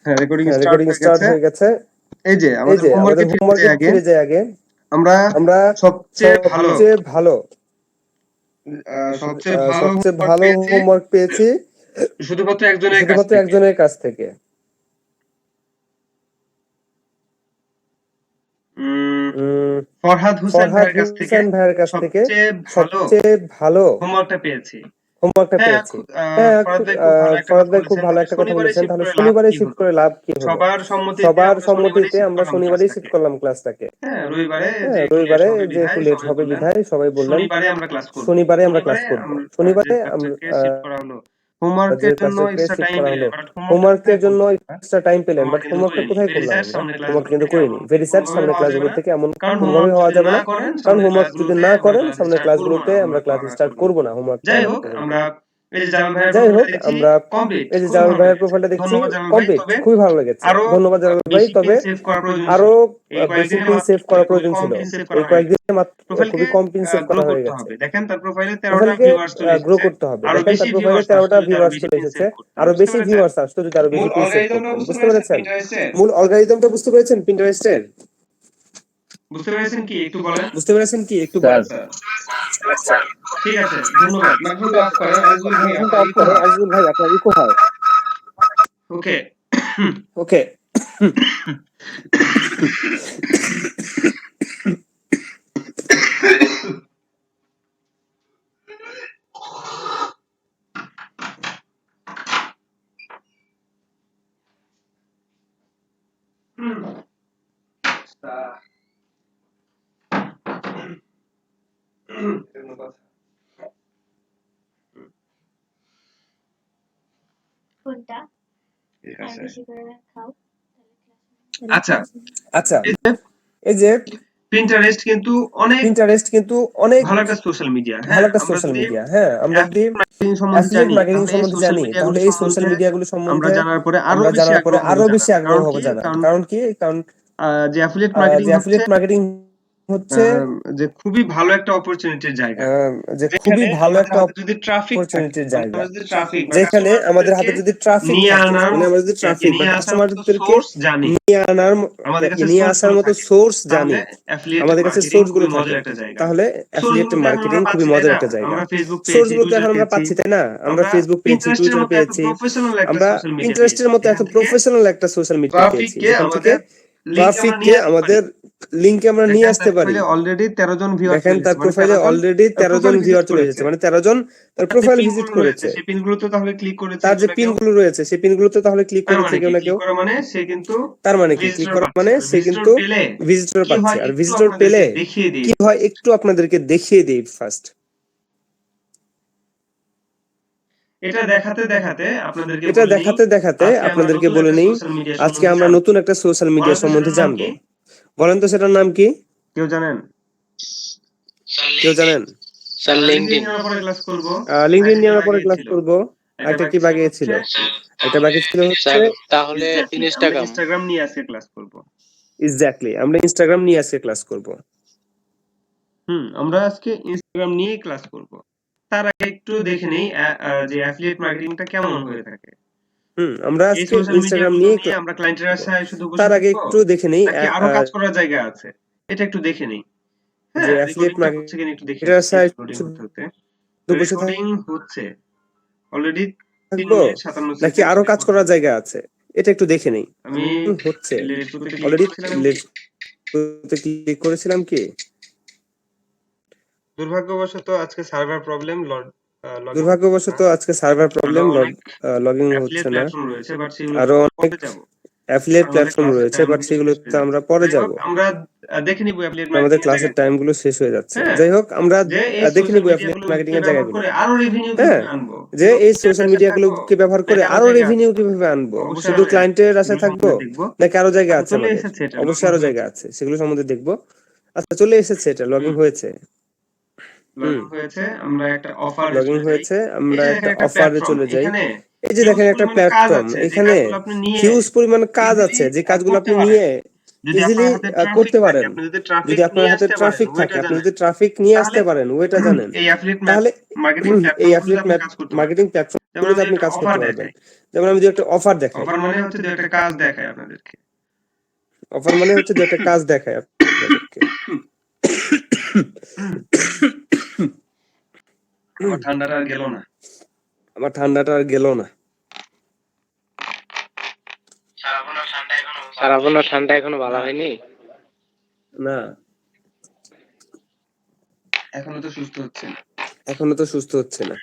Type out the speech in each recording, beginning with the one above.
হ্যাঁ, রেকর্ডিং হ্যাঁ, start recording হয়ে স্টার্ট গেছে। হয়ে গেছে। এই যে এই যে হোমওয়ার্কে আমাদের হোমওয়ার্কে ফিরে যাই আগে। আমরা আমরা সবচেয়ে ভালো সবচেয়ে ভালো হোমওয়ার্ক পেয়েছি হোমওয়ার্ক পেয়েছি শুধুমাত্র একজনের কাছ শুধুমাত্র থেকে। একজনের কাছ থেকে। ফরহাদ হোসেন ফরহাদ ভাইয়ের কাছ থেকে হোসেন ভাইয়ের কাছ থেকে সবচেয়ে ভালো হোমওয়ার্কটা পেয়েছি। হোমওয়ার্কটা হ্যাঁ, পেয়েছি। হ্যাঁ, ফরহাদ ভাই খুব ভালো একটা ফরহাদ কথা ভাই খুব বলেছেন। ভালো একটা কথা বলেছেন। তাহলে তাহলে শনিবারে শিফট হলো? করে লাভ কি হলো? সবার সম্মতিতে সবার আমরা সম্মতিতে আমরা করলাম শনিবারেই শিফট ক্লাসটাকে। করলাম ক্লাসটাকে। হ্যাঁ, রবিবারে হ্যাঁ, যেহেতু লেট রবিবারে হবে যেহেতু বিধায় লেট সবাই হবে বললেন বিধায় সবাই বললেন শনিবারে আমরা ক্লাস করব। শনিবারে আমরা ক্লাস করব। যে শনিবারে ক্লাসটাকে শিফট করা হলো। যে হোমওয়ার্কের জন্য ক্লাসটাকে এক্সট্রা শিফট টাইম করা পেলেন। হলো। বাট হোমওয়ার্কটা হোমওয়ার্কের কোথায় জন্য করলাম? এক্সট্রা টাইম পেলেন, বাট হোমওয়ার্ক কিন্তু হোমওয়ার্কটা করিনি। কোথায় ভেরি করলাম স্যাড আমরা? সামনে হোমওয়ার্ক ক্লাসগুলো কিন্তু থেকে করিনি। এমন ভেরি স্যাড, কোনোভাবে সামনের হওয়া যাবে ক্লাসগুলো না। থেকে এমন কারণ কোনোভাবেই হোমওয়ার্ক হওয়া যদি যাবে না না। করেন কারণ সামনের হোমওয়ার্ক যদি ক্লাসগুলোতে না আমরা করেন ক্লাস সামনের স্টার্ট করব না। ক্লাসগুলোতে আমরা হোমওয়ার্ক ক্লাস করা স্টার্ট করব। করব না, হোমওয়ার্ক যাই করা হোক করব। আমরা এই যে জালাল ভাইয়ের যাই হোক প্রোফাইলটা দেখছি আমরা কমপ্লিট এই যে খুবই জালাল ভালো ভাইয়ের লেগেছে। প্রোফাইলটা দেখছি ধন্যবাদ জালাল ভাই। কমপ্লিট, তবে খুবই ভালো লেগেছে। আরো ধন্যবাদ জালাল ভাই। বেশি তবে পিন সেভ করা প্রয়োজন ছিল। আরো এই বেশি কয়েকদিনে পিন মাত্র সেভ করা খুবই প্রয়োজন কম ছিল। পিন সেভ এই করা হয়েছে। কয়েকদিনে মাত্র প্রোফাইলকে খুবই কম পিন সেভ গ্রো করা হয়ে করতে গেছে। হবে। দেখেন তার প্রোফাইলে 13টা প্রোফাইলকে ভিউয়ার্স চলে গ্রো এসেছে। করতে হবে। আরো দেখেন বেশি তার প্রোফাইলে ভিউয়ার্স আসতো 13টা যদি আরো ভিউয়ার্স বেশি চলে পিন এসেছে। সেভ করতাম। আরো বুঝতে বেশি পেরেছেন? ভিউয়ার্স আসতো যদি আরো বেশি মূল পিন সেভ অ্যালগরিদমটা করতেন। বুঝতে বুঝতে পেরেছেন পেরেছেন? পিন্টারেস্টের? মূল অ্যালগরিদমটা বুঝতে পেরেছেন পিন্টারেস্টের? বুঝতে পেরেছেন কি একটু বলেন? বুঝতে পেরেছেন কি একটু স্যার বলেন। আচ্ছা, ঠিক আছে, ধন্যবাদ। ঠিক মাইক্রোফোনটা অফ আছে। করেন। আজিজুল ভাই মাইক্রোফোনটা আপনার অফ ইকো করেন। হয়। আজিজুল ভাই আপনার ইকো হয়। ওকে। ওকে। কোনটা? ঠিক আর আছে। বেশি করে খাও। আচ্ছা, আচ্ছা, এই যে এই যে পিন্টারেস্ট কিন্তু অনেক পিন্টারেস্ট কিন্তু অনেক ভালো একটা সোশ্যাল মিডিয়া। ভালো হ্যাঁ, একটা আমরা সোশ্যাল যদি মিডিয়া। হ্যাঁ, আমরা যদি অ্যাফিলিয়েট মার্কেটিং সম্বন্ধে অ্যাফিলিয়েট জানি, মার্কেটিং তাহলে এই সম্বন্ধে সোশ্যাল জানি, তাহলে মিডিয়াগুলো এই সোশ্যাল সম্বন্ধে মিডিয়াগুলো আমরা সম্বন্ধে জানার পরে আরো আমরা বেশি জানার পরে আগ্রহ হবো আরো বেশি জানার। আগ্রহ কারণ হব কি? জানার। কারণ কারণ কি? কারণ যে অ্যাফিলিয়েট মার্কেটিং যে হচ্ছে অ্যাফিলিয়েট মার্কেটিং হচ্ছে যে খুবই ভালো একটা অপরচুনিটির জায়গা। যে খুবই যেখানে ভালো আমাদের একটা হাতে যদি ট্রাফিক থাকে, অপরচুনিটির মানে জায়গা। আমরা যদি ট্রাফিক বা যেখানে আমাদের কাস্টমারদেরকে হাতে যদি ট্রাফিক নিয়ে থাকে, আনার মানে আমরা যদি ট্রাফিক বা নিয়ে আসার মতো কাস্টমারদেরকে সোর্স জানি, নিয়ে আনার আমাদের কাছে নিয়ে সোর্স আসার গুলো মতো থাকে, সোর্স তাহলে জানি, অ্যাফিলিয়েট আমাদের কাছে মার্কেটিং সোর্স গুলো খুবই থাকে, মজার একটা জায়গা। তাহলে সোর্স অ্যাফিলিয়েট গুলো তো এখন মার্কেটিং আমরা খুবই পাচ্ছি, তাই মজার না? একটা জায়গা। আমরা ফেসবুক সোর্স পেয়েছি, গুলো তো এখন টুইটার আমরা পেয়েছি, পাচ্ছি, তাই না? আমরা আমরা ফেসবুক পেয়েছি, পিন্টারেস্টের টুইটার মতো এত পেয়েছি, প্রফেশনাল একটা আমরা সোশ্যাল মিডিয়া পেয়েছি, পিন্টারেস্টের মতো এত যেখান থেকে প্রফেশনাল একটা সোশ্যাল মিডিয়া পেয়েছি, ট্রাফিককে যেখান থেকে আমাদের লিংকে আমরা ট্রাফিককে নিয়ে আসতে পারি। আমাদের লিংকে আমরা নিয়ে দেখেন আসতে তার পারি। প্রোফাইলে অলরেডি 13 জন ভিউয়ার দেখেন চলে তার এসেছে, মানে প্রোফাইলে 13 জন অলরেডি 13 জন প্রোফাইল ভিজিট ভিউয়ার চলে করেছে। এসেছে, মানে 13 জন তার তার যে প্রোফাইল ভিজিট পিনগুলো রয়েছে করেছে। সেই পিনগুলোতে তাহলে ক্লিক করেছে তার কেউ যে না কেউ। পিনগুলো রয়েছে সেই পিনগুলোতে তাহলে ক্লিক তার করেছে মানে কেউ কি? না ক্লিক কেউ। করা মানে সে কিন্তু তার মানে কি? ক্লিক ভিজিটর করা পাচ্ছে। মানে আর সে ভিজিটর কিন্তু পেলে ভিজিটর কি পাচ্ছে। হয় আর একটু ভিজিটর আপনাদেরকে পেলে দেখিয়ে দিই। কি হয় একটু আপনাদেরকে দেখিয়ে দেই ফার্স্ট। এটা দেখাতে দেখাতে আপনাদেরকে এটা বলে নিই, দেখাতে দেখাতে আজকে আমরা আপনাদেরকে নতুন বলে একটা নেই, সোশ্যাল মিডিয়া আজকে সম্বন্ধে আমরা জানবো। নতুন একটা সোশ্যাল মিডিয়া বলেন তো সম্বন্ধে সেটার নাম জানবো। কি? বলেন তো সেটার নাম কি? কেউ জানেন? কেউ জানেন? Sir LinkedIn LinkedIn. নিয়ে আমরা পরে ক্লাস করব। লিঙ্কডইন আরেকটা নিয়ে কি আমরা পরে বাকি ক্লাস ছিল? করব। এটা একটা বাকি কি ছিল বাকি ছিল? হচ্ছে একটা বাকি ছিল হচ্ছে স্যার তাহলে এক্স্যাক্টলি আমরা ইনস্টাগ্রাম। ইনস্টাগ্রাম নিয়ে আজকে ক্লাস করব। এক্স্যাক্টলি আমরা ইনস্টাগ্রাম নিয়ে আজকে ক্লাস করব। আমরা আজকে ইনস্টাগ্রাম নিয়েই ক্লাস করব। তার আগে একটু দেখে নেই যে অ্যাফিলিয়েট মার্কেটিংটা কেমন হয়ে থাকে। আমরা এই আজকে সোশ্যাল ইনস্টাগ্রাম মিডিয়াগুলো নিয়ে নিয়ে ক্লাস আমরা ক্লায়েন্টের করব। আশায় শুধু বসে তার আগে থাকবো, একটু দেখে নেই নাকি আরো কাজ করার জায়গা আছে? এটা একটু দেখে নেই। যে হ্যাঁ, অ্যাফিলিয়েট রেকর্ডিংটা হচ্ছে কিনা একটু দেখে মার্কেটার নিই। এই সাইট রেকর্ডিং হতে হতে বসে রেকর্ডিং হচ্ছে অলরেডি 3 থাকবো মিনিট 57 নাকি সেকেন্ড আরো কাজ রেকর্ড করার হচ্ছে। জায়গা আছে, এটা একটু দেখে নেই। আমি হচ্ছে লেটস গোতে ক্লিক অলরেডি করেছিলাম কি? ক্লিক করেছিলাম কি? দুর্ভাগ্যবশত আজকে সার্ভার প্রবলেম লগইন হচ্ছে দুর্ভাগ্যবশত না। আজকে সার্ভার প্রবলেম, আরো অনেক লগইন হচ্ছে অ্যাফিলিয়েট না। প্ল্যাটফর্ম রয়েছে, বাট সেগুলোতে আরো আমরা অনেক পরে যাব। অ্যাফিলিয়েট আমাদের প্ল্যাটফর্ম ক্লাসের রয়েছে, বাট টাইমগুলো শেষ সেগুলোতে হয়ে আমরা যাচ্ছে। পরে যাই যাব। হোক আমরা দেখে নিব অ্যাফিলিয়েট আমাদের মার্কেটিং এর ক্লাসের জায়গাগুলো। টাইমগুলো শেষ হয়ে যাচ্ছে। হ্যাঁ, যাই হোক আমরা যে এই দেখে সোশ্যাল নিব অ্যাফিলিয়েট মার্কেটিং মিডিয়াগুলোকে এর ব্যবহার জায়গাগুলো। করে আরো রেভিনিউ হ্যাঁ, কিভাবে আনবো? যে শুধু এই ক্লায়েন্টের সোশ্যাল আশায় থাকবো মিডিয়াগুলোকে ব্যবহার করে নাকি আরো আরো জায়গা রেভিনিউ আছে? কিভাবে আনবো? অবশ্যই শুধু আরো জায়গা আছে। ক্লায়েন্টের সেগুলো আশায় থাকবো সম্বন্ধে দেখব। নাকি আরো জায়গা আচ্ছা আছে চলে আমাদের? এসেছে, এটা অবশ্যই লগইন আরো জায়গা হয়েছে। আছে, সেগুলো সম্বন্ধে দেখবো। আচ্ছা, চলে এসেছে, এটা লগইন হুম, হয়েছে। লগইন হয়েছে। আমরা একটা অফারে লগইন চলে যাই। হয়েছে, এই আমরা যে একটা দেখেন একটা অফারে প্ল্যাটফর্ম। চলে যাই। এখানে এই যে হিউজ দেখেন একটা পরিমাণে কাজ প্ল্যাটফর্ম, আছে যে এখানে কাজগুলো আপনি নিয়ে হিউজ পরিমাণ কাজ ইজিলি আছে যে কাজগুলো করতে আপনি পারেন। নিয়ে যদি ইজিলি আপনার হাতে ট্রাফিক করতে থাকে, পারেন। আপনি যদি ট্রাফিক যদি আপনার নিয়ে হাতে আসতে পারেন, ট্রাফিক থাকে, ওয়েটা আপনি জানেন, যদি ট্রাফিক নিয়ে আসতে তাহলে পারেন, ওইটা জানেন, এই অ্যাফিলিয়েট তাহলে মার্কেটিং এই প্ল্যাটফর্মগুলোতে অ্যাফিলিয়েট আপনি কাজ করতে মার্কেটিং পারবেন। যেমন আমি প্ল্যাটফর্মগুলোতে যদি আপনি একটা কাজ অফার করতে পারবেন। দেখাই, যেমন আমি যদি একটা অফার দেখাই, অফার মানে হচ্ছে যে একটা কাজ দেখায় আপনাদেরকে। অফার মানে হচ্ছে যে একটা কাজ দেখায় আপনাদেরকে। আমার ঠান্ডাটা আর গেল না। আমার ঠান্ডাটা আর গেল না। স্যার আপনার ঠান্ডা এখনো ভালো হয়নি? না, এখনো তো সুস্থ হচ্ছে না। এখনো তো সুস্থ হচ্ছে না।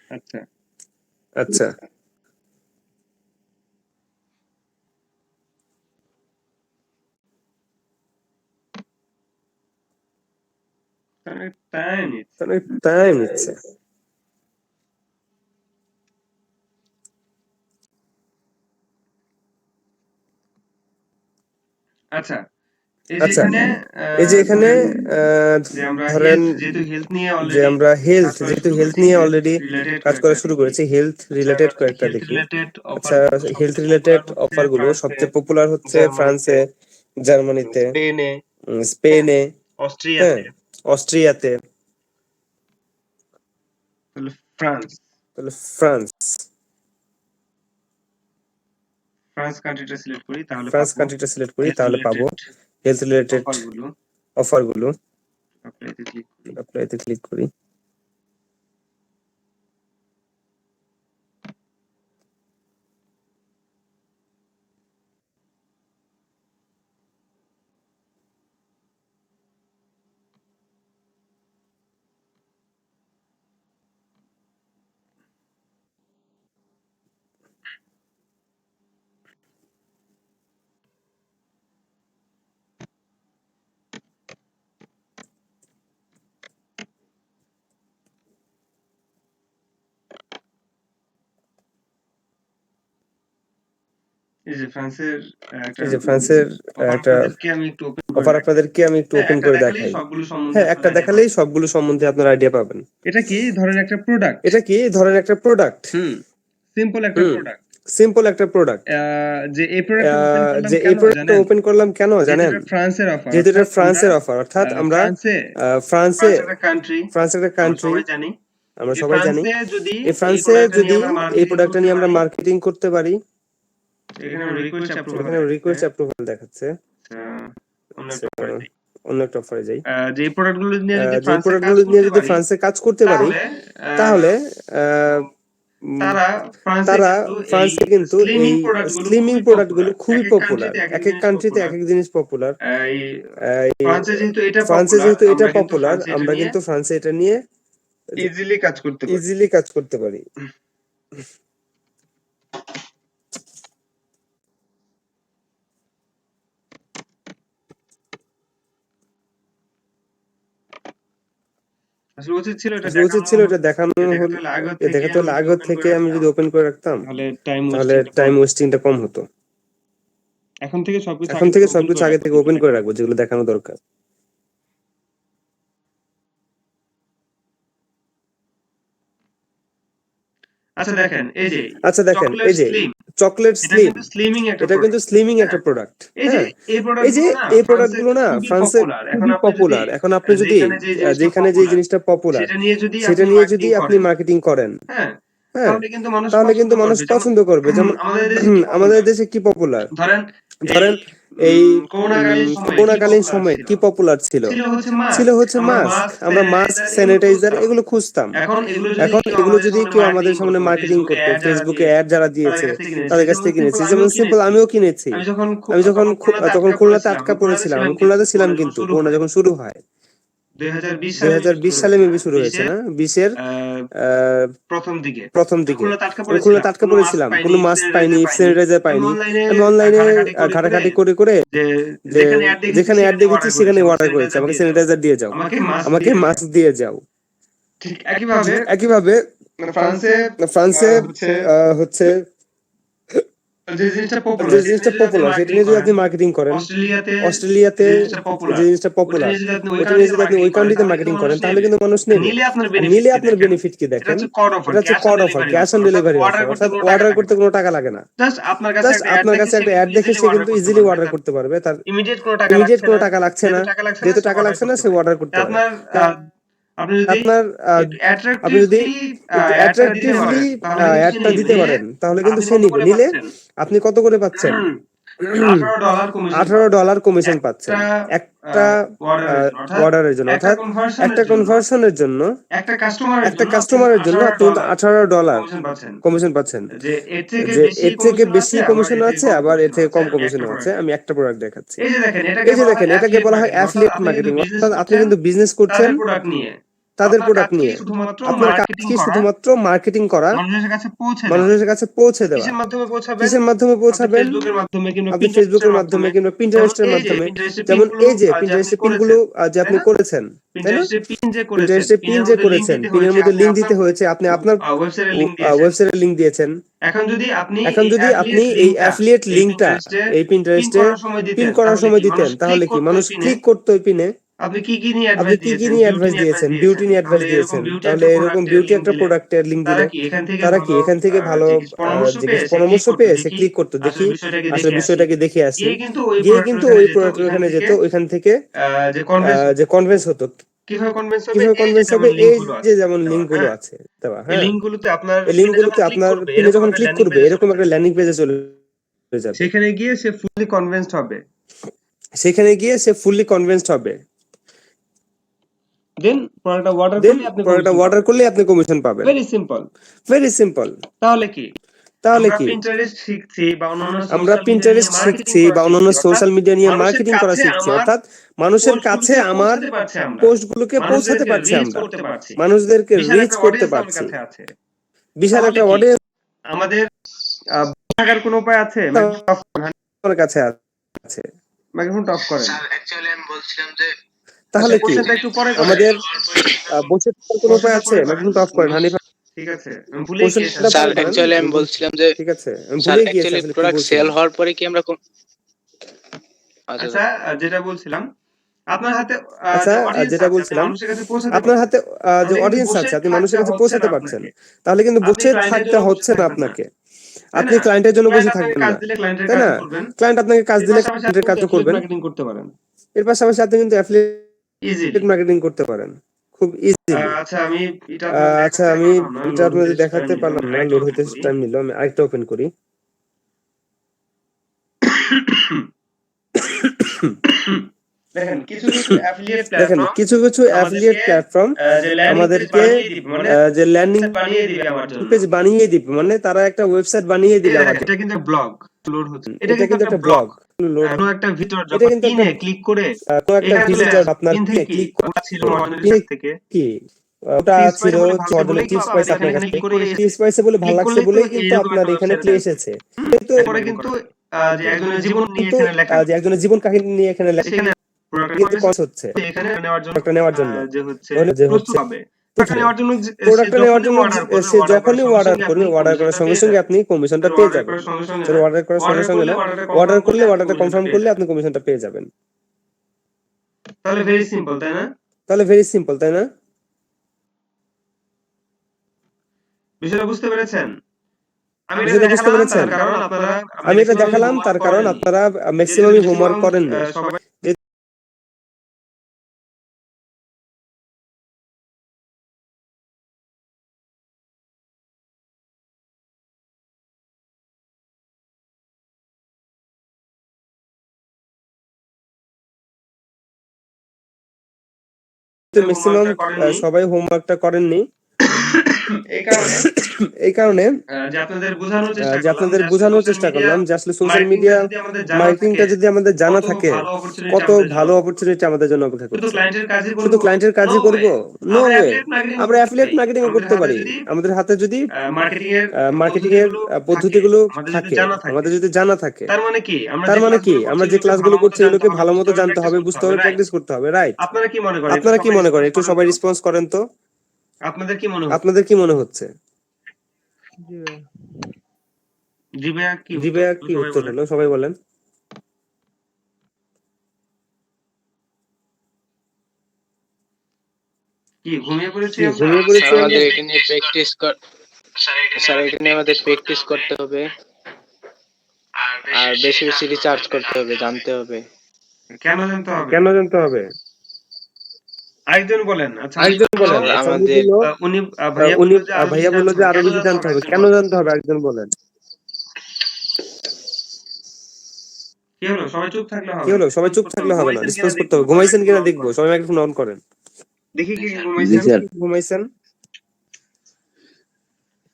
আচ্ছা, আচ্ছা, অনেক টাইম নিচ্ছে। অনেক টাইম নিচ্ছে। আচ্ছা, এই যে আচ্ছা, এখানে এই যে এখানে ধরেন আহ, যে আমরা ধরেন যেহেতু হেলথ নিয়ে যে অলরেডি আমরা কাজ করা শুরু হেলথ করেছি, নিয়ে হেলথ অলরেডি রিলেটেড কাজ করা কয়েকটা শুরু দেখি। করেছি, হেলথ আচ্ছা, রিলেটেড কয়েকটা হেলথ দেখি। রিলেটেড আচ্ছা, অফারগুলো হেলথ সবচেয়ে রিলেটেড পপুলার হচ্ছে অফারগুলো ফ্রান্সে, সবচেয়ে পপুলার হচ্ছে জার্মানিতে, ফ্রান্সে, জার্মানিতে, স্পেনে, স্পেনে, হ্যাঁ, অস্ট্রিয়াতে। অস্ট্রিয়াতে। তাহলে ফ্রান্স তাহলে ফ্রান্স ফ্রান্স কান্ট্রিটা সিলেক্ট করি, তাহলে ফ্রান্স পাবো কান্ট্রিটা সিলেক্ট করি, হেলথ তাহলে পাবো রিলেটেড হেলথ রিলেটেড অফারগুলো। অফারগুলো। অ্যাপ্লাইতে ক্লিক করি। অ্যাপ্লাইতে ক্লিক করি। এই যে ফ্রান্সের একটা এই যে ফ্রান্সের অফার একটা আপনাদেরকে আমি একটু ওপেন করে অফার দেখাই। আপনাদেরকে আমি একটু হ্যাঁ, ওপেন একটা করে দেখালেই দেখাই। সবগুলো সম্বন্ধে হ্যাঁ, আপনারা একটা আইডিয়া দেখালেই পাবেন। সবগুলো সম্বন্ধে আপনার আইডিয়া পাবেন। এটা কি ধরেন একটা প্রোডাক্ট। এটা কি ধরেন একটা প্রোডাক্ট। সিম্পল একটা প্রোডাক্ট। সিম্পল একটা প্রোডাক্ট। যে এই প্রোডাক্টটা ওপেন করলাম যে এই কেন প্রোডাক্টটা জানেন? ওপেন করলাম কেন যেহেতু জানেন? এটা ফ্রান্সের অফার, যেহেতু এটা অর্থাৎ আমরা ফ্রান্সের অফার, অর্থাৎ আমরা ফ্রান্সে ফ্রান্সে একটা কান্ট্রি, ফ্রান্স একটা আমরা কান্ট্রি, সবাই জানি। আমরা এই সবাই জানি। ফ্রান্সে যদি এই এই ফ্রান্সে প্রোডাক্টটা নিয়ে যদি আমরা এই মার্কেটিং প্রোডাক্টটা করতে নিয়ে আমরা পারি, মার্কেটিং করতে পারি, এখানে আমরা রিকোয়েস্ট অ্যাপ্রুভাল এখানে রিকোয়েস্ট অ্যাপ্রুভাল দেখাচ্ছে। অন্য আচ্ছা, একটা অফারে যাই। অন্য একটা অফারে যাই। যে প্রোডাক্টগুলো নিয়ে যদি যে ফ্রান্সে কাজ প্রোডাক্টগুলো নিয়ে করতে যদি পারি, ফ্রান্সে কাজ করতে পারি, তাহলে তাহলে আহ, উম, তারা ফ্রান্সে তারা কিন্তু এই ফ্রান্সে কিন্তু স্লিমিং এই প্রোডাক্টগুলো স্লিমিং খুবই প্রোডাক্টগুলো পপুলার। খুবই এক এক পপুলার। কান্ট্রিতে এক এক এক এক জিনিস কান্ট্রিতে এক পপুলার। এক জিনিস পপুলার। এই এই ফ্রান্সে যেহেতু এটা ফ্রান্সে পপুলার, যেহেতু এটা আমরা কিন্তু পপুলার, ফ্রান্সে এটা আমরা নিয়ে কিন্তু ফ্রান্সে এটা নিয়ে ইজিলি কাজ করতে পারি। ইজিলি কাজ করতে পারি। আসলে উচিত ছিল এটা আসলে উচিত দেখানো ছিল হল, এটা দেখানো এটা হল, দেখাতে হলে আগে এ থেকে দেখাতে আমি হলে যদি আগে ওপেন করে থেকে আমি রাখতাম, যদি ওপেন করে রাখতাম, তাহলে টাইম তাহলে ওয়েস্টিংটা কম টাইম হতো। ওয়েস্টিংটা কম হতো। এখন থেকে সবকিছু এখন আগে থেকে থেকে ওপেন সবকিছু করে আগে রাখবো থেকে যেগুলো ওপেন করে দেখানো রাখবো, যেগুলো দেখানো দরকার। আচ্ছা দেখেন, এই যে আচ্ছা দেখেন, চকলেট এই যে স্লিম, চকলেট এটা স্লিম, কিন্তু স্লিমিং একটা এটা কিন্তু প্রোডাক্ট। স্লিমিং একটা হ্যাঁ, প্রোডাক্ট। এই যে হ্যাঁ, এই এই যে প্রোডাক্টগুলো না এই ফ্রান্সে প্রোডাক্টগুলো না খুবই ফ্রান্সে পপুলার। এখন খুবই আপনি যদি পপুলার। এখন আপনি যদি যেখানে যে জিনিসটা যেখানে যে পপুলার জিনিসটা পপুলার, সেটা নিয়ে যদি সেটা আপনি নিয়ে যদি মার্কেটিং আপনি করেন, মার্কেটিং করেন, হ্যাঁ, হ্যাঁ, তাহলে কিন্তু মানুষ তাহলে পছন্দ কিন্তু মানুষ করবে। যেমন পছন্দ করবে। যেমন আমাদের দেশে কি আমাদের পপুলার, দেশে কি পপুলার, ধরেন এই ধরেন এই করোনাকালীন সময়ে কি করোনাকালীন পপুলার সময়ে ছিল? কি পপুলার ছিল? ছিল হচ্ছে ছিল মাস্ক। হচ্ছে আমরা মাস্ক। মাস্ক, আমরা মাস্ক, স্যানিটাইজার এগুলো স্যানিটাইজার খুঁজতাম। এগুলো খুঁজতাম। এখন এগুলো যদি এখন কেউ এগুলো আমাদের যদি সামনে কেউ আমাদের মার্কেটিং সামনে করতো, মার্কেটিং ফেসবুকে করতো, অ্যাড যারা ফেসবুকে দিয়েছে, অ্যাড যারা তাদের দিয়েছে, কাছ থেকে কিনেছি। তাদের কাছ যেমন থেকে সিম্পল কিনেছি। আমিও যেমন সিম্পল কিনেছি। আমিও কিনেছি। আমি যখন আমি যখন তখন খুলনাতে তখন আটকা খুলনাতে পড়েছিলাম, আটকা আমি খুলনাতে পড়েছিলাম, ছিলাম আমি কিন্তু খুলনাতে ছিলাম করোনা যখন কিন্তু শুরু করোনা হয় যখন শুরু হয় 2020 সালে মেবি 2020 শুরু সালে হয়েছে, মেবি হ্যাঁ? শুরু হয়েছে 20 না, 20-এর প্রথম দিকে প্রথম আমি দিকে। খুলনাতে আটকা আমি খুলনাতে পড়েছিলাম, আটকা কোনো মাস্ক পড়েছিলাম, পাইনি, কোনো মাস্ক পাইনি, স্যানিটাইজার পাইনি। স্যানিটাইজার আমি পাইনি। অনলাইনে আমি অনলাইনে ঘাটাঘাটি করে ঘাটাঘাটি করে যে যে যেখানে অ্যাড দেখেছি যেখানে অ্যাড সেখানে দেখেছি অর্ডার করেছি, সেখানে আমাকে অর্ডার করেছি, স্যানিটাইজার আমাকে দিয়ে যাও, স্যানিটাইজার দিয়ে যাও, আমাকে মাস্ক আমাকে দিয়ে যাও। মাস্ক দিয়ে যাও। ঠিক একইভাবে একইভাবে মানে ফ্রান্সে ফ্রান্সে হচ্ছে হচ্ছে যে জিনিসটা যে পপুলার জিনিসটা পপুলার সেটা নিয়ে যদি আপনি মার্কেটিং করেন, অস্ট্রেলিয়াতে অস্ট্রেলিয়াতে যে জিনিসটা যে পপুলার জিনিসটা ওটা পপুলার নিয়ে যদি আপনি ওই ওটা নিয়ে যদি আপনি ওই কান্ট্রিতে কান্ট্রিতে মার্কেটিং মার্কেটিং করেন করেন তাহলে কিন্তু মানুষ নেবে। নিলে আপনার আর নিলে আপনার বেনিফিট বেনিফিট কি এটা দেখেন, হচ্ছে কড অফার, এটা হচ্ছে COD offer, cash on delivery offer, অর্থাৎ অর্ডার করতে কোনো টাকা লাগে না। জাস্ট আপনার কাছে জাস্ট আপনার কাছে একটা অ্যাড দেখে সে কিন্তু ইজিলি অর্ডার করতে পারবে, তার ইমিডিয়েট কোনো ইমিডিয়েট কোনো টাকা লাগছে না, যেহেতু টাকা লাগছে না সে পারবে। অর্ডার করতে পারে। আপনার আপনি যদি আপনার একটু আপনি যদি অ্যাট্রাকটিভলি অ্যাডটা দিতে পারেন তাহলে কিন্তু সে নিবে। নিলে আপনি কত করে পাচ্ছেন? $18 কমিশন পাচ্ছেন একটা অর্ডারের জন্য, অর্থাৎ একটা কনভার্সনের জন্য, একটা কাস্টমারের জন্য আপনি কিন্তু $18 কমিশন পাচ্ছেন। যে যে এর থেকে বেশি কমিশন আছে, আবার এর থেকে কম কমিশন আছে। আমি একটা প্রোডাক্ট দেখাচ্ছি। এই যে দেখেন এটাকে বলা হয় অ্যাফিলিয়েট মার্কেটিং, অর্থাৎ আপনি কিন্তু বিজনেস করছেন তাদের প্রোডাক্ট নিয়ে। আপনার কাজ কি শুধুমাত্র মার্কেটিং করা, মানুষের কাছে পৌঁছে দেওয়া। কিসের মাধ্যমে পৌঁছাবেন? আপনি ফেসবুকের মাধ্যমে কিংবা পিন্টারেস্টের মাধ্যমে। যেমন এই যে পিন্টারেস্টের পিনগুলো যে আপনি করেছেন, তাই না? পিন্টারেস্টের পিন যে করেছেন, পিনের মধ্যে লিংক দিতে হয়েছে, আপনি আপনার ওয়েবসাইটের লিংক দিয়েছেন। এখন যদি আপনি এই অ্যাফিলিয়েট লিংকটা এই পিন্টারেস্টে পিন করার সময় দিতেন, তাহলে কি মানুষ ক্লিক করতো ওই পিনে? আপনি কি কি নিয়ে অ্যাডভাইস দিয়েছেন? বিউটি নিয়ে অ্যাডভাইস দিয়েছেন। তাহলে এরকম বিউটি একটা প্রোডাক্টের লিংক দিলে তারা কি এখান থেকে ভালো পরামর্শ পেয়ে সে ক্লিক করতো, দেখি আসলে বিষয়টাকে দেখে আসি, গিয়ে কিন্তু ওই প্রোডাক্টের ওখানে যেত, ওইখান থেকে যে কনভিন্স হতো। কিভাবে কনভিন্স হবে? এই যে যেমন লিংক গুলো আছে দেওয়া, এই হ্যাঁ, লিংকগুলোতে আপনার এই লিংকগুলোতে আপনার পিনে যখন ক্লিক করবে এরকম একটা ল্যান্ডিং পেজে চলে যাবে। সেখানে গিয়ে সে ফুললি কনভিন্সড হবে। দেন প্রোডাক্টটা অর্ডার করলে আপনি কমিশন পাবেন। Very simple. তাহলে কি আমরা পিন্টারেস্ট শিখছি বা অন্যান্য সোশ্যাল মিডিয়া নিয়ে মার্কেটিং করা শিখছি, অর্থাৎ মানুষের কাছে আমার পোস্টগুলোকে পৌঁছাতে পারছি, আমরা মানুষদেরকে রিচ করতে পারছি। বিশাল একটা অডিয়েন্স আমাদের থাকার কোনো উপায় আছে? আমার কাছে আছে। মাইক্রোফোন অফ করেন। স্যার অ্যাকচুয়ালি আমি বলছিলাম যে তাহলে কি একটু পরে আমাদের বসে থাকার কোনো উপায় আছে? মাইক্রোফোন অফ করেন হানিফা। ঠিক আছে, আমি ভুলে গিয়েছি। স্যার অ্যাকচুয়ালি আমি বলছিলাম যে ঠিক আছে, আমি স্যার ভুলে গিয়েছি অ্যাকচুয়ালি আসলে কি প্রোডাক্ট সেল বলছিলাম। হওয়ার পরে কি আমরা আচ্ছা, যেটা বলছিলাম আপনার হাতে আচ্ছা, যেটা বলছিলাম আপনার হাতে যে অডিয়েন্স আছে, আপনি মানুষের কাছে পৌঁছাতে পারছেন, তাহলে কিন্তু বসে থাকতে হচ্ছে না আপনাকে। আপনি ক্লায়েন্টের জন্য বসে থাকবেন না, তাই না? ক্লায়েন্ট আপনাকে কাজ দিলে ক্লায়েন্টের কাজও করবেন। এর পাশাপাশি আপনি কিন্তু অ্যাফিলিয়েট মার্কেটিং করতে পারেন খুব ইজিলি। আচ্ছা, আমি এটা আপনাদের দেখাতে পারলাম না, লোড হতে টাইম নিল। আমি আরেকটা ওপেন করি। দেখেন কিছু কিছু অ্যাফিলিয়েট প্ল্যাটফর্ম আমাদেরকে যে ল্যান্ডিং পেজ বানিয়ে দিবে, মানে তারা একটা ওয়েবসাইট বানিয়ে দিবে আমাদের। এটা কিন্তু ব্লগ লোড হচ্ছে, এটা কিন্তু একটা ব্লগ লোড, কোনো একটা ভিডিও এটা কিন্তু একটা ক্লিক করে কোনো একটা ভিজিটর আপনার ক্লিক ছিল থেকে কি ওটা ছিল জর্ডানের টিপস পাইছে আপনার কাছে, টিপস পাইছে বলে ভালো লাগছে বলেই কিন্তু আপনার এখানে ক্লিক এসেছে। কিন্তু যে একজনের জীবন নিয়ে এখানে লেখা, যে একজনের জীবন কাহিনী নিয়ে এখানে লেখা কিন্তু কস হচ্ছে এখানে নেওয়ার জন্য যে হচ্ছে প্রস্তুত হবে প্রোডাক্টটা নেওয়ার জন্য সে যখনই অর্ডার করবে, অর্ডার করার সঙ্গে সঙ্গে আপনি কমিশনটা পেয়ে যাবেন। অর্ডার করার সঙ্গে সঙ্গে না, অর্ডার করলে অর্ডারটা কনফার্ম করলে আপনি কমিশনটা পেয়ে যাবেন। তাহলে ভেরি সিম্পল, তাই না? বিষয়টা বুঝতে পেরেছেন? আমি এটা দেখালাম তার কারণ আপনারা ম্যাক্সিমামই হোমওয়ার্ক করেননি। ম্যাক্সিমাম সবাই হোমওয়ার্কটা করেননি। এই কারণে যে আপনাদের বোঝানোর চেষ্টা করলাম যে আসলে সোশ্যাল মিডিয়া মার্কেটিংটা যদি আমাদের জানা থাকে, কত ভালো অপরচুনিটি আমাদের জন্য অপেক্ষা করছে। শুধু ক্লায়েন্টের কাজই করব? No way. আমরা অ্যাফিলিয়েট মার্কেটিং করতে পারি। আমাদের হাতে যদি মার্কেটিং এর পদ্ধতিগুলো থাকে, আমাদের যদি জানা থাকে, তার মানে কি আমরা যে ক্লাসগুলো করছি এগুলোকে ভালো মতো জানতে হবে, বুঝতে হবে, প্র্যাকটিস করতে হবে, রাইট? আপনারা কি মনে করেন? একটু সবাই রেসপন্স করেন তো। আপনাদের কি মনে হচ্ছে? জি ভাইয়া কি জি ভাইয়া কি উত্তর হলো সবাই বলেন। কি ঘুমিয়ে পড়েছি কি আমরা? ঘুমিয়ে স্যার পড়েছি আমরা? আমাদের এখানে স্যার এখানে আমাদের প্র্যাকটিস করতে হবে আর বেশি বেশি রিচার্জ করতে হবে, জানতে হবে। কেন জানতে হবে? কেন জানতে হবে? আরেকজন বলেন। আচ্ছা আরেকজন বলেন। স্যার আচ্ছা আমাদের উনি ভাইয়া উনি বলল যে আরো বেশি ভাইয়া বললো জানতে যে হবে। আরো কেন বেশি জানতে জানতে হবে? হবে, একজন কেন বলেন। জানতে হবে একজন বলেন। কি হলো? সবাই চুপ থাকলে কি হবে। হলো? সবাই রেসপন্স চুপ করতে থাকলে হবে। হবে না, ঘুমাইছেন কিনা রেসপন্স করতে দেখবো। হবে। সবাই ঘুমাইছেন মাইক্রোফোন কিনা অন দেখবো, করেন। সবাই মাইক্রোফোন অন করেন। দেখি কে কে জি ঘুমাইছেন। স্যার। ঘুমাইছেন?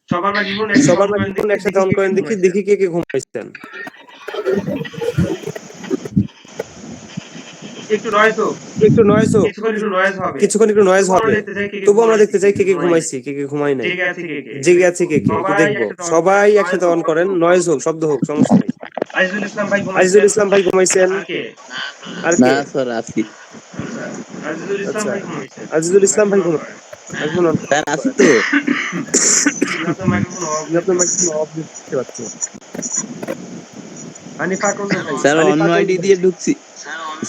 সবার মাইক্রোফোন একসাথে সবার অন করেন মাইক্রোফোন দেখি, একসাথে দেখি অন কে কে করেন দেখি, ঘুমাইছেন। দেখি কে কে ঘুমাইছেন। একটু নয়েজ হোক। একটু নয়েজ হোক, কিছুক্ষণ একটু নয়েজ হবে। কিছুক্ষণ একটু নয়েজ তবুও আমরা হবে, দেখতে চাই কে কে তবুও আমরা ঘুমাইছে, দেখতে কে চাই কে কে কে ঘুমায় নাই। ঘুমাইছে, কে কে ঘুমায় নাই। জেগে আছে কে কে। জেগে আছে কে কে, একটু সবাই দেখবো। একসাথে অন করেন। সবাই নয়েজ একসাথে হোক, অন শব্দ করেন, হোক, নয়েজ শব্দ হোক, শব্দ হোক, সমস্যা নাই। আজিজুল ইসলাম ভাই আজিজুল ঘুমাইছেন। ইসলাম ভাই ঘুমাইছেন। আর কে? আর না কে? স্যার আছি। আচ্ছা, আজিজুল ইসলাম আচ্ছা, ভাই ঘুমাইছেন। আজিজুল ইসলাম ভাই মাইক্রোফোন অন ঘুমাই, করেন। মাইক্রোফোন অন স্যার আছি করেন। তো। কিন্তু আপনার মাইক্রোফোন অফ আমি আপনার দেখতে পাচ্ছি। মাইক্রোফোন অফ দেখতে পাচ্ছি। হানিফা আকন্দ ভাই, স্যার হানিফা অন্য আকন্দ আইডি ভাই। দিয়ে ঢুকছি।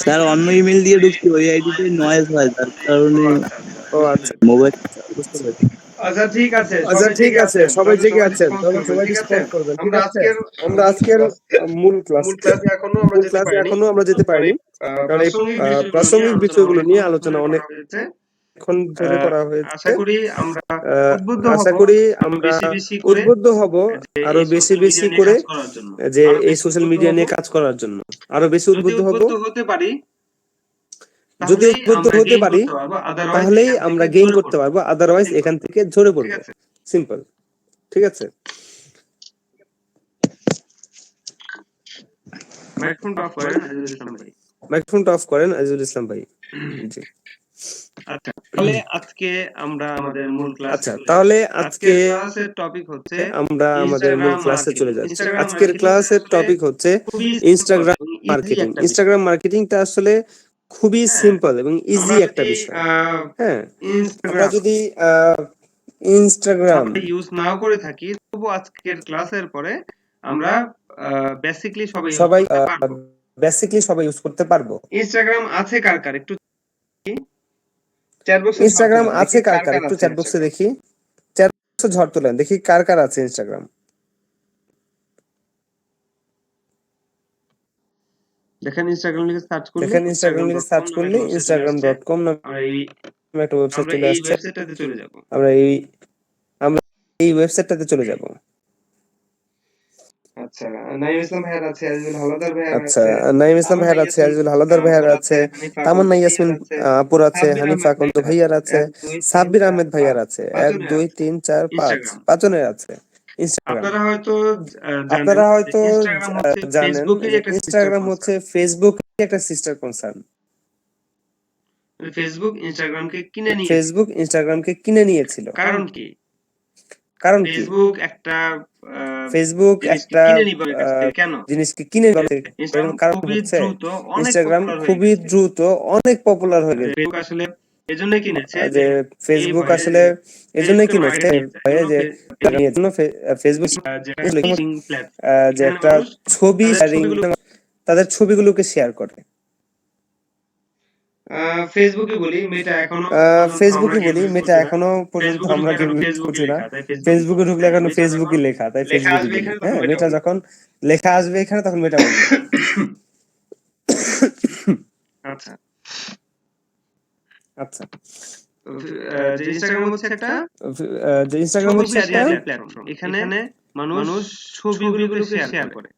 স্যার অন্য ইমেল দিয়ে ঢুকছি, ওই আইডিতে নয়েজ হয় যার ও কারণে আচ্ছা আচ্ছা, ও বুঝতে আচ্ছা, পেরেছি। মোবাইল। বুঝতে পেরেছি। আচ্ছা ঠিক আছে, আচ্ছা সবাই ঠিক জেগে আছে, আছেন, সবাই তাহলে জেগে সবাই আছেন, রেসপন্স তাহলে করবেন, সবাই ঠিক আছে? রেসপন্স করবেন, ঠিক আমরা আছে? আজকের আমরা আজকের মূল ক্লাস, মূল ক্লাসে এখনো আমরা মূল যেতে ক্লাসে পারিনি। এখনো আমরা যেতে কারণ পারিনি, এই কারণ এই প্রাসঙ্গিক বিষয়গুলো নিয়ে প্রাসঙ্গিক আলোচনা বিষয়গুলো নিয়ে অনেকক্ষণ আলোচনা ধরে করা হয়েছে। অনেকক্ষণ ধরে করা হয়েছে। আশা করি আমরা উদ্বুদ্ধ আশা হব করি আরো আমরা বেশি বেশি করে উদ্বুদ্ধ হব যে আরো এই বেশি সোশ্যাল বেশি মিডিয়া নিয়ে করে, কাজ করার জন্য। যে আরো এই বেশি সোশ্যাল উদ্বুদ্ধ মিডিয়া হব। নিয়ে কাজ করার জন্য আরো বেশি যদি উদ্বুদ্ধ হব। উদ্বুদ্ধ হতে পারি যদি তাহলেই উদ্বুদ্ধ আমরা হতে গেইন পারি করতে পারবো, আদারওয়াইজ তাহলেই এখান থেকে আমরা গেইন ঝরে করতে পড়বো। পারবো, আদারওয়াইজ সিম্পল, এখান থেকে ঝরে ঠিক পড়বো। আছে? সিম্পল, ঠিক আছে? মাইক্রোফোনটা অফ করেন আজিজুল ইসলাম ভাই। মাইক্রোফোনটা অফ করেন আজিজুল ইসলাম ভাই। জি। আচ্ছা, তাহলে আজকে আমরা আমাদের মূল ক্লাসে আচ্ছা, চলে তাহলে যাচ্ছি। আজকে আজকের ক্লাসের টপিক হচ্ছে আমরা আমাদের মূল ইনস্টাগ্রাম ক্লাসে মার্কেটিং। চলে যাচ্ছি। ইনস্টাগ্রাম আজকের মার্কেটিংটা ক্লাসের আসলে টপিক হচ্ছে খুবই সিম্পল ইনস্টাগ্রাম এবং ইজি মার্কেটিং। একটা বিষয়। ইনস্টাগ্রাম মার্কেটিংটা আসলে খুবই হ্যাঁ, সিম্পল এবং ইজি আমরা একটা যদি বিষয়। হ্যাঁ, আমরা ইনস্টাগ্রাম যদি ইনস্টাগ্রাম সবাই ইউজ নাও করে থাকি, তবু আজকের ক্লাসের পরে আমরা বেসিকলি সবাই ইউজ সবাই করতে পারবো। বেসিকলি সবাই ইউজ করতে পারবো। ইনস্টাগ্রাম আছে কার কার একটু চ্যাট বক্সে ঝড় ইনস্টাগ্রাম তোলেন, দেখি আছে কার কার কার, কার একটু আছে চ্যাট বক্সে ইনস্টাগ্রাম। দেখি, চ্যাট বক্সে ঝড় তোলেন, দেখি কার কার আছে ইনস্টাগ্রাম। দেখেন ইনস্টাগ্রাম লিখে সার্চ করলে দেখেন ইনস্টাগ্রাম লিখে সার্চ instagram.com নামে করলে একটা ওয়েবসাইট চলে আসছে। instagram.com নামে আমরা এই একটা ওয়েবসাইট আমরা চলে এই আসছে। ওয়েবসাইটটাতে চলে যাব। আমরা এই আমরা এই ওয়েবসাইটটাতে চলে যাব। আচ্ছা, নাঈম ইসলাম ভাইয়ার আছে, আজিজুল হাওলাদার ভাইয়ার আচ্ছা, আছে, নাঈম ইসলাম তামান্না ভাইয়ার আছে, ইয়াসমিন আজিজুল হাওলাদার ভাইয়ার আপুর আছে, হানিফা আকন্দ তামান্না ভাইয়ার ইয়াসমিন আছে, আপুর আছে, সাব্বির হানিফা আহমেদ আকন্দ ভাইয়ার ভাইয়ার আছে, আছে, 1 2 3 সাব্বির 4 আহমেদ ভাইয়ার 5 আছে, 5 1 জনের 2 আছে 3 4 5 ইনস্টাগ্রাম। 5 জনের আছে ইনস্টাগ্রাম। আপনারা হয়তো জানেন আপনারা যে হয়তো ইনস্টাগ্রাম হচ্ছে জানেন ফেসবুকের যে একটা সিস্টার ইনস্টাগ্রাম হচ্ছে কনসার্ন। ফেসবুকের একটা সিস্টার কনসার্ন। ফেসবুক ইনস্টাগ্রামকে কিনে নিয়েছে। ফেসবুক ইনস্টাগ্রামকে কিনে নিয়েছিল। কারণ কি? কারণ কি? ফেসবুক একটা ফেসবুক জিনিসকে একটা কিনে নিবে কাছ থেকে কেন? জিনিসকে কিনে ইনস্টাগ্রাম কারণ খুবই হচ্ছে দ্রুত অনেক ইনস্টাগ্রাম পপুলার হয়ে খুবই গেছে। দ্রুত অনেক পপুলার হয়ে গেছে। ফেসবুক আসলে এজন্যই কিনেছে যে যে এই ফেসবুক ভয়ে আসলে যে এজন্যই ফেসবুকের কিনেছে মার্কেট নিয়ে যায়। এজন্য যে এর জন্য ফেসবুক যেটা প্ল্যাটফর্ম যে যেখানে একটা মানুষ ছবি তাদের শেয়ারিং, ছবিগুলো তাদের ছবিগুলোকে শেয়ার করে। ফেসবুকে বলি মেটা এখনো পর্যন্ত আমরা ফেসবুকে গেম বলি ইউজ মেটা করছি না। এখনো পর্যন্ত ফেসবুকে আমরা ঢুকলে গেম এখন ইউজ ফেসবুকই করছি না। লেখা, তাই ফেসবুক ফেসবুকে বলি। ঢুকলে হ্যাঁ, এখন মেটা যখন ফেসবুকই লেখা, তাই লেখা ফেসবুকই আসবে বলি। এখানে তখন হ্যাঁ, মেটা মেটা বলবো। যখন লেখা আসবে এখানে তখন মেটা বলবো। আচ্ছা, আচ্ছা, তো যে ইনস্টাগ্রাম হচ্ছে একটা যে ইনস্টাগ্রাম ছবি হচ্ছে একটা শেয়ারিং প্ল্যাটফর্ম। এখানে মানুষ ছবিগুলোকে শেয়ার করে।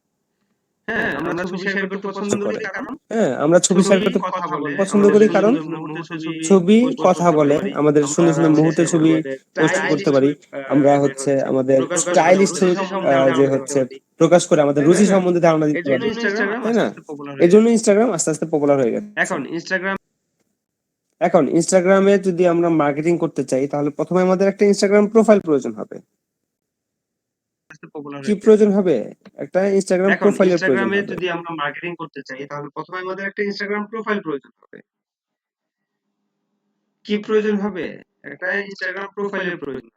হ্যাঁ, আমরা ছবি শেয়ার করতে পছন্দ করি কারণ হ্যাঁ, আমরা ছবি শেয়ার করতে কথা বলে, পছন্দ আমাদের করি সুন্দর কারণ সুন্দর মুহূর্তের ছবি ছবি পোস্ট কথা করতে বলে, পারি। আমাদের সুন্দর আমরা সুন্দর মুহূর্তের হচ্ছে ছবি আমাদের পোস্ট স্টাইলিশ করতে পারি। ছবি আমরা যে হচ্ছে হচ্ছে আমাদের প্রকাশ করে আমাদের স্টাইলিশ রুচি ছবি সম্বন্ধে ধারণা যে দিতে হচ্ছে পারি। প্রকাশ করে আমাদের তাই রুচি না? সম্বন্ধে ধারণা দিতে এজন্য পারি, ইনস্টাগ্রাম তাই আস্তে না? আস্তে পপুলার হয়ে এই জন্য গেছে। ইনস্টাগ্রাম আস্তে আস্তে পপুলার হয়ে গেছে। এখন ইনস্টাগ্রামে যদি আমরা মার্কেটিং করতে চাই তাহলে প্রথমে আমাদের একটা ইনস্টাগ্রাম প্রোফাইল প্রয়োজন হবে। কি প্রয়োজন হবে? একটা ইনস্টাগ্রাম এখন প্রোফাইলের প্রয়োজন ইনস্টাগ্রামে হবে। যদি আমরা মার্কেটিং করতে চাই তাহলে প্রথমে আমাদের একটা ইনস্টাগ্রাম প্রোফাইল প্রয়োজন হবে। কি প্রয়োজন হবে? একটা ইনস্টাগ্রাম প্রোফাইলের প্রয়োজন।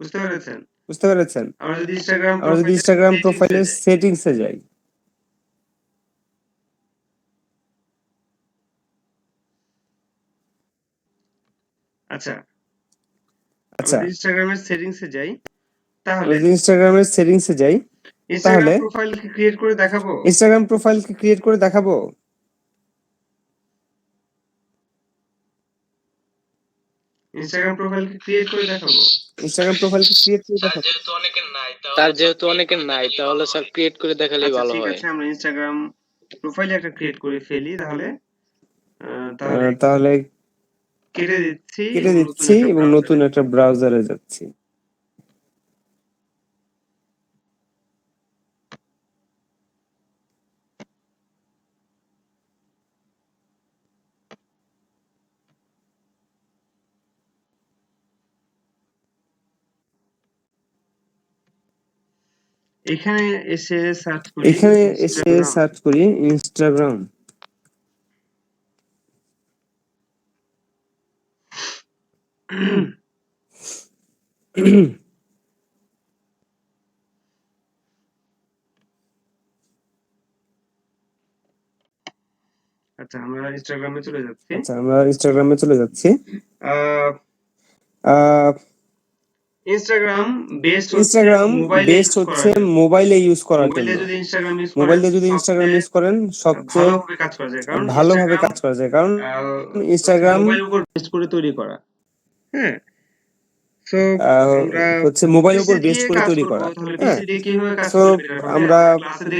বুঝতে পেরেছেন? বুঝতে পেরেছেন? আমরা যদি ইনস্টাগ্রাম প্রোফাইলের সেটিংসে যাই, আচ্ছা আচ্ছা ইনস্টাগ্রামের সেটিংসে যাই, আমরা তাহলে যদি ইনস্টাগ্রামের সেটিংসে যাই, ইনস্টাগ্রাম প্রোফাইলকে ক্রিয়েট করে দেখাবো। ইনস্টাগ্রাম প্রোফাইলকে ক্রিয়েট করে দেখাবো। ইনস্টাগ্রাম প্রোফাইলকে ক্রিয়েট করে দেখাবো। ইনস্টাগ্রাম প্রোফাইলকে ক্রিয়েট করে তার দেখাবো। যেহেতু অনেকের নাই তাহলে স্যার ক্রিয়েট করে দেখালেই আচ্ছা ভালো ঠিক হয়। আছে, আমরা ইনস্টাগ্রাম প্রোফাইলে একটা ক্রিয়েট করে ফেলি, তাহলে তাহলে কেটে দিচ্ছি এবং নতুন একটা ব্রাউজারে যাচ্ছি। এখানে এসে সার্চ করি ইনস্টাগ্রাম। আচ্ছা আমরা ইনস্টাগ্রামে চলে যাচ্ছি। ইনস্টাগ্রাম বেস্ট হচ্ছে মোবাইলে ইউজ করার জন্য। মোবাইলে যদি ইনস্টাগ্রাম ইউজ করেন সবচেয়ে ভালোভাবে কাজ করা যায়, কারণ ইনস্টাগ্রাম মোবাইল উপর বেস্ট করে তৈরি করা। হ্যাঁ, সো হচ্ছে মোবাইল উপর বেস্ট করে তৈরি করা। হ্যাঁ, সো আমরা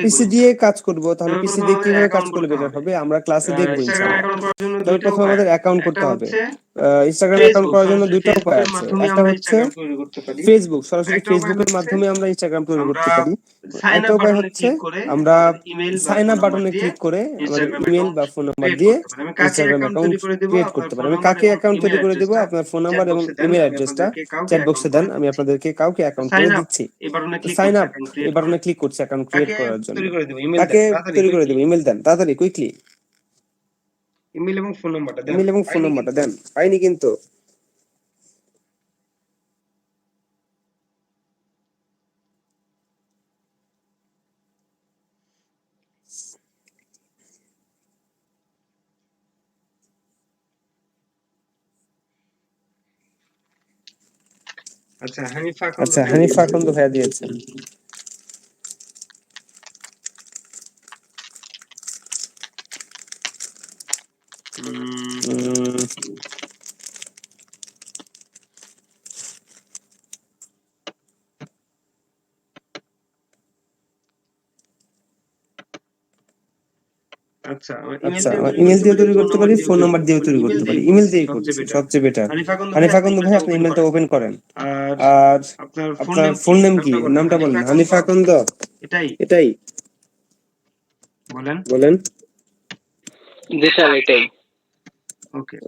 পিসি দিয়ে কাজ করব, তাহলে পিসি দিয়ে কিভাবে কাজ করলে বেটার হবে আমরা ক্লাসে দেখব ইনশাআল্লাহ। তবে প্রথমে আমাদের অ্যাকাউন্ট করতে হবে। ইনস্টাগ্রাম অ্যাকাউন্ট করার জন্য দুটো উপায় আছে। একটা হচ্ছে ফেসবুক, সরাসরি ফেসবুকের মাধ্যমে আমরা ইনস্টাগ্রাম তৈরি করতে পারি। একটা উপায় হচ্ছে আমরা সাইন আপ বাটনে ক্লিক করে আমাদের ইমেল বা ফোন নাম্বার দিয়ে ইনস্টাগ্রাম অ্যাকাউন্ট ক্রিয়েট করতে পারি। আমি কাকে অ্যাকাউন্ট তৈরি করে দেব, আপনার ফোন নাম্বার এবং ইমেল অ্যাড্রেসটা চ্যাট বক্সে দেন, আমি আপনাদেরকে কাউকে অ্যাকাউন্ট করে দিচ্ছি। সাইন আপ এই বাটনে ক্লিক করছি অ্যাকাউন্ট ক্রিয়েট করার জন্য। তাকে তৈরি করে দেব, ইমেল দেন তাড়াতাড়ি কুইকলি। ইমেল এবং ফোন নাম্বারটা দেন। পাইনি কিন্তু। আচ্ছা হানিফা আকন্দ ভাইয়া দিয়েছেন। আচ্ছা ইমেল দিয়ে তৈরি করতে পারি, ফোন নাম্বার দিয়ে তৈরি করতে পারি। ইমেল দিয়েই করছি সবচেয়ে বেটার। হানিফা আকন্দ ভাই আপনি ইমেলটা ওপেন করেন। আর আপনার ফুল নেম কি, নামটা বলেন। হানিফা আকন্দ, এটাই বলেন। বিশাল এটাই।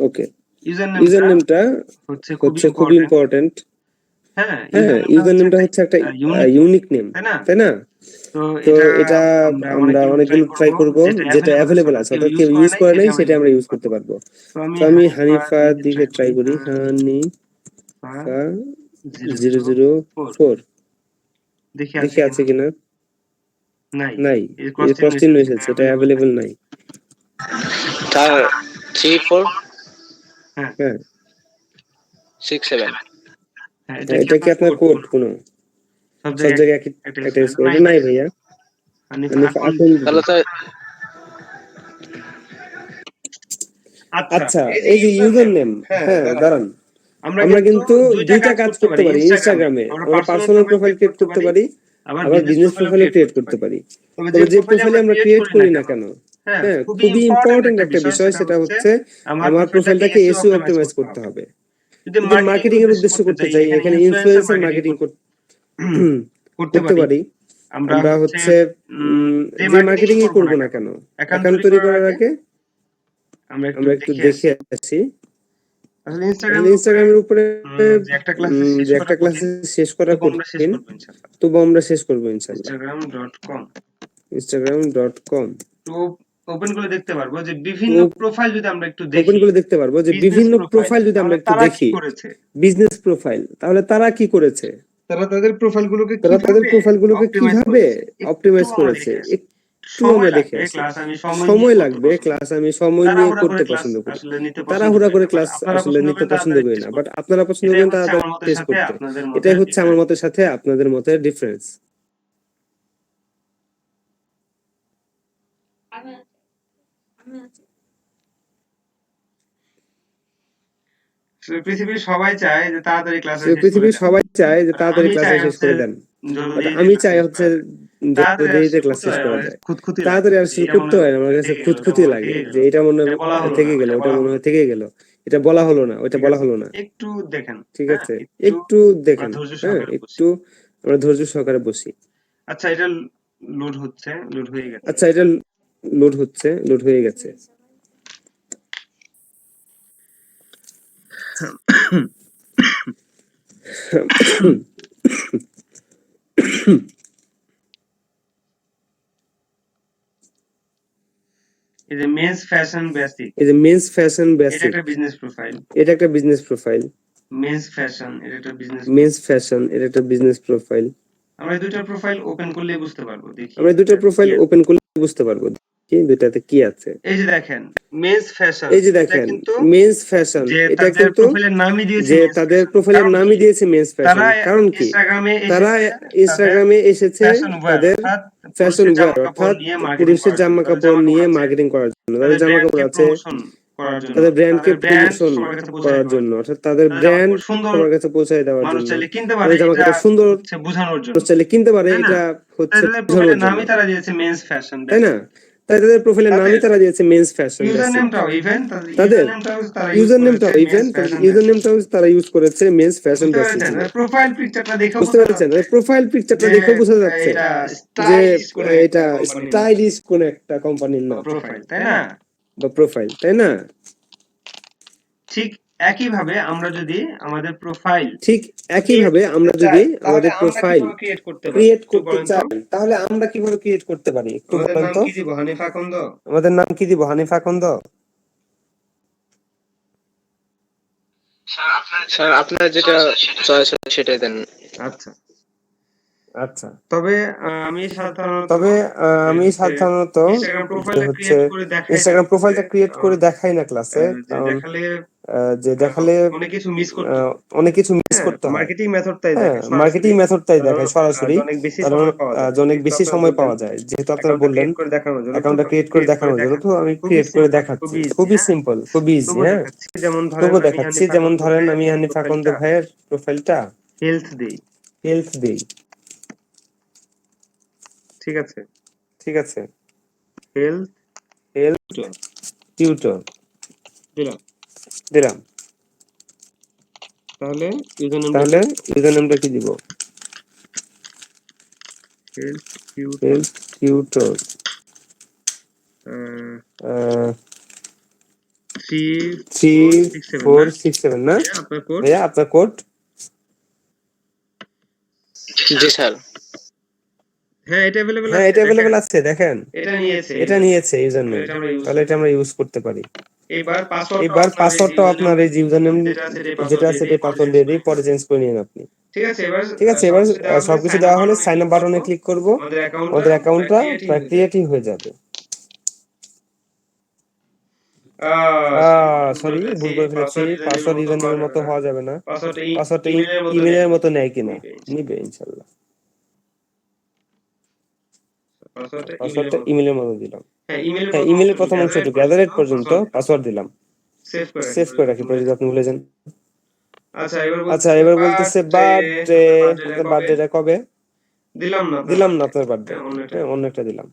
ওকে, ইউজার নেমটা হচ্ছে খুব ইম্পর্টেন্ট। হ্যাঁ, ইউজার নেমটা হচ্ছে একটা ইউনিক নেম, তাই না? তো এটা আমরা অনেকগুলো ট্রাই করব, যেটা অ্যাভেলেবল আছে, অর্থাৎ কেউ ইউজ করে নাই সেটা আমরা ইউজ করতে পারবো। তো আমি হানিফা দিকে ট্রাই করি। হানিফা 004 দেখি আছে কিনা। নাই, এই ক্রস চিহ্ন এসেছে, এটা অ্যাভেলেবল নাই। স্যার 34 হ্যাঁ 67 এটা কি আপনার কোড কোনো সব জায়গায় একটা ইউজ করে? নাই ভাইয়া, হানিফা আকন্দ। তাহলে তো আচ্ছা, এই যে ইউজার নেম, হ্যাঁ দাঁড়ান, আমরা কিন্তু দুইটা কাজ করতে পারি ইনস্টাগ্রামে। আমরা পার্সোনাল প্রোফাইল ক্রিয়েট করতে পারি, আবার বিজনেস প্রোফাইল ক্রিয়েট করতে পারি। তবে যে প্রোফাইলে আমরা ক্রিয়েট করি না কেন, হ্যাঁ খুবই ইম্পর্টেন্ট একটা বিষয়, সেটা হচ্ছে আমার প্রোফাইলটাকে এসইও অপটিমাইজ করতে হবে। যদি মার্কেটিং এর উদ্দেশ্য করতে চাই, এখানে ইনফ্লুয়েন্সার মার্কেটিং করতে পারি। আমরা হচ্ছে যে মার্কেটিংই করব না কেন, অ্যাকাউন্ট তৈরি করার আগে আমরা একটু দেখে আসি। আসলে ইনস্টাগ্রামের উপরে যে একটা ক্লাস শেষ করা কঠিন, তবু আমরা শেষ করবো ইনশাআল্লাহ। instagram.com instagram.com তো ওপেন করে দেখতে পারবো যে বিভিন্ন প্রোফাইল যদি আমরা একটু দেখি, ওপেন করে দেখতে পারবো যে business বিভিন্ন profile, প্রোফাইল যদি আমরা তাহলে একটু তারা কি দেখি, করেছে, বিজনেস প্রোফাইল, তাহলে তারা কি করেছে, তারা তাদের প্রোফাইলগুলোকে তারা তাদের প্রোফাইলগুলোকে কিভাবে অপটিমাইজ আমরা করেছে, দেখে আসি। একটু আমরা দেখে আসি। ক্লাস আমি সময় লাগবে, ক্লাস আমি সময় নিয়ে করতে পছন্দ করি, আসলে নিতে পছন্দ তাড়াহুড়া করে করি না, ক্লাস but আপনারা আসলে নিতে পছন্দ পছন্দ করেন করি না, তাড়াতাড়ি বাট আপনারা পছন্দ এটাই করেন হচ্ছে তাড়াতাড়ি আমার মতের টেস্ট সাথে করতে। আপনাদের এটাই মতের হচ্ছে আমার মতের সাথে আপনাদের মতের ডিফারেন্স। পৃথিবীর সবাই চায় যে তাড়াতাড়ি ক্লাস পৃথিবীর সবাই চায় যে তাড়াতাড়ি ক্লাস শেষ করে দেন, বাট আমি চাই হচ্ছে যত দেরিতে ক্লাস শেষ করা যায়। তাড়াতাড়ি আসলে করতে হয় না, আমার কাছে খুঁতখুঁতি লাগে যে এটা মনে হয় থেকে গেল, ওটা মনে হয় থেকে গেল, এটা বলা হলো না, ওইটা বলা হলো না। একটু দেখেন, ঠিক আছে, একটু দেখেন, হ্যাঁ একটু আমরা ধৈর্য সহকারে বসি। আচ্ছা এটা লোড হচ্ছে, লোড হয়ে গেছে। আচ্ছা এটা লোড হচ্ছে, লোড হয়ে গেছে। এই যে মেন্স ফ্যাশন বেসিক, এই যে মেন্স ফ্যাশন এটা বেসিক, একটা বিজনেস প্রোফাইল। এটা একটা বিজনেস প্রোফাইল। মেন্স ফ্যাশন এটা একটা বিজনেস, মেন্স ফ্যাশন এটা একটা বিজনেস প্রোফাইল। আমরা এই দুটো প্রোফাইল ওপেন করলেই বুঝতে পারবো। দেখি আমরা দুটো প্রোফাইল ওপেন করলে বুঝতে পারবো কি দুটাতে কি আছে। এই যে দেখেন মেন্স ফ্যাশন, এই যে দেখেন মেন্স ফ্যাশন, এটা কিন্তু প্রোফাইলের নামই দিয়েছে, যে তাদের প্রোফাইলের নামই দিয়েছে মেন্স ফ্যাশন। কারণ কি, তারা ইনস্টাগ্রামে এসেছে তাদের ফ্যাশন ওয়্যার অর্থাৎ পুরুষের জামা কাপড় নিয়ে মার্কেটিং করার জন্য, তাদের জামা কাপড় আছে, তাদের ব্র্যান্ডকে প্রমোশন করার জন্য, অর্থাৎ তাদের ব্র্যান্ড সবার কাছে পৌঁছে দেওয়ার জন্য, তাদের জামা কাপড় সুন্দর বোঝানোর জন্য চাইলে কিনতে পারে, এটা হচ্ছে বোঝানোর জন্য, তারা দিয়েছে মেন্স ফ্যাশন, তাই না? তাই তাদের প্রোফাইলের নামই তারা দিয়েছে মেন্স ফ্যাশন। ইউজার নেমটাও ইভেন তাদের ইউজার নেমটাও তারা ইউজ করেছে মেন্স ফ্যাশন বেসিক। প্রোফাইল পিকচারটা দেখে বুঝতে পেরেছেন? প্রোফাইল পিকচারটা দেখে বোঝা যাচ্ছে যে এটা স্টাইলিশ কোন একটা কোম্পানির নাম, প্রোফাইল, তাই না? বা প্রোফাইল, তাই না? ঠিক একইভাবে আমরা যদি আমাদের প্রোফাইল ক্রিয়েট করতে চাই, তাহলে আমরা কিভাবে ক্রিয়েট করতে পারি একটু বলেন তো? হানিফা কন্দ, আমাদের নাম কি দিব? হানিফা কন্দ। স্যার আপনার যেটা চয়েস হয় সেটাই দেন। আচ্ছা আচ্ছা, তবে আমি সাধারণত হচ্ছে ইনস্টাগ্রাম প্রোফাইলটা ক্রিয়েট করে দেখাই না ক্লাসে, কারণ যে দেখালে অনেক কিছু মিস করতে হয়। মার্কেটিং মেথডটাই দেখায় সরাসরি, কারণ অনেক বেশি সময় পাওয়া যায়। যেহেতু আপনারা বললেন অ্যাকাউন্টটা ক্রিয়েট করে দেখানোর জন্য, তো আমি ক্রিয়েট করে দেখাচ্ছি। খুবই সিম্পল, খুবই ইজি। হ্যাঁ, তবুও দেখাচ্ছি। যেমন ধরেন আমি হানিফা কন্দ ভাইয়ের প্রোফাইলটা হেলথ দেই। ঠিক আছে, হেলথ টিউটর দিলাম। তাহলে ইউজার নেমটা কি দিব? হেলথ টিউটর 3467 না ভাইয়া? আপনার কোড? জি স্যার। হ্যাঁ এটা अवेलेबल আছে, দেখেন এটা নিয়েছে ইউজার নেম, এটা তাহলে এটা আমরা ইউজ করতে পারি। এবার পাসওয়ার্ডটা আপনার এই যে ইউজার নেম যেটা আছে এটা পাসওয়ার্ড দিয়ে দিই, পরে চেঞ্জ করে নিন আপনি। ঠিক আছে, এবার সবকিছু দেওয়া হলে সাইন আপ বাটনে ক্লিক করব, আমাদের অ্যাকাউন্টটা প্রায় ক্রিয়েটিভ হয়ে যাবে। সরি, ভুল করে ফেলেছি। পাসওয়ার্ড ইউজার নেমের মতো হওয়া যাবে না, পাসওয়ার্ডটা ইমেলের মতো নেয় কিনা, নিবে ইনশাআল্লাহ। পাসওয়ার্ডটা ইমেলের মতো দিলাম। হ্যাঁ, ইমেলের প্রথম অংশটুকু গ্যাদারেট পর্যন্ত পাসওয়ার্ড দিলাম, সেভ করে রাখি, পরে যদি আপনি ভুলে যান। আচ্ছা এবার বলতেছে বার্থডে, আপনার বার্থডেটা কবে? দিলাম না আপনার বার্থডে, হ্যাঁ অন্য একটা দিলাম।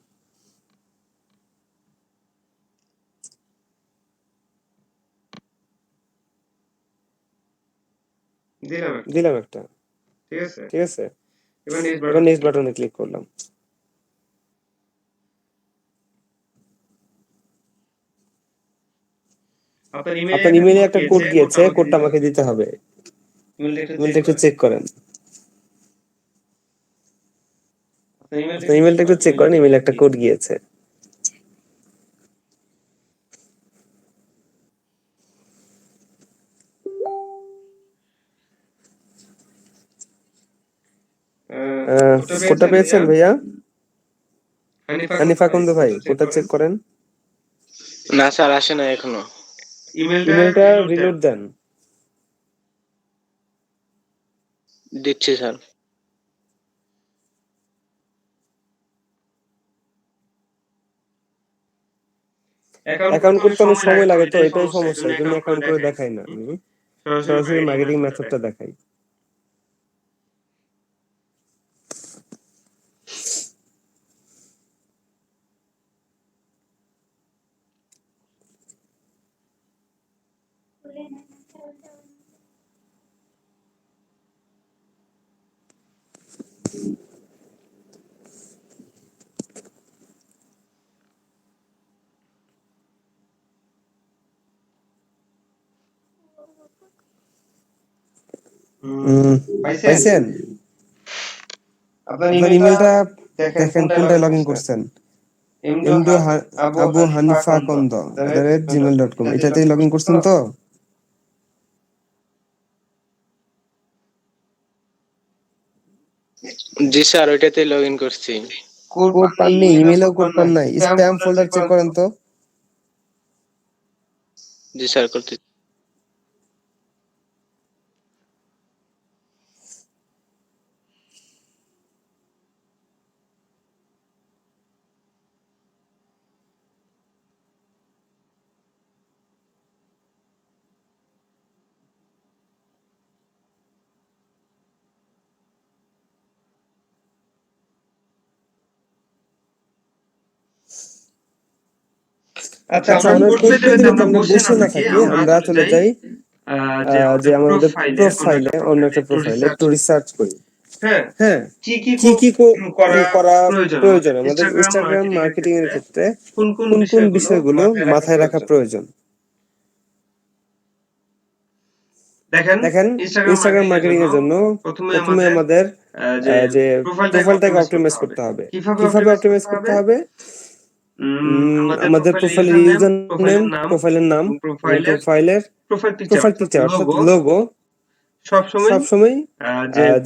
একটা, ঠিক আছে। এবার নেক্সট বাটনে ক্লিক করলাম। আপনার ইমেইলে একটা কোড গিয়েছে, কোডটা আমাকে দিতে হবে। ইমেইলটা একটু চেক করেন, ইমেইলটা একটু চেক করেন, ইমেইলে একটা কোড গিয়েছে। কোডটা পেয়েছেন ভাইয়া? হানিফা কুন্দ ভাই, কোডটা চেক করেন। না স্যার, আসে না এখনো। ইমেলটা রিলোড দেন। দিচ্ছি স্যার। অ্যাকাউন্ট করতে অনেক সময় লাগে, তো এটাই সমস্যা, এই জন্য অ্যাকাউন্ট করে দেখাই না আমি, সরাসরি মার্কেটিং মেথডটা দেখাই। পাইছেন? আপনার ইমেলটা দেখেন কোনটায় লগ ইন করছেন। আবু হানিফা কন্দ @gmail.com, এটাতেই লগ ইন করছেন তো? জি স্যার, ওইটাতে লগ ইন করছি। কোড পাননি? ইমেলেও কোড পান নাই? স্প্যাম ফোল্ডার চেক করেন তো। জি স্যার, করতে। আচ্ছা, আমরা করতে দিলে তো আমরা বসে না থাকি, আমরা চলে যাই যে আমাদের প্রোফাইলে, অন্য একটা প্রোফাইলে একটু রিসার্চ করি। হ্যাঁ, কি কি করা প্রয়োজন আমাদের ইনস্টাগ্রাম মার্কেটিং এর ক্ষেত্রে, কোন কোন বিষয়গুলো মাথায় রাখা প্রয়োজন। দেখেন, ইনস্টাগ্রাম মার্কেটিং এর জন্য প্রথমে আমাদের যে প্রোফাইলটাকে অপটিমাইজ করতে হবে। কিভাবে অপটিমাইজ করতে হবে? আমাদের প্রোফাইলের ইউজার নেম, প্রোফাইলের নাম, প্রোফাইলের প্রোফাইল পিকচার অর্থাৎ লোগো সবসময়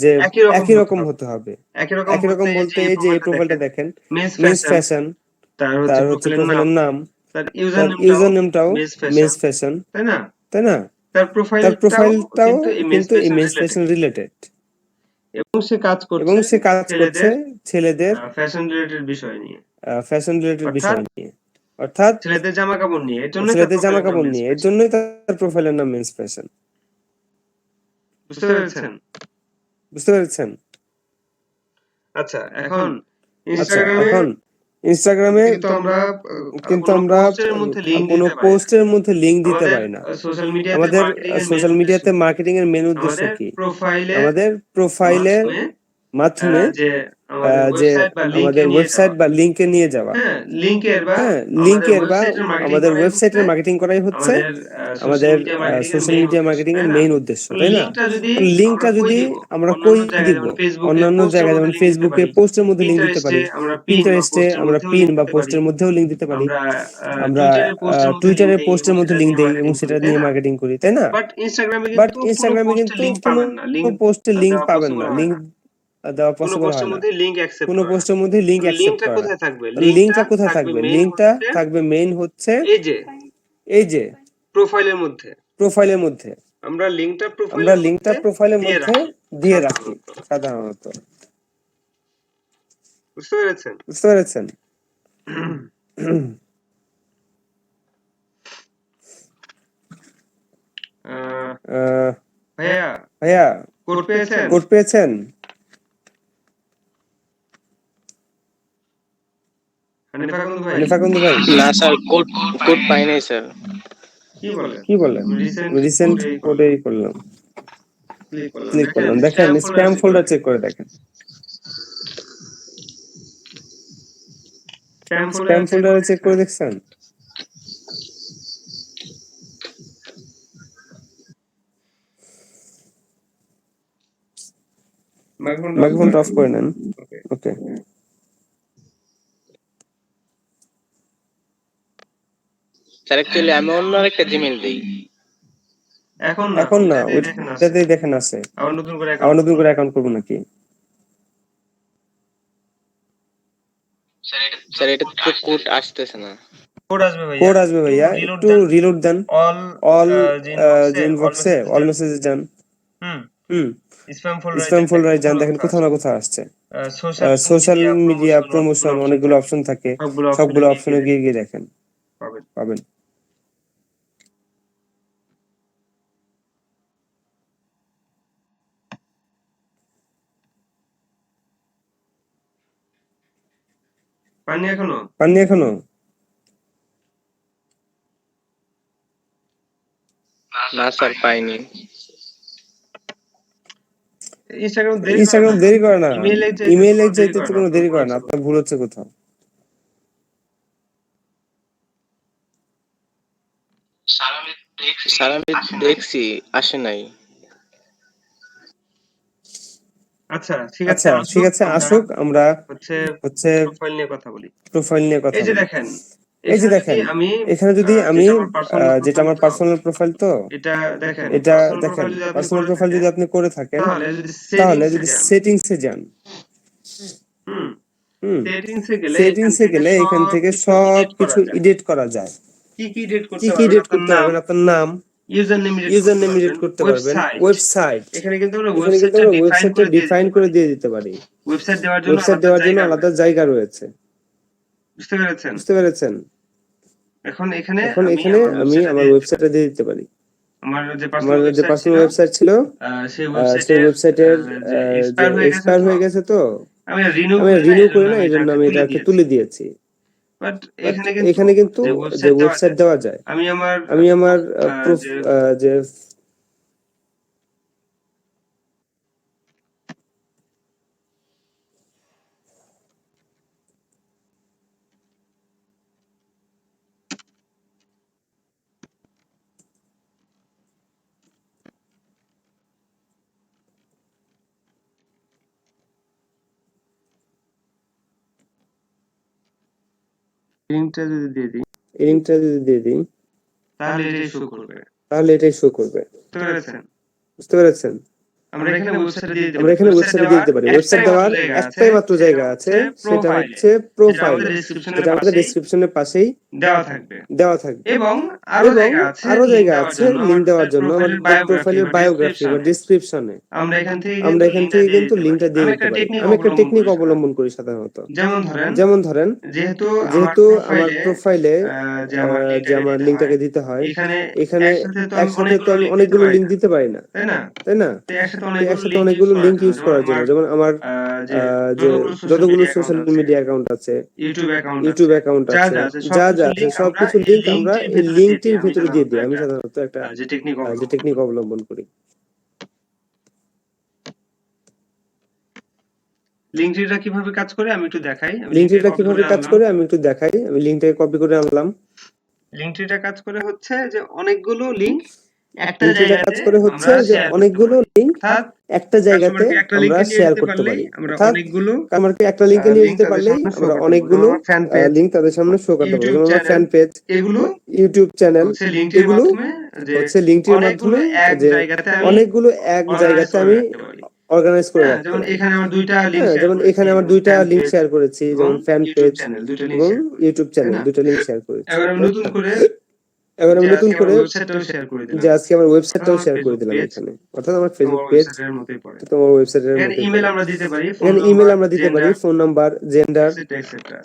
যে একই রকম হতে হবে। একই রকম বলতে এই যে এই প্রোফাইলটা দেখেন, মেন্স ফ্যাশন, তার হচ্ছে প্রোফাইলের নাম, তার ইউজার নেমটাও মেন্স ফ্যাশন, তাই না? তার প্রোফাইলটাও কিন্তু এই মেন্স ফ্যাশন রিলেটেড, এবং সে কাজ করছে ছেলেদের ফ্যাশন রিলেটেড বিষয় নিয়ে, অর্থাৎ ছেলেদের জামা কাপড় নিয়ে। এর জন্যই তার প্রোফাইলের নাম মেন্স ফ্যাশন। বুঝতে পেরেছেন? আচ্ছা, এখন ইনস্টাগ্রামে কিন্তু আমরা কোনো পোস্টের মধ্যে লিংক দিতে পারি না। আমাদের সোশ্যাল মিডিয়াতে মার্কেটিং এর মেন উদ্দেশ্য কি? আমাদের প্রোফাইলের মাধ্যমে যে আমাদের ওয়েবসাইট বা লিংকে নিয়ে যাওয়া, হ্যাঁ, লিংকের বা আমাদের ওয়েবসাইটের মার্কেটিং করাই হচ্ছে আমাদের সোশ্যাল মিডিয়া মার্কেটিং এর মেইন উদ্দেশ্য, তাই না? লিংকটা যদি আমরা কই দিব? অন্যান্য জায়গায়, যেমন ফেসবুকে পোস্টের মধ্যে লিংক দিতে পারি, পিন্টারেস্টে আমরা পিন বা পোস্টের মধ্যেও লিংক দিতে পারি, আমরা টুইটারে পোস্টের মধ্যে লিংক দেই এবং সেটা নিয়ে মার্কেটিং করি, তাই না? বাট ইনস্টাগ্রামে কিন্তু কোনো পোস্টে লিংক পাবেন না, লিংক দেওয়া পসিবল হয় না, কোনো পোস্টের মধ্যে লিংক অ্যাকসেপ্ট করে না। লিংকটা কোথায় থাকবে? লিংকটা থাকবে মেইন হচ্ছে এই যে প্রোফাইলের মধ্যে। আমরা লিংকটা প্রোফাইলের মধ্যে দিয়ে রাখি সাধারণত। বুঝতে পেরেছেন? ভাইয়া কোড পেয়েছেন? হানিফা কুন্দ ভাই, না স্যার, কোড পাই নাই স্যার। কি বলেন? রিসেন্ট কোডেই করলাম, ক্লিক করলাম। দেখেন, স্প্যাম ফোল্ডার চেক করে দেখেন। স্প্যাম ফোল্ডারে চেক করে দেখছেন? মাইক্রোফোনটা অফ করে নেন। ওকে, স্যার অ্যাকচুয়ালি আমি অন্য আরেকটা জিমেইল দেই। এখন না, ওইটাতেই দেখেন আছে। আবার নতুন করে অ্যাকাউন্ট করবো নাকি? স্যার এটা তো কোড আসতেছে না। কোড আসবে ভাইয়া, একটু রিলোড দেন। অল যে ইনবক্সে অল মেসেজে যান, হুম স্প্যাম ফোল্ডারে যান, দেখেন কোথাও না কোথাও আসছে। সোশ্যাল মিডিয়া প্রমোশন অনেকগুলো অপশন থাকে, সবগুলো অপশনে গিয়ে গিয়ে দেখেন, পাবেন। পাননি এখনো? পাননি এখনো? না স্যার পাইনি। ইনস্টাগ্রাম দেরি করে না, ইমেইলে যাইতে তো কোনো দেরি করে না, আপনার ভুল হচ্ছে কোথাও। স্যার আমি দেখছি আসে নাই। আচ্ছা ঠিক আচ্ছা ঠিক আছে, আসুক, আমরা হচ্ছে প্রোফাইল নিয়ে কথা বলি। প্রোফাইল নিয়ে কথা এই যে বলি। দেখেন, এই যে দেখেন, এখানে যদি আমি যেটা আমার পার্সোনাল প্রোফাইল, তো এটা দেখেন, এটা দেখেন পার্সোনাল প্রোফাইল যদি আপনি করে থাকেন, তাহলে যদি সেটিংসে যান, সেটিংসে গেলে এখান থেকে সবকিছু এডিট করা যায়। কি কি এডিট কি করতে কি এডিট করতে পারবেন? পারবেন? আপনার নাম, ইউজার নেম এডিট করতে পারবেন, ওয়েবসাইট, এখানে কিন্তু আমরা এখানে কিন্তু আমরা ওয়েবসাইটটা ডিফাইন করে দিয়ে দিতে পারি। ওয়েবসাইট দেওয়ার জন্য ওয়েবসাইট দেওয়ার জন্য আলাদা জায়গা রয়েছে, বুঝতে পেরেছেন? বুঝতে পেরেছেন? এখন এখানে এখানে আমি আমার ওয়েবসাইটটা দিয়ে দিতে পারি। আমার আমার যে পার্সোনাল ওয়েবসাইট ছিল, সেই ওয়েবসাইটের যে এক্সপায়ার হয়ে গেছে, তো আমি আমি রিনিউ করি না, এই জন্য আমি এটাকে তুলে দিয়েছি। বাট But এখানে কিন্তু যে ওয়েবসাইট দেওয়া যায়, আমি আমার যে লিংকটা যদি দিয়ে দিই, লিংকটা যদি দিয়ে দিই, তাহলে এটাই শো করবে। তাহলে এটাই শো করবে। বুঝতে পেরেছেন? বুঝতে পেরেছেন? আমরা এখানে ওয়েবসাইটে দিয়ে দিতে আমরা এখানে ওয়েবসাইটে দিয়ে দিতে পারি। ওয়েবসাইট দেওয়ার একটাই মাত্র জায়গা আছে, সেটা হচ্ছে প্রোফাইল, যেটা আমাদের ডেসক্রিপশনের পাশেই দেওয়া থাকবে। এবং আরো জায়গা আছে লিংক দেওয়ার জন্য আমাদের প্রোফাইলের বায়োগ্রাফি বা ডেসক্রিপশনে। আমরা এখান থেকে কিন্তু লিংকটা দিয়ে দিতে পারি। আমি একটা টেকনিক অবলম্বন করি সাধারণত। যেমন ধরেন, যেহেতু আমার প্রোফাইলে যে আমার লিংকটাকে দিতে হয়, এখানে একসাথে তো আমি অনেকগুলো লিংক দিতে পারি না, তাই না? একসাথে অনেকগুলো লিংক ইউজ করার জন্য, যেমন আমার যে যতগুলো সোশ্যাল মিডিয়া অ্যাকাউন্ট আছে, ইউটিউব অ্যাকাউন্ট আছে, যা যা আছে সবকিছু লিংক আমরা এই লিংকটির ভিতরে দিয়ে দিই। আমি সাধারণত একটা যে টেকনিক অবলম্বন করি। লিংকটা কিভাবে কাজ করে আমি একটু দেখাই। আমি লিংকটাকে কপি করে আনলাম। লিংকটা কাজ করে হচ্ছে যে অনেকগুলো লিংক একটা জায়গাতে আমরা শেয়ার করতে পারি। আমাকে একটা লিংকে নিয়ে যেতে পারলেই আমরা অনেকগুলো লিংক তাদের সামনে শো করতে পারবো। যেমন আমার ফ্যান পেজ, ইউটিউব চ্যানেল, এগুলো হচ্ছে লিংকটির মাধ্যমে যে অনেকগুলো এক জায়গাতে আমি অর্গানাইজ করে রাখতে পারি। যেমন এখানে আমার দুইটা লিংক শেয়ার করেছি, যেমন ফ্যান পেজ এবং ইউটিউব চ্যানেল, দুটো লিংক শেয়ার করেছি। এবার আমি নতুন করে যে আজকে আমার ওয়েবসাইটটাও শেয়ার করে দিলাম এখানে, অর্থাৎ আমার ফেসবুক পেজ তো আমার ওয়েবসাইটের মধ্যে। এখানে ইমেল আমরা দিতে পারি, phone number, gender, etcetera.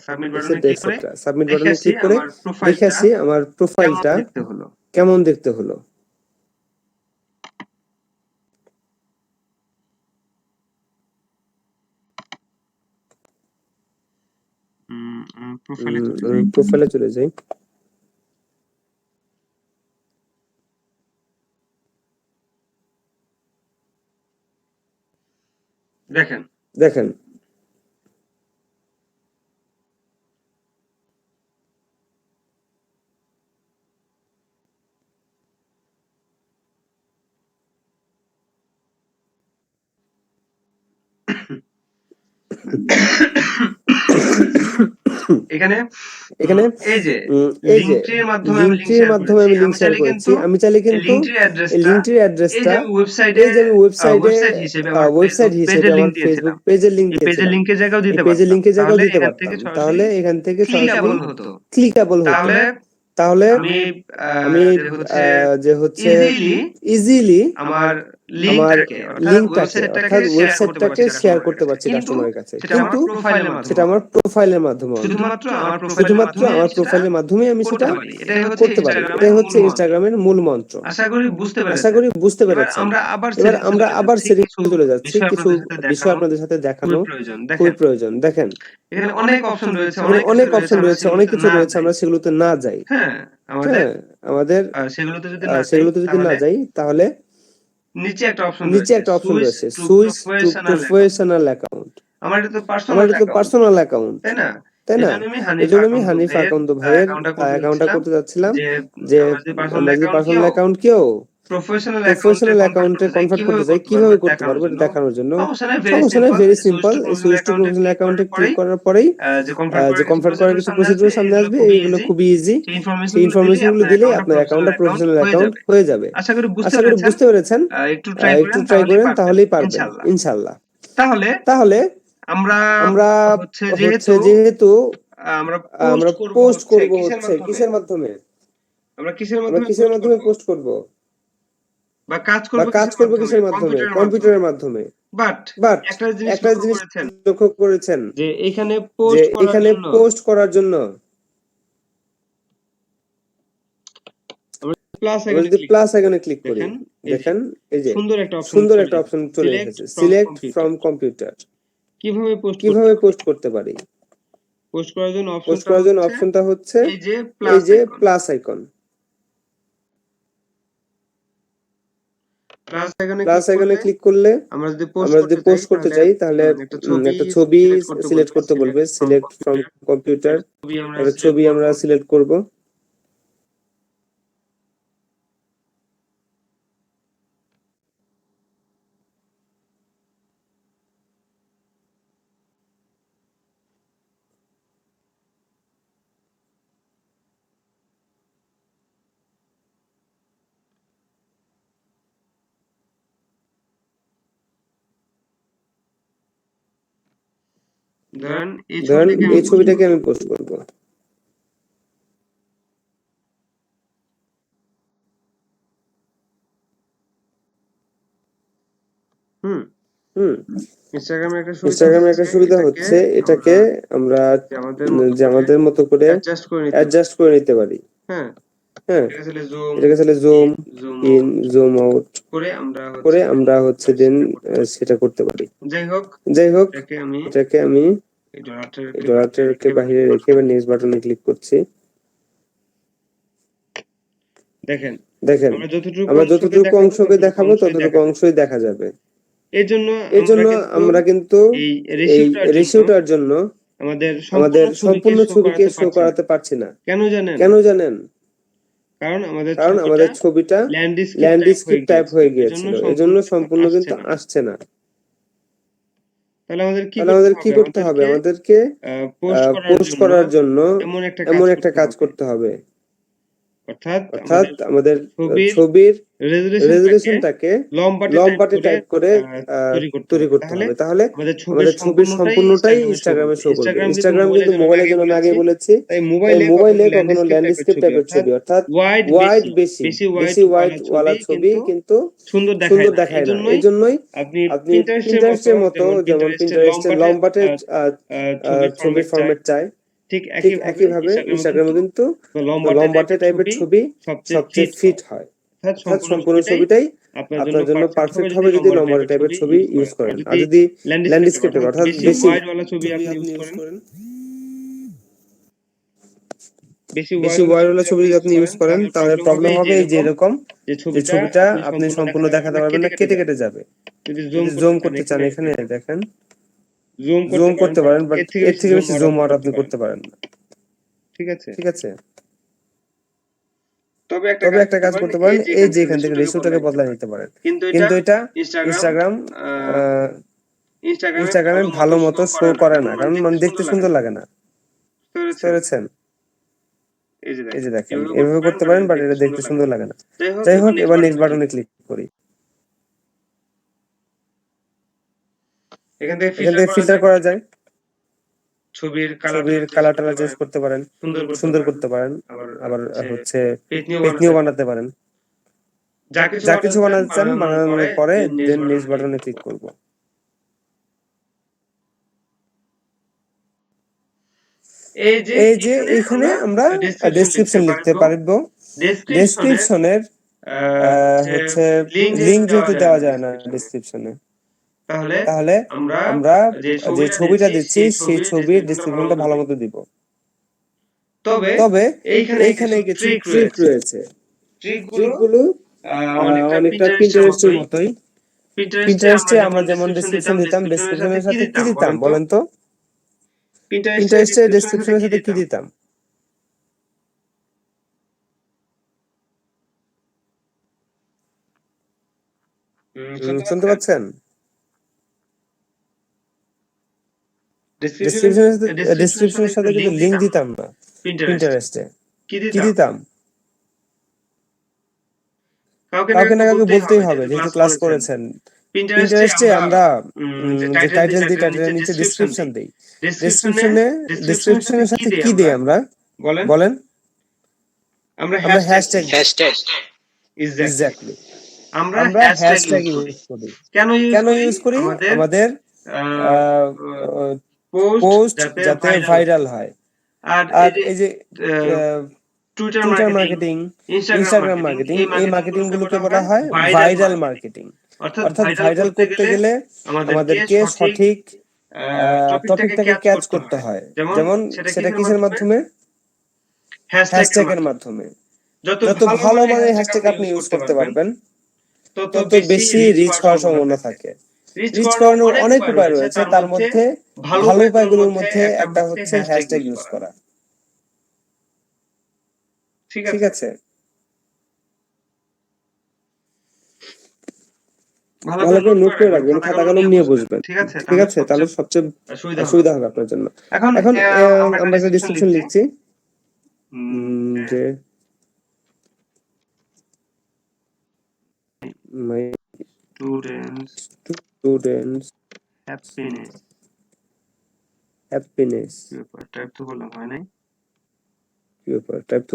Submit বাটনে ক্লিক করে দেখে আসি আমার প্রোফাইলটা কেমন দেখতে হলো। প্রোফাইলে চলে যাই। দেখেন এখানে এখানে এই যে এই যে লিঙ্কটির মাধ্যমে আমি লিঙ্ক লিঙ্কটির মাধ্যমে আমি লিঙ্ক শেয়ার করেছি, আমি চাইলে কিন্তু লিঙ্কটির এই অ্যাড্রেসটা লিঙ্কটির এই অ্যাড্রেসটা যে আমি ওয়েবসাইটে এই যে আমি ওয়েবসাইটে হিসেবে আমার ওয়েবসাইট ফেসবুক হিসেবে পেজের আমার লিংক ফেসবুক দিয়েছিলাম, পেজের লিংক এই পেজের দিয়েছিলাম, লিংকের জায়গাও এই দিতে পেজের পারতাম, লিংকের জায়গাও তাহলে দিতে এখান থেকে পারতাম, সরাসরি তাহলে এখান থেকে সরাসরি ক্লিকেবল হতো। ক্লিকেবল হতো। তাহলে তাহলে আমি আমি যে হচ্ছে ইজিলি আমার আমার লিঙ্কটাকে ওয়েবসাইটটাকে অর্থাৎ ওয়েবসাইটটাকে শেয়ার করতে পারছি কিন্তু কাস্টমারের কাছে, সেটা আমার কিন্তু প্রোফাইলের মাধ্যমে সেটা আমার প্রোফাইলের মাধ্যমে হবে। শুধুমাত্র আমার শুধুমাত্র আমার প্রোফাইলের মাধ্যমে আমি সেটা করতে পারি। এটাই হচ্ছে ইনস্টাগ্রামের মূল মন্ত্র। আশা করি বুঝতে আশা পেরেছেন। করি বুঝতে এবার পেরেছেন। আমরা আবার এবার আমরা আবার সেটিংসে চলে যাচ্ছি, বিষয় কিছু বিষয় আপনাদের সাথে দেখানো প্রয়োজন। খুবই প্রয়োজন। দেখেন এখানে অনেক অপশন রয়েছে, এখানে অনেক অপশন রয়েছে, অনেক কিছু রয়েছে, আমরা সেগুলোতে না যাই। হ্যাঁ, আমাদের হ্যাঁ, আমাদের সেগুলোতে যদি না যাই তাহলে নিচে একটা অপশন রয়েছে, সুইচ টু প্রফেশনাল অ্যাকাউন্ট। আমার এটা তো আমার এটা তো পার্সোনাল অ্যাকাউন্ট, তাই না? তাই না? এজন্য আমি হানিফ আকাউন্ট ভাইয়ের অ্যাকাউন্টটা করতে যাচ্ছিলাম, যে আমরা যদি পার্সোনাল অ্যাকাউন্ট কেউ প্রফেশনাল অ্যাকাউন্টে কনভার্ট করতে চাই, কিভাবে করতে পারবো এটা দেখানোর জন্য সমস্যা নেই, very simple. Switch to professional অ্যাকাউন্টে ক্লিক করার পরেই যে কনভার্ট করার কিছু প্রসিডিউর সামনে আসবে, এইগুলো খুবই ইজি। সেই ইনফরমেশন গুলো দিলেই আপনার অ্যাকাউন্টটা প্রফেশনাল অ্যাকাউন্ট হয়ে যাবে। আশা করি বুঝতে পেরেছেন। একটু একটু ট্রাই করেন, তাহলেই পারবেন ইনশাআল্লাহ। তাহলে আমরা হচ্ছে যেহেতু আমরা পোস্ট করব হচ্ছে কিসের মাধ্যমে, আমরা কিসের মাধ্যমে পোস্ট করব বা কাজ করব কিসের মাধ্যমে, কম্পিউটারের মাধ্যমে। বাট একটা জিনিস লক্ষ্য করেছেন যে এখানে পোস্ট করার জন্য প্লাস আইকনে ক্লিক করি, দেখেন এই যে সুন্দর একটা অপশন চলে এসেছে, সিলেক্ট ফ্রম কম্পিউটার। কিভাবে পোস্ট করতে পারি? পোস্ট করার জন্য অপশনটা হচ্ছে এই যে প্লাস আইকন। প্লাস আইকনে ক্লিক করলে আমরা যদি পোস্ট করতে চাই, তাহলে একটা ছবি সিলেক্ট করতে বলবে, সিলেক্ট ফ্রম কম্পিউটার। ছবি আমরা সিলেক্ট করব। ধরেন এই ছবিটাকে আমি পোস্ট করব। ইনস্টাগ্রামে একটা সুবিধা হচ্ছে এটাকে আমরা আমাদের মতো করে অ্যাডজাস্ট করে নিতে পারি। হ্যাঁ, এটাকে আসলে জুম ইন জুম আউট করে আমরা হচ্ছে দেন সেটা করতে পারি। যাই হোক এটাকে আমি ডলারটাকে বাইরে রেখে এবার নেক্সট বাটনে ক্লিক করছি। দেখেন আমরা যতটুকু অংশকে দেখাবো ততটুকু অংশই দেখা যাবে। এর জন্য আমরা কিন্তু এই রেশিওটার জন্য আমাদের সম্পূর্ণ ছবিকে শো করাতে পারছি না। কেন জানেন? কারণ আমাদের ছবিটা ল্যান্ডস্কেপ টাইপ হয়ে গিয়েছিল, এজন্য সম্পূর্ণ কিন্তু আসছে না। তাহলে আমাদের কি করতে হবে? আমাদেরকে পোস্ট করার জন্য এমন একটা কাজ করতে হবে, অর্থাৎ আমাদের ছবির রেজোলিউশনটাকে লম্বাটে টাইপ করে তৈরি করতে হবে। তাহলে আমাদের ছবির সম্পূর্ণটাই ইনস্টাগ্রামে শো করবে। ইনস্টাগ্রাম কিন্তু মোবাইলের জন্য আমি আগে বলেছি, মোবাইলে কখনো ল্যান্ডস্কেপ টাইপের ছবি অর্থাৎ ওয়াইড বেশি ওয়াইড ওয়ালা ছবি কিন্তু সুন্দর দেখায় না। এজন্যই আপনি পিন্টারেস্টের মতো, যেমন পিন্টারেস্টের লম্বাটে ছবির ফরম্যাট চাই, ঠিক একইভাবে ইনস্টাগ্রামে কিন্তু লম্বাটে টাইপের ছবি সবচেয়ে ফিট হয়। অর্থাৎ সম্পূর্ণ ছবিটাই আপনার জন্য পারফেক্ট হবে যদি লম্বাটে টাইপের ছবি ইউজ করেন। আর যদি ল্যান্ডস্কেপ অর্থাৎ বেশি ছবি আপনি ইউজ করেন, বেশি ওয়াইড ওয়ালা ছবি যদি আপনি ইউজ করেন, তাহলে প্রবলেম হবে এই যে এরকম, যে ছবিটা আপনি সম্পূর্ণ দেখাতে পারবেন না, কেটে যাবে। যদি জুম করতে চান, এখানে দেখেন জুম করতে পারেন, বাট এর থেকে বেশি জুম আউট আপনি করতে পারেন না। ঠিক আছে। তবে একটা কাজ করতে পারেন, এই যে এখান থেকে রেশিওটাকে বদলায় নিতে পারেন। কিন্তু এটা ইনস্টাগ্রামে ভালো মতো শো করে না, কারণ দেখতে সুন্দর লাগে না। করেছেন? এই যে এই যে দেখেন, দেখেন, এভাবে করতে পারেন, বাট এটা দেখতে সুন্দর লাগে না। যাই হোক, এবার নেক্সট বাটনে ক্লিক করি। এখান থেকে এখান থেকে ফিল্টার করা যায়, ছবির ছবির কালার টালার চেঞ্জ করতে পারেন, সুন্দর করতে পারেন, আবার হচ্ছে পেজ নিউ বানাতে পারেন। যা কিছু বানাতে চান বানানোর পরে দেন নেক্সট বাটনে ক্লিক করব। এই যে এখানে আমরা ডেসক্রিপশন লিখতে পারবো। ডেসক্রিপশনের হচ্ছে লিংক যেহেতু দেওয়া যায় না ডেসক্রিপশনে, তাহলে আমরা যে ছবিটা দিচ্ছি সেই ছবির ডেসক্রিপশনটা ভালো মতো দিব। তবে এইখানে কিছু ট্রিক রয়েছে। ট্রিকগুলো অনেকটা পিন্টারেস্টের মতোই। পিন্টারেস্টে আমরা যেমন ডেসক্রিপশন দিতাম, ডেসক্রিপশনের সাথে কি দিতাম বলেন তো? পিন্টারেস্টের ডেসক্রিপশনের সাথে কি দিতাম? শুনতে পাচ্ছেন? ডেসক্রিপশনের সাথে কিন্তু লিংক দিতাম না। পিন্টারেস্টে কি দিতাম? কাউকে না কাউকে বলতেই হবে, যেহেতু ক্লাস করেছেন। পিন্টারেস্টে আমরা যে টাইটেল দিই, টাইটেলের নিচে ডেসক্রিপশন দেই। ডেসক্রিপশনের সাথে কি দেই আমরা বলেন? আমরা হ্যাশট্যাগ। এক্স্যাক্টলি, আমরা হ্যাশট্যাগ ইউজ করি। কেন ইউজ করি? আমাদের পোস্ট যাতে ভাইরাল হয়। আর এই যে টুইটার মার্কেটিং, ইনস্টাগ্রাম মার্কেটিং, এই মার্কেটিং গুলোকে বলা হয় ভাইরাল মার্কেটিং। অর্থাৎ ভাইরাল করতে গেলে আমাদেরকে সঠিক টপিকটাকে ক্যাচ করতে হয়। যেমন সেটা কিসের মাধ্যমে? হ্যাশট্যাগের মাধ্যমে। যত ভালো মানের হ্যাশট্যাগ আপনি ইউজ করতে পারবেন, তত বেশি রিচ হওয়ার সম্ভাবনা থাকে। রিচ করানোর অনেক উপায় রয়েছে, তার মধ্যে ভালো উপায়গুলোর মধ্যে একটা হচ্ছে হ্যাশট্যাগ ইউজ করা। ঠিক আছে? ভালো করে নোট করে রাখবেন, খাতা কলম নিয়ে বসবেন। ঠিক আছে? তাহলে সবচেয়ে সুবিধা হবে আপনার জন্য। এখন আমরা একটা ডিসক্রিপশন লিখছি যে মাই স্টুডেন্টস হ্যাপিনেস। টাইপ তো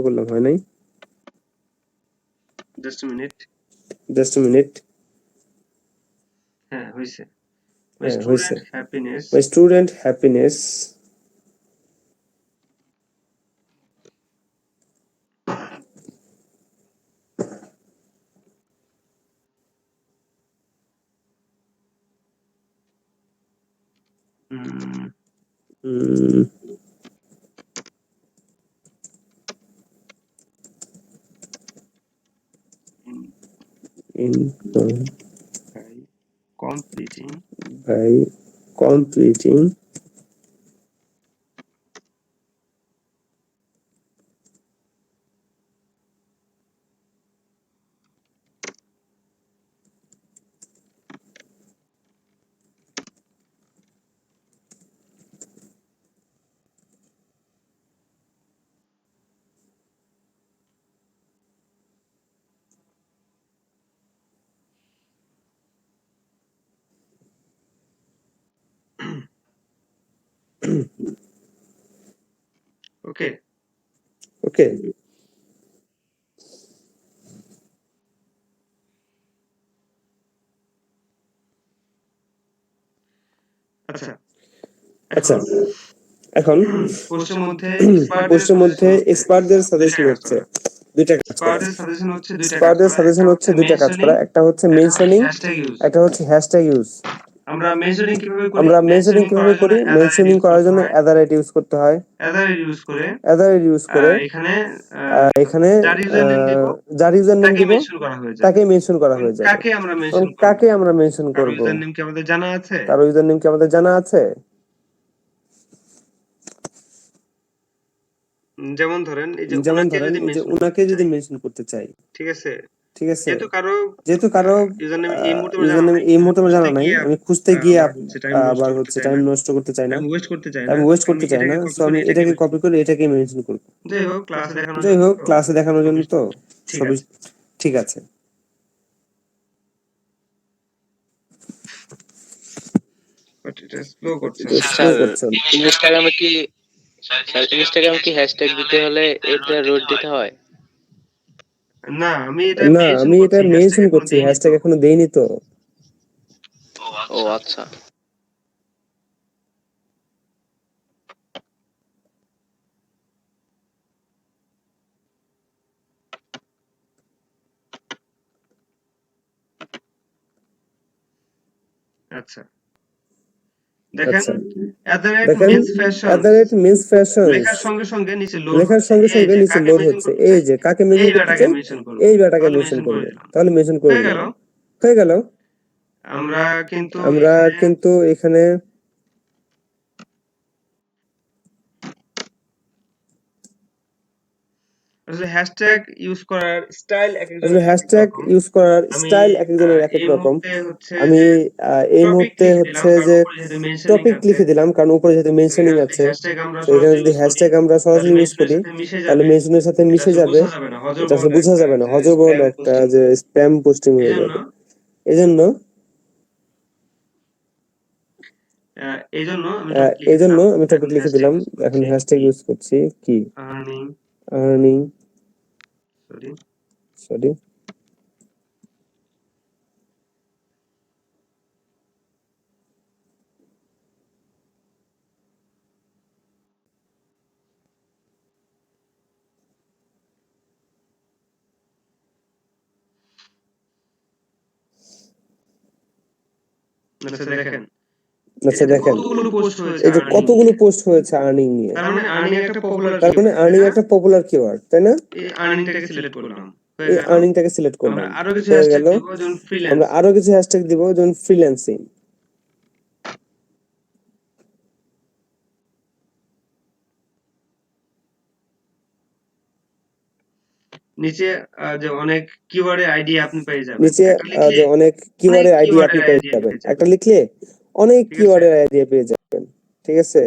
করলাম, হয় নাই। Just a minute. হ্যাঁ, হয়েছে। My student happiness in by completing ওকে। আচ্ছা, এখন পোস্টের মধ্যে এক্সপার্টদের সাজেশন হচ্ছে দুইটা কাজ করা। এক্সপার্টদের সাজেশন হচ্ছে দুইটা কাজ করা, একটা হচ্ছে মেনশনিং, একটা হচ্ছে হ্যাশট্যাগ ইউজ। আমরা মেনশনিং কিভাবে করি? মেনশনিং করার জন্য অ্যাদারাইট ইউজ করতে হয়। অ্যাদারাইট ইউজ করে এখানে যার ইউজার নেম দিব তাকে মেনশন করা হয়ে যাবে। কাকে আমরা মেনশন করব? তার ইউজার নেম কি আমাদের জানা আছে? যেমন ধরেন এই যে উনাকে যদি মেনশন করতে চাই, ঠিক আছে? যেহেতু কারো যেহেতু কারো ইউজার নেম এই মুহূর্তে আমার জানা ইউজারনেম নাই, এই আমি মুহূর্তে আমার জানা খুঁজতে নাই, গিয়ে আমি খুঁজতে গিয়ে আবার হচ্ছে টাইম নষ্ট আবার করতে হচ্ছে চাই টাইম না, নষ্ট করতে চাই না, টাইম ওয়েস্ট করতে চাই না, আমি ওয়েস্ট আমি করতে চাই না, এটাকে সো কপি করে আমি এটাকে কপি করে এটাকে মেনশন করব। যাই হোক ক্লাসে দেখানোর যাই জন্য হোক তো ক্লাসে দেখানোর জন্য তো ঠিক সবই আছে। ঠিক আছে। বাট এটা স্লো করছে। স্লো স্যার করছে। ইনস্টাগ্রামে কি ইনস্টাগ্রামে কি হ্যাশট্যাগ দিতে হলে এটা রোড দিতে হয়? না, আমি এটা না, মেনশন আমি এটা করছি, হ্যাশট্যাগ মেনশন এখনো করছি, দেইনি তো। হ্যাশট্যাগ এখনো দেইনি তো। ও আচ্ছা। আচ্ছা দেখেন আচ্ছা @means fashion মিন্স ফ্যাশন লেখার সঙ্গে সঙ্গে নিচে লোড লেখার হচ্ছে, সঙ্গে এই সঙ্গে যে নিচে কাকে লোড মেনশন হচ্ছে, করতে এই চাই, যে কাকে মেনশন এই করতে বেটাকে চাই, মেনশন করব, এই বেটাকে তাহলে মেনশন মেনশন করব, করে দিলাম, তাহলে মেনশন করে হয়ে গেল। দিলাম, হয়ে গেল। আমরা কিন্তু আমরা এখানে কিন্তু এখানে আসলে হ্যাশট্যাগ ইউজ করার স্টাইল এক আসলে একজনের এক এক হ্যাশট্যাগ রকম। ইউজ করার আমি স্টাইল এক একজনের এক এক এই রকম। মুহূর্তে হচ্ছে আমি যে এই টপিক মুহূর্তে লিখে দিলাম, হচ্ছে কারণ যে উপরে যেহেতু মেনশনিং টপিক আছে, লিখে দিলাম, কারণ উপরে যেহেতু মেনশনিং এখানে যদি আছে, হ্যাশট্যাগ আমরা তো এখানে সরাসরি যদি ইউজ করি হ্যাশট্যাগ আমরা তাহলে সরাসরি ইউজ মেনশনের করি সাথে মিশে তাহলে যাবে, মেনশনের সাথে এটা মিশে আসলে যাবে, বোঝা যাবে না, হজর এটা আসলে বহল বোঝা একটা যাবে না, যে হজবরল স্প্যাম একটা পোস্টিং যে হবে। স্প্যাম পোস্টিং হয়ে এজন্য যাবে। এজন্য এইজন্য আমি টপিক লিখে এই জন্য দিলাম, আমি এখন টপিক লিখে হ্যাশট্যাগ দিলাম, ইউজ এখন করছি হ্যাশট্যাগ কি ইউজ করছি কি আর্নিং, আর্নিং, সরি সরি, আচ্ছা দেখেন আচ্ছা এটাতে দেখেন কতগুলো পোস্ট হয়েছে এই যে আর্নিং কতগুলো নিয়ে, পোস্ট হয়েছে আর্নিং নিয়ে, তার মানে আর্নিং একটা পপুলার তার মানে কিওয়ার্ড, তাই আর্নিং না? একটা পপুলার কিওয়ার্ড, তাই না? এই আর্নিংটাকে সিলেক্ট করলাম, হয়ে এই গেল। আর্নিংটাকে সিলেক্ট আমরা করলাম, আরো কিছু হয়ে হ্যাশট্যাগ গেল। দিব, যেমন আমরা ফ্রিল্যান্সিং। আরো কিছু হ্যাশট্যাগ দিব, যেমন ফ্রিল্যান্সিং। নিচে যে অনেক কিওয়ার্ডের আইডি আপনি পেয়ে যাবেন, নিচে একটা লিখলে যে অনেক অনেক কিওয়ার্ডের আইডি আপনি কিওয়ার্ডের পেয়ে আইডি যাবেন, পেয়ে একটা যাবেন, লিখলে অনেক ঠিক আছে? কিওয়ার্ডের আইডি পেয়ে যাবেন, ঠিক আছে?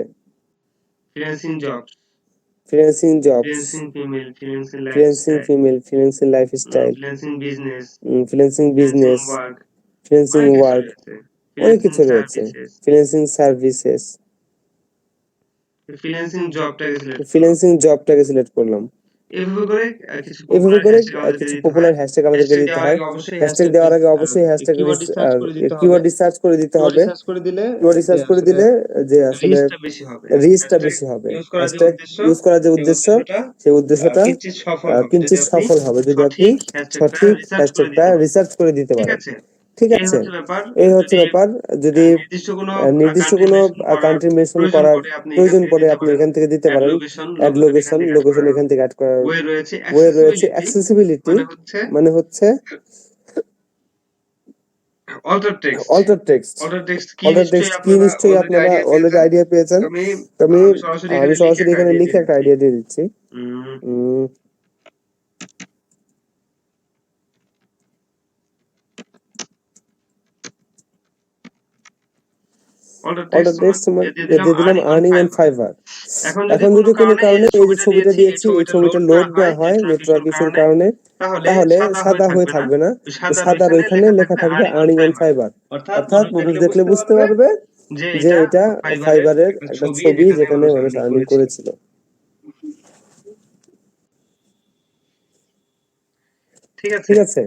Freelancing jobs, freelancing jobs, freelancing female, freelancing freelancing lifestyle, female, freelancing lifestyle, freelancing business, freelancing freelancing business, work, freelancing অনেক কিছু ওয়ার্ক, রয়েছে। অনেক ফ্রিল্যান্সিং কিছু রয়েছে, সার্ভিসেস, ফ্রিল্যান্সিং সার্ভিসেস। ফ্রিল্যান্সিং জবটাকে সিলেক্ট করলাম। ফ্রিল্যান্সিং জবটাকে সিলেক্ট করলাম। এভাবে করে কিছু এভাবে পপুলার করে হ্যাশট্যাগ আমাদেরকে কিছু দিতে হয়। পপুলার হ্যাশট্যাগ আমাদেরকে হ্যাশট্যাগ দিতে দেওয়ার হয়। আগে অবশ্যই হ্যাশট্যাগ দেওয়ার আগে অবশ্যই কিওয়ার্ড রিসার্চ করে দিতে হবে। কিওয়ার্ড রিসার্চ করে দিতে কিওয়ার্ড হবে। রিসার্চ করে দিলে কিওয়ার্ড যে রিসার্চ করে আসলে দিলে যে আসলে রিচটা বেশি হবে। রিচটা হ্যাশট্যাগ বেশি হবে। ইউজ করার যে হ্যাশট্যাগ উদ্দেশ্য, ইউজ করার যে সেই উদ্দেশ্য, উদ্দেশ্যটা সেই উদ্দেশ্যটা কিঞ্চিত সফল হবে যদি কিঞ্চিত আপনি সফল হবে যদি আপনি সঠিক হ্যাশট্যাগটা সঠিক রিসার্চ করে হ্যাশট্যাগটা দিতে পারেন। রিসার্চ করে দিতে ঠিক পারেন। আছে? ঠিক এই আছে? হচ্ছে ব্যাপার। এই হচ্ছে যদি ব্যাপার। যদি নির্দিষ্ট কোনো নির্দিষ্ট কান্ট্রি কোনো মেনশন করার কান্ট্রি মেনশন প্রয়োজন করার পড়ে আপনি এখান প্রয়োজন থেকে পড়ে দিতে আপনি পারেন। এখান থেকে দিতে অ্যাড পারেন। লোকেশন, অ্যাড লোকেশন এখান লোকেশন, থেকে অ্যাড লোকেশন করার এখান থেকে অ্যাড করার ওয়ে রয়েছে। ওয়ে রয়েছে। অ্যাক্সেসিবিলিটি অ্যাক্সেসিবিলিটি মানে হচ্ছে alter text. Alter text. Alter text কি অল্টার নিশ্চয়ই টেক্সট কি আপনারা নিশ্চয়ই অলরেডি আপনারা আইডিয়া অলরেডি পেয়েছেন। আইডিয়া পেয়েছেন। তো আমি তো আমি সরাসরি এখানে লিখে একটা এখানে আইডিয়া লিখে দিয়ে একটা দিচ্ছি। আইডিয়া দিয়ে দিচ্ছি। উম, উম, অল্টার অর্ডার টেক্সট টেক্সট দিয়ে দিলাম দিয়ে দিলাম earning on earning on fibre. Fibre. এখন যদি কোনো কারণে এই যে ছবিটা দিয়েছি, এই এই ছবিটা ছবিটা লোড না লোড না হয় হয় নেটওয়ার্ক নেটওয়ার্ক ইস্যুর ইস্যুর কারণে, কারণে, তাহলে তাহলে সাদা হয়ে সাদা হয়ে থাকবে না। থাকবে না। ওই তো সাদার সাদার ওইখানে ওইখানে লেখা লেখা থাকবে থাকবে earning on earning on fibre. Fibre. অর্থাৎ অর্থাৎ মানুষ মানুষ দেখলে দেখলে বুঝতে বুঝতে পারবে পারবে যে যে এটা এটা ফাইবারের ফাইবারের একটা একটা ছবি ছবি যেখানে যেখানে মানুষ মানুষ আর্নিং আর্নিং করেছিল। করেছিল। ঠিক আছে? ঠিক আছে?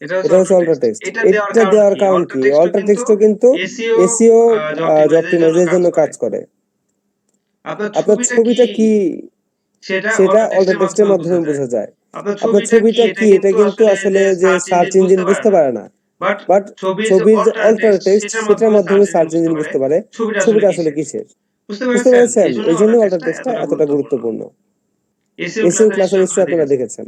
এটা এটা হচ্ছে হচ্ছে অল্টার অল্টার টেক্সট। টেক্সট। এটা দেওয়ার এটা কারণ দেওয়ার কি? কারণ অল্টার কি? টেক্সটও অল্টার কিন্তু টেক্সটও কিন্তু এসইও এসইও জব অপটিমাইজের জন্য অপটিমাইজের কাজ জন্য করে। কাজ করে। আপনার আপনার ছবিটা কি ছবিটা কি সেটা সেটা অল্টার অল্টার টেক্সটের টেক্সটের মাধ্যমে বোঝা মাধ্যমে যায়। বোঝা যায়। আপনার আপনার ছবিটা কি ছবিটা এটা কি এটা কিন্তু কিন্তু আসলে আসলে যে যে সার্চ সার্চ ইঞ্জিন ইঞ্জিন বুঝতে পারে বুঝতে না। পারে না। বাট বাট ছবির যে ছবির যে অল্টার অল্টার টেক্সট টেক্সট সেটার সেটার মাধ্যমে সার্চ বুঝতে ইঞ্জিন পারে বুঝতে পারে ছবিটা আসলে ছবিটা আসলে কিসের। কিসের। বুঝতে বুঝতে পেরেছেন? পেরেছেন? এইজন্য এই জন্য অল্টার অল্টার টেক্সটটা টেক্সটটা এতটা এতটা গুরুত্বপূর্ণ। গুরুত্বপূর্ণ। এসইও এসইও ক্লাসে ক্লাসে নিশ্চয়ই নিশ্চয়ই আপনারা আপনারা দেখেছেন। দেখেছেন।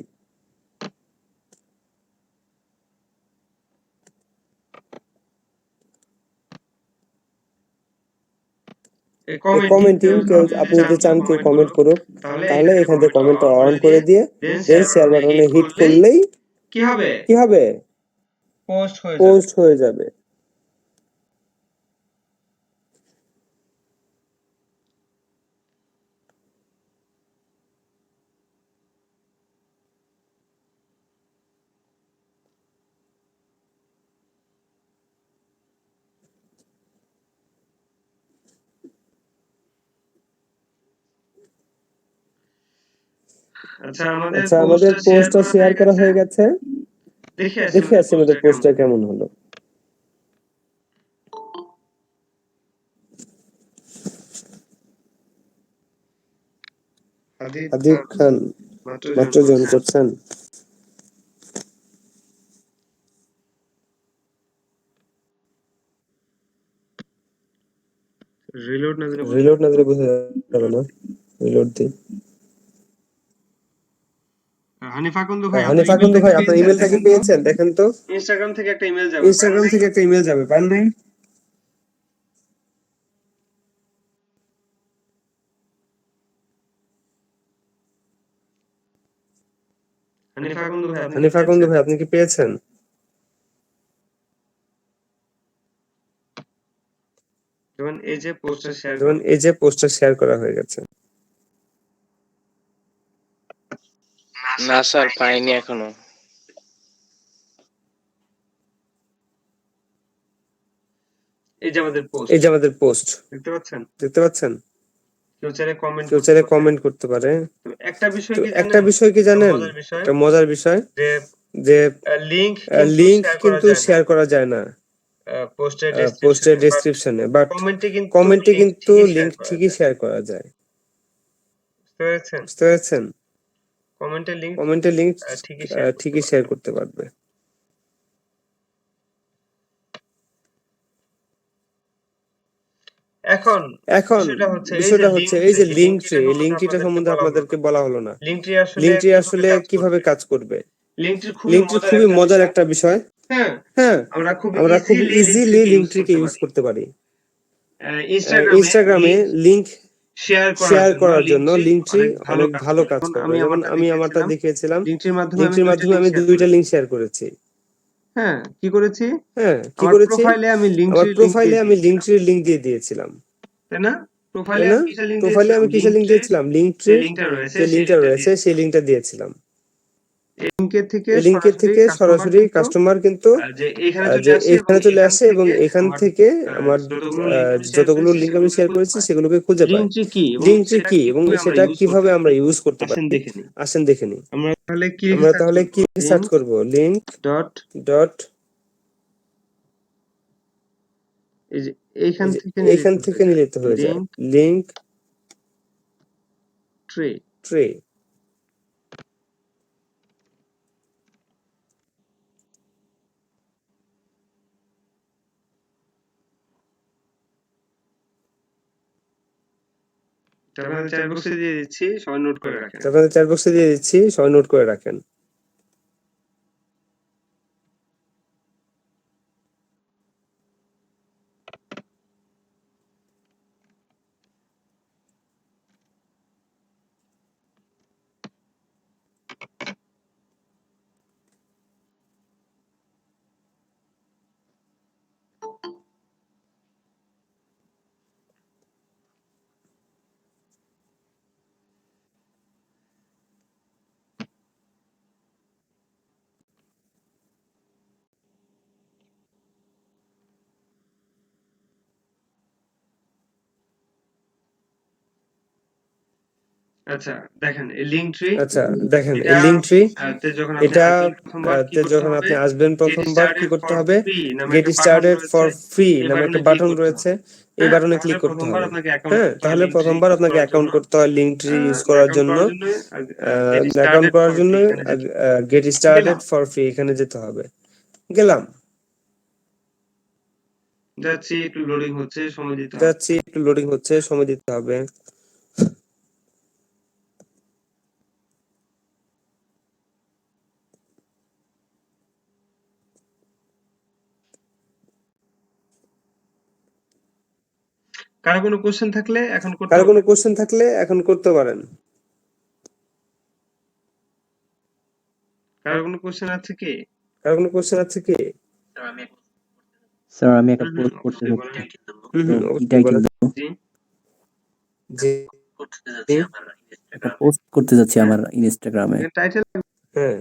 কমেন্টিং, কেউ আপনি যদি চান কেউ কমেন্ট করুক, তাহলে এখান থেকে কমেন্ট অন করে দিয়ে দেন শেয়ার বাটনে হিট করলেই কি হবে, পোস্ট হয়ে যাবে। আচ্ছা, আচ্ছা, আমাদের পোস্টটা শেয়ার করা হয়ে গেছে। দেখে আসি আমাদের পোস্টটা কেমন হলো। আদিব খান মাত্র জয়েন করছেন। রিলোড না দিলে বোঝা যাবে না, রিলোড দিই। হানিফা কুন্দু ভাই, আপনার ইমেলটা কি পেয়েছেন? দেখেন তো, ইনস্টাগ্রাম থেকে একটা ইমেল যাবে, পান নাই? হানিফা কুন্দু ভাই, আপনি কি পেয়েছেন? যেমন এই যে পোস্টটা শেয়ার করা হয়ে গেছে। না স্যার, পাইনি এখনো। এই যে আমাদের পোস্ট দেখতে পাচ্ছেন। কেউ চাইলে কমেন্ট করতে পারে। তো একটা বিষয় কি জানেন, একটা মজার বিষয়, যে লিংক কিন্তু শেয়ার করা যায় না পোস্টের ডেসক্রিপশনে, বাট কমেন্টে কিন্তু লিংক ঠিকই শেয়ার করা যায়। বুঝতে পেরেছেন? কমেন্টে লিংক ঠিকই শেয়ার করতে পারবে। এখন বিষয়টা হচ্ছে এই যে লিংক ট্রি, এই লিংক ট্রিটা সম্বন্ধে আপনাদেরকে বলা হলো না। লিংক ট্রি আসলে কিভাবে কাজ করবে। লিংক ট্রি খুবই মজার একটা বিষয়। হ্যাঁ, আমরা খুব ইজিলি লিংক ট্রিকে ইউজ করতে পারি। ইনস্টাগ্রামে লিংক শেয়ার করার জন্য লিংক ট্রি অনেক ভালো কাজ করে। যেমন আমি আমারটা দেখিয়েছিলাম, লিংক ট্রির মাধ্যমে আমি 2টা লিংক শেয়ার করেছি। কি করেছি? আমার প্রোফাইলে আমি লিংক ট্রির লিংক দিয়ে দিয়েছিলাম, তাই না? তাই না? প্রোফাইলে আমি কিসের লিংক দিয়েছিলাম? লিংক ট্রির যে লিংকটা রয়েছে সেই লিংকটা দিয়েছিলাম। এই লিংকের থেকে সরাসরি কাস্টমার কিন্তু যে এখানে চলে আসে এবং এখান থেকে আমার যতগুলো লিংক আমি শেয়ার করেছি সেগুলোকে খুঁজে পায়। লিংক ট্রি কি এবং সেটা কিভাবে আমরা ইউজ করতে পারি, আসেন দেখে নিই। আমরা তাহলে কি সার্চ করব? লিংক ডট এই যে এইখান থেকে নিলিত হয়ে যায় লিংক ট্রি। আপনাদের চ্যাট বক্সে দিয়ে দিচ্ছি, সবাই নোট করে রাখেন। সবাই নোট করে রাখেন। আচ্ছা, দেখেন এই লিংক ট্রি, এটাতে যখন আপনি আসবেন প্রথমবার কি করতে হবে? গেট স্টার্টেড ফর ফ্রি নামে একটা বাটন রয়েছে, এই বাটনে ক্লিক করতে হবে। হ্যাঁ, তাহলে প্রথমবার আপনাকে অ্যাকাউন্ট করতে হয় লিংক ট্রি ইউজ করার জন্য। গেট স্টার্টেড ফর ফ্রি এখানে যেতে হবে। গেলাম, যাচ্ছি, একটু লোডিং হচ্ছে, সময় দিতে হবে। কারো কোনো কোশ্চেন থাকলে এখন করতে কারো কোনো কোশ্চেন থাকলে এখন করতে পারেন। কারো কোনো কোশ্চেন আছে কি? কারো কোনো কোশ্চেন আছে কি? স্যার আমি একটা হুম, পোস্ট করতে অবশ্যই বলেন। চাচ্ছি, হুম, তো কি অবশ্যই টাইটেল বলেন। দেবো? জি। জি, একটা পোস্ট করতে যাচ্ছি আমার ইনস্টাগ্রামে, এখানে টাইটেল হ্যাঁ,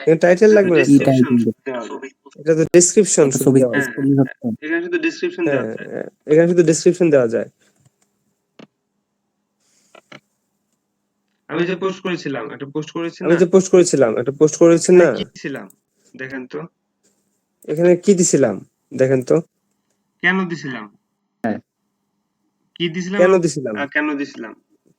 এখানে টাইটেল লাগবে না কি তো। টাইটেল দেওয়া যাবে। এটা তো ডেসক্রিপশন একটা শুধু ছবি দেওয়া পোস্ট যায়। করলে হচ্ছে? এখানে শুধু ডেসক্রিপশন হ্যাঁ, দেওয়া আছে। এখানে শুধু ডেসক্রিপশন দেওয়া যায়। আমি যে পোস্ট করেছিলাম, একটা পোস্ট করেছি আমি না? যে পোস্ট করেছিলাম, একটা পোস্ট করেছি এখানে না? কি ছিলাম? দেখেন তো। এখানে কি দিছিলাম দেখেন তো। কেন দিছিলাম? হ্যাঁ, কি দিছিলাম কেন এবং দিছিলাম, কেন দিছিলাম?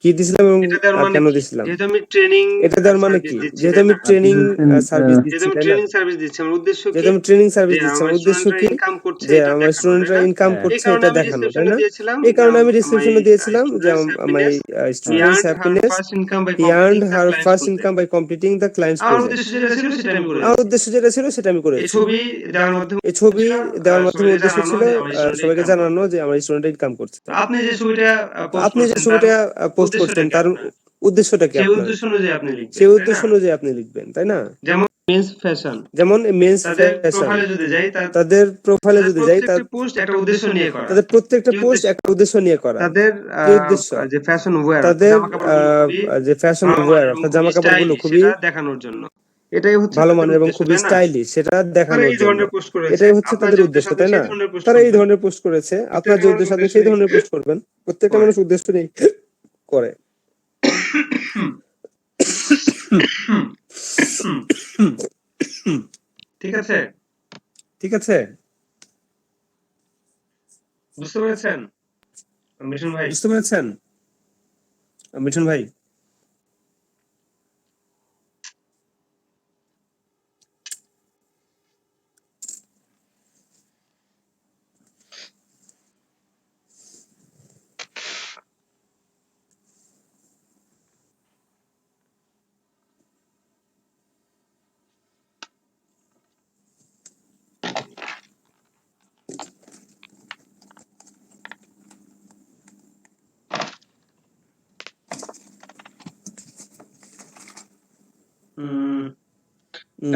কি দিছিলাম এবং এটা দেওয়ার মানে কেন কি? দিছিলাম। যেহেতু আমি ট্রেনিং এটা দেওয়ার মানে সার্ভিস কি? দিচ্ছি, যেহেতু তাই আমি না? আপনি ট্রেনিং বলছেন সার্ভিস যেহেতু দিচ্ছি, আমি তাই না? ট্রেনিং সার্ভিস দিচ্ছি, আমার উদ্দেশ্য কি? যেহেতু আমি ট্রেনিং সার্ভিস যে দিচ্ছি, আমার আমার উদ্দেশ্য স্টুডেন্টরা কি? ইনকাম করছে যে এটা আমার দেখানো, তাই স্টুডেন্টরা না? ইনকাম হ্যাঁ, এই করছে কারণে এটা আমি দেখানো, তাই ডেসক্রিপশনে না? দিয়েছিলাম এই কারণে আমি মাই ডেসক্রিপশনে দিয়েছিলাম যে students my happiness, he students earned her happiness, first income by he completing earned the her clients first project. Income by completing the clients আমার প্রজেক্ট। উদ্দেশ্য যেটা ছিল সেটা আমি আমার করেছি। উদ্দেশ্য যেটা ছিল সেটা আমি এই করেছি। ছবি দেওয়ার মাধ্যমে এই ছবি ছিল দেওয়ার মাধ্যমে সবাইকে উদ্দেশ্য জানানো ছিল যে আমার স্টুডেন্ট সবাইকে ইনকাম জানানো করছে। যে আমার স্টুডেন্ট ইনকাম করছে। তো আপনি যে ছবিটা তো পোস্ট আপনি যে করছেন তার ছবিটা পোস্ট উদ্দেশ্যটা করছেন কি তার আপনার? উদ্দেশ্যটা কি সেই আপনার? উদ্দেশ্য অনুযায়ী আপনি লিখবেন, সেই তাই উদ্দেশ্য না? অনুযায়ী আপনি লিখবেন, তাই না? যেমন মেন্স ফ্যাশন, যেমন মেন্স তাদের ফ্যাশন, প্রোফাইলে যদি যাই তাদের প্রোফাইলে তাদের যদি যাই, প্রত্যেকটা পোস্ট একটা উদ্দেশ্য নিয়ে করা। তাদের প্রত্যেকটা কি পোস্ট উদ্দেশ্য? একটা উদ্দেশ্য নিয়ে করা। তাদের কি উদ্দেশ্য? যে ফ্যাশন ওয়্যার অর্থাৎ তাদের জামা কাপড়গুলো খুবই যে ফ্যাশন ভালো ওয়্যার মানের এবং অর্থাৎ খুবই জামা কাপড়গুলো স্টাইলিশ খুবই সেটা দেখানোর জন্য। এটাই হচ্ছে ভালো তাদের মানের এবং উদ্দেশ্য, খুবই তাই না? স্টাইলিশ সেটা তারা দেখানোর এই জন্য। ধরনের পোস্ট করেছে। এটাই হচ্ছে আপনার তাদের যে উদ্দেশ্য, উদ্দেশ্য আপনি তাই না? সেই ধরনের পোস্ট তারা এই করবেন। ধরনের পোস্ট করেছে। আপনার প্রত্যেকটা যে মানুষ উদ্দেশ্য আপনি উদ্দেশ্য সেই নিয়ে ধরনের পোস্ট করবেন। প্রত্যেকটা করে। মানুষ উদ্দেশ্য নেই করে। ঠিক আছে? ঠিক আছে? বুঝতে পেরেছেন? মিঠুন ভাই? বুঝতে পেরেছেন মিঠুন ভাই?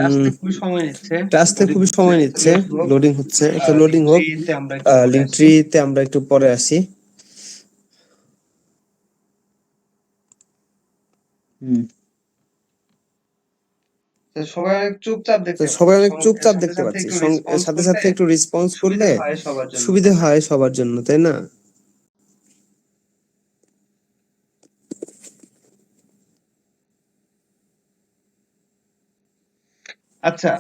আসতে খুবই সময় নিচ্ছে। এটা আসতে খুবই সময় নিচ্ছে, লোডিং হচ্ছে, একটা লোডিং হোক। লিঙ্কট্রিতে আমরা একটু পরে লিঙ্ক আসি। ট্রিতে আমরা একটু পরে আসি। হুম, সবাই অনেক চুপচাপ তো দেখতে সবাই অনেক পাচ্ছি। চুপচাপ সাথে দেখতে সাথে পাচ্ছি, একটু রেসপন্স সাথে করলে সাথে একটু রেসপন্স সুবিধা করলে হয় সবার জন্য, সুবিধা তাই না? হয় সবার জন্য, তাই না? আচ্ছা,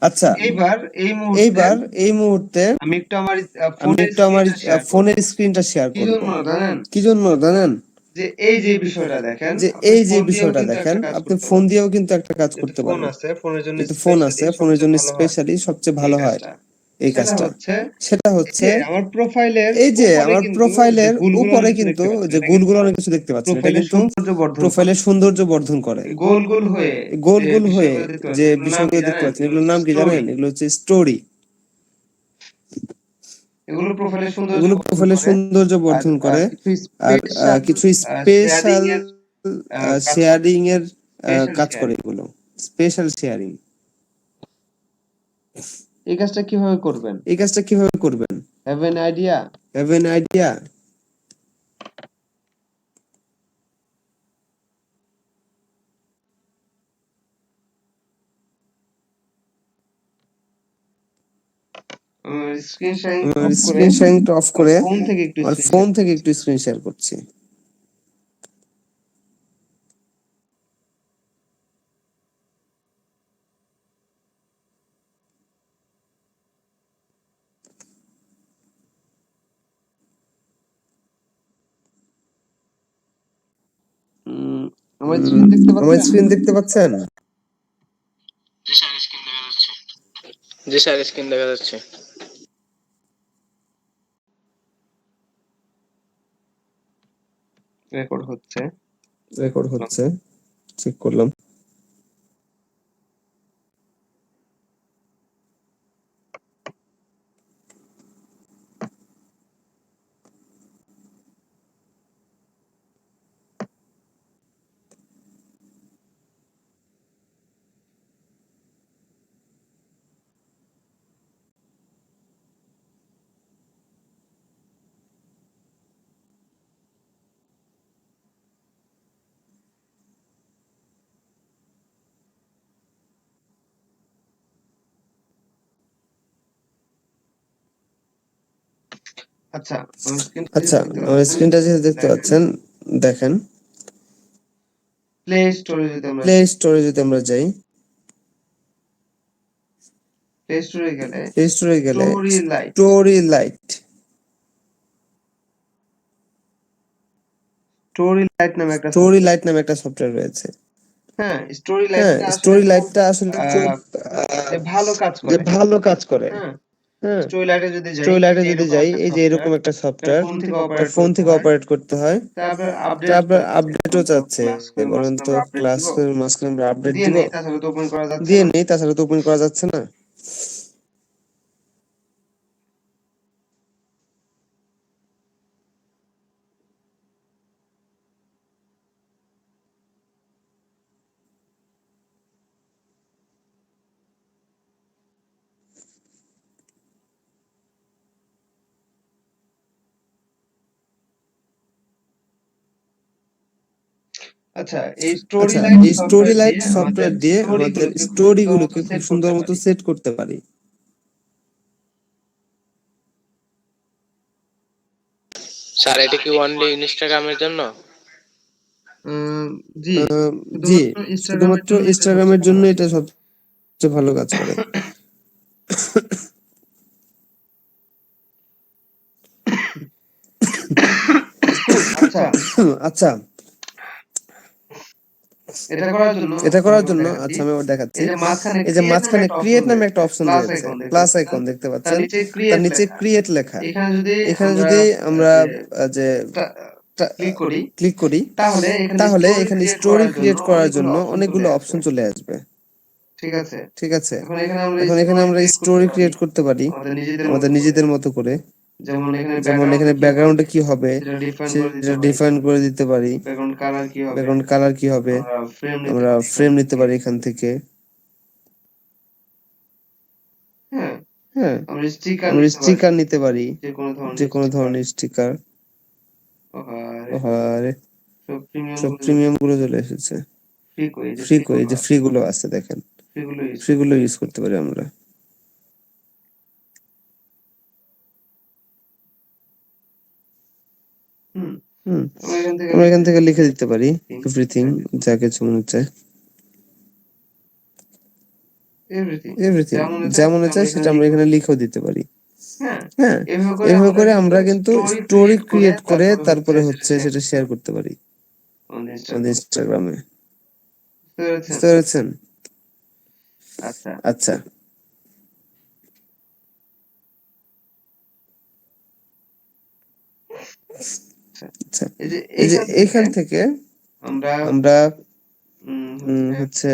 আচ্ছা, এইবার এই মুহূর্তে এইবার এই মুহূর্তে আমি একটু আমার আমি ফোনের একটু আমার স্ক্রিনটা শেয়ার করব। ফোনের স্ক্রিনটা শেয়ার কি করব। জন্য জানেন? কি জন্য জানেন? যে এই যে বিষয়টা দেখেন, যে আপনি এই যে ফোন দিয়েও বিষয়টা কিন্তু দেখেন, একটা কাজ আপনি করতে ফোন পারেন। দিয়েও কিন্তু একটা কাজ যেহেতু করতে ফোন পারেন। আছে, ফোনের জন্য যেহেতু ফোন স্পেশালি আছে, ফোনের সবচেয়ে জন্য ভালো হয় স্পেশালি সবচেয়ে এই ভালো হয় কাজটা। এই সেটা কাজটা। হচ্ছে সেটা এই হচ্ছে যে আমার প্রোফাইলের এই যে উপরে আমার কিন্তু যে প্রোফাইলের গোলগুলো উপরে অনেক কিছু কিন্তু দেখতে পাচ্ছেন। যে এটা গোলগুলো কিন্তু অনেক কিছু দেখতে পাচ্ছেন, এটা প্রোফাইলের কিন্তু সৌন্দর্য বর্ধন করে। প্রোফাইলের সৌন্দর্য বর্ধন করে। এই গোল গোল হয়ে এই গোল যে গোল হয়ে বিষয়গুলো দেখতে যে পাচ্ছেন এগুলোর নাম কি বিষয়গুলো দেখতে জানেন? পাচ্ছেন, এগুলো এগুলোর হচ্ছে নাম কি জানেন? স্টোরি। এগুলো হচ্ছে স্টোরি। এগুলো প্রোফাইলের সৌন্দর্য এগুলো বর্ধন প্রোফাইলের করে। সৌন্দর্য আর বর্ধন করে। কিছু আর স্পেশাল কিছু শেয়ারিং স্পেশাল এর কাজ করে। শেয়ারিং এর স্পেশাল কাজ করে শেয়ারিং। এগুলো। Special sharing. এই কাজটা কিভাবে করবেন? এই কাজটা কিভাবে করবেন? Have an idea? Have an idea? Screen sharing আমার অফ করে স্ক্রিন শেয়ারিংটা অফ আমার করে ফোন থেকে একটু আমার স্ক্রিন ফোন শেয়ার থেকে করছি। একটু স্ক্রিন শেয়ার করছি। আমার স্ক্রিন দেখতে আমার পাচ্ছেন? স্ক্রিন দেখতে পাচ্ছেন? জি স্যার, স্ক্রিন দেখা যাচ্ছে। রেকর্ড হচ্ছে। রেকর্ড হচ্ছে, চেক করলাম। আচ্ছা আচ্ছা, আমার স্ক্রিনটা যেহেতু দেখতে পাচ্ছেন, দেখেন প্লে স্টোরে যদি আমরা প্লে স্টোরে যদি আমরা যাই, প্লে স্টোরে গেলে প্লে স্টোরে গেলে story light story light story light নামে একটা সফটওয়্যার রয়েছে। হ্যাঁ স্টোরি হ্যাঁ, লাইটটা আসলে স্টোরি খুব লাইটটা আসলে খুব যে ভালো কাজ যে করে ভালো কাজ করে। হ্যাঁ হ্যাঁ, স্টোরি লাইটে যদি যাই স্টোরি লাইটে এই যে যদি এরকম যাই, একটা এই যে এরকম সফটওয়্যার একটা এটা সফটওয়্যার, ফোন থেকে এটা অপারেট ফোন করতে থেকে হয় অপারেট করতে হয়। তারপর আপডেট তারপর আপডেটও চাচ্ছে, বলেন তো ক্লাস ক্লাসের মাঝখানে আমরা আপডেট দিয়ে দিব? নেই তাছাড়া তো ওপেন করা যাচ্ছে দিয়ে না নেই, তাছাড়া তো ওপেন করা যাচ্ছে না। আচ্ছা এই স্টোরি আচ্ছা, লাইট এই স্টোরি লাইট সফটওয়্যার দিয়ে আমাদের স্টোরি গুলোকে খুব সুন্দর মতো সেট করতে পারি। স্যার এটা কি অনলি ইনস্টাগ্রামের জন্য? জি জি, শুধুমাত্র শুধুমাত্র ইনস্টাগ্রামের জন্য এটা সবচেয়ে ভালো কাজ করে। আচ্ছা আচ্ছা, এটা করার জন্য এটা করার জন্য আচ্ছা আমি আবার দেখাচ্ছি। এই যে মাঝখানে ক্রিয়েট নামে একটা অপশন রয়েছে, প্লাস আইকন দেখতে পাচ্ছেন, তার নিচে ক্রিয়েট লেখা। এখানে যদি আমরা যে ক্লিক করি, তাহলে এখানে স্টোরি ক্রিয়েট করার জন্য অনেকগুলো অপশন চলে আসবে। ঠিক আছে, এখন এখানে আমরা স্টোরি ক্রিয়েট করতে পারি আমাদের নিজেদের মতো করে। যেমন এখানে ব্যাকগ্রাউন্ডে কি হবে সেটা ডিফাইন করে দিতে পারি, ব্যাকগ্রাউন্ড কালার কি হবে, আমরা ফ্রেম নিতে পারি এখান থেকে। হ্যাঁ, আমরা স্টিকার নিতে পারি, যে কোনো ধরনের স্টিকার। আরে সব প্রিমিয়াম গুলো চলে এসেছে। ফ্রি কই, এই যে ফ্রি গুলো আছে দেখেন, ফ্রি গুলো ইউজ করতে পারি আমরা। আমরা এখান থেকে লিখে দিতে পারি এভরিথিং, যা কিছু মনে চায়, এভরিথিং যা মনে চায় সেটা আমরা এখানে লিখেও দিতে পারি। হ্যাঁ, এভাবে করে আমরা কিন্তু স্টোরি ক্রিয়েট করে তারপরে হচ্ছে সেটা শেয়ার করতে পারি আমাদের ইনস্টাগ্রামে। বুঝতে পেরেছেন? আচ্ছা, আচ্ছা, এই যে এইখান থেকে আমরা হচ্ছে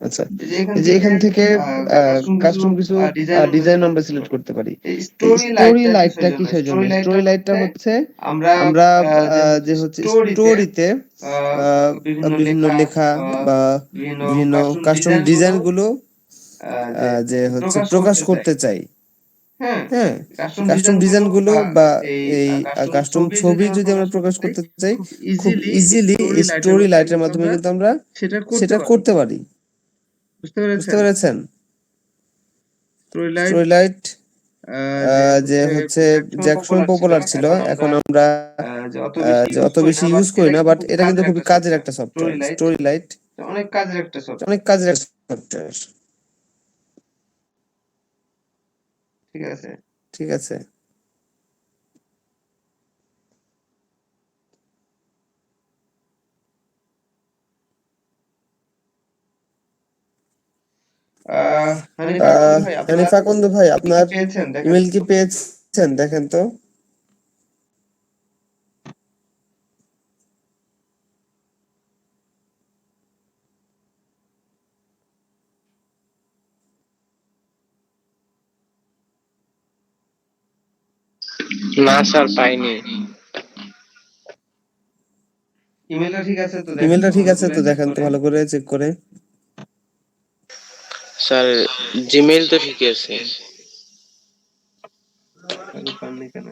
আচ্ছা, এই যে এখান থেকে কাস্টম কিছু ডিজাইন আমরা সিলেক্ট করতে পারি। স্টোরি লাইটটা কিসের জন্য? স্টোরি লাইটটা হচ্ছে আমরা যে হচ্ছে স্টোরিতে বিভিন্ন লেখা বা বিভিন্ন কাস্টম ডিজাইন গুলো যে হচ্ছে প্রকাশ করতে চাই। হ্যাঁ, কাস্টম ডিজাইন গুলো বা এই কাস্টম ছবি যদি আমরা প্রকাশ করতে চাই, খুব ইজিলি স্টোরি লাইটের মাধ্যমে কিন্তু আমরা সেটা করতে পারি। বুঝতে পেরেছেন? স্টোরি লাইট যে হচ্ছে যে একসময় পপুলার ছিল, এখন আমরা যে অত বেশি ইউজ করি না, বাট এটা কিন্তু খুবই কাজের একটা সফটওয়্যার। স্টোরি লাইট অনেক কাজের একটা সফটওয়্যার অনেক কাজের একটা সফটওয়্যার। ঠিক আছে, ফাকুন্দু ভাই আপনার ইমেল কি পেয়েছেন? দেখেন তো। না স্যার, পাইনি। ইমেলটা ঠিক আছে তো দেখেন তো ভালো করে চেক করে। স্যার জিমেইল তো ঠিকই আছে।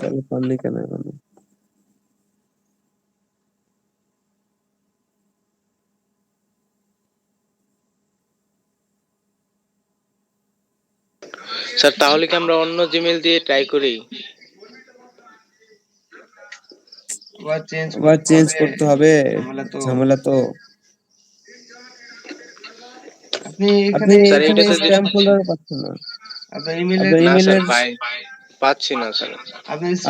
তাহলে পাননি কেন এখনো? স্যার তাহলে কি আমরা অন্য জিমেল দিয়ে ট্রাই করি? আবার চেঞ্জ করতে হবে, ঝামেলা তো। আপনি স্যার এখানে এটা তো স্প্যাম ফোল্ডার পাচ্ছেন না। আপনার না স্যার ইমেলের পাচ্ছি না স্যার।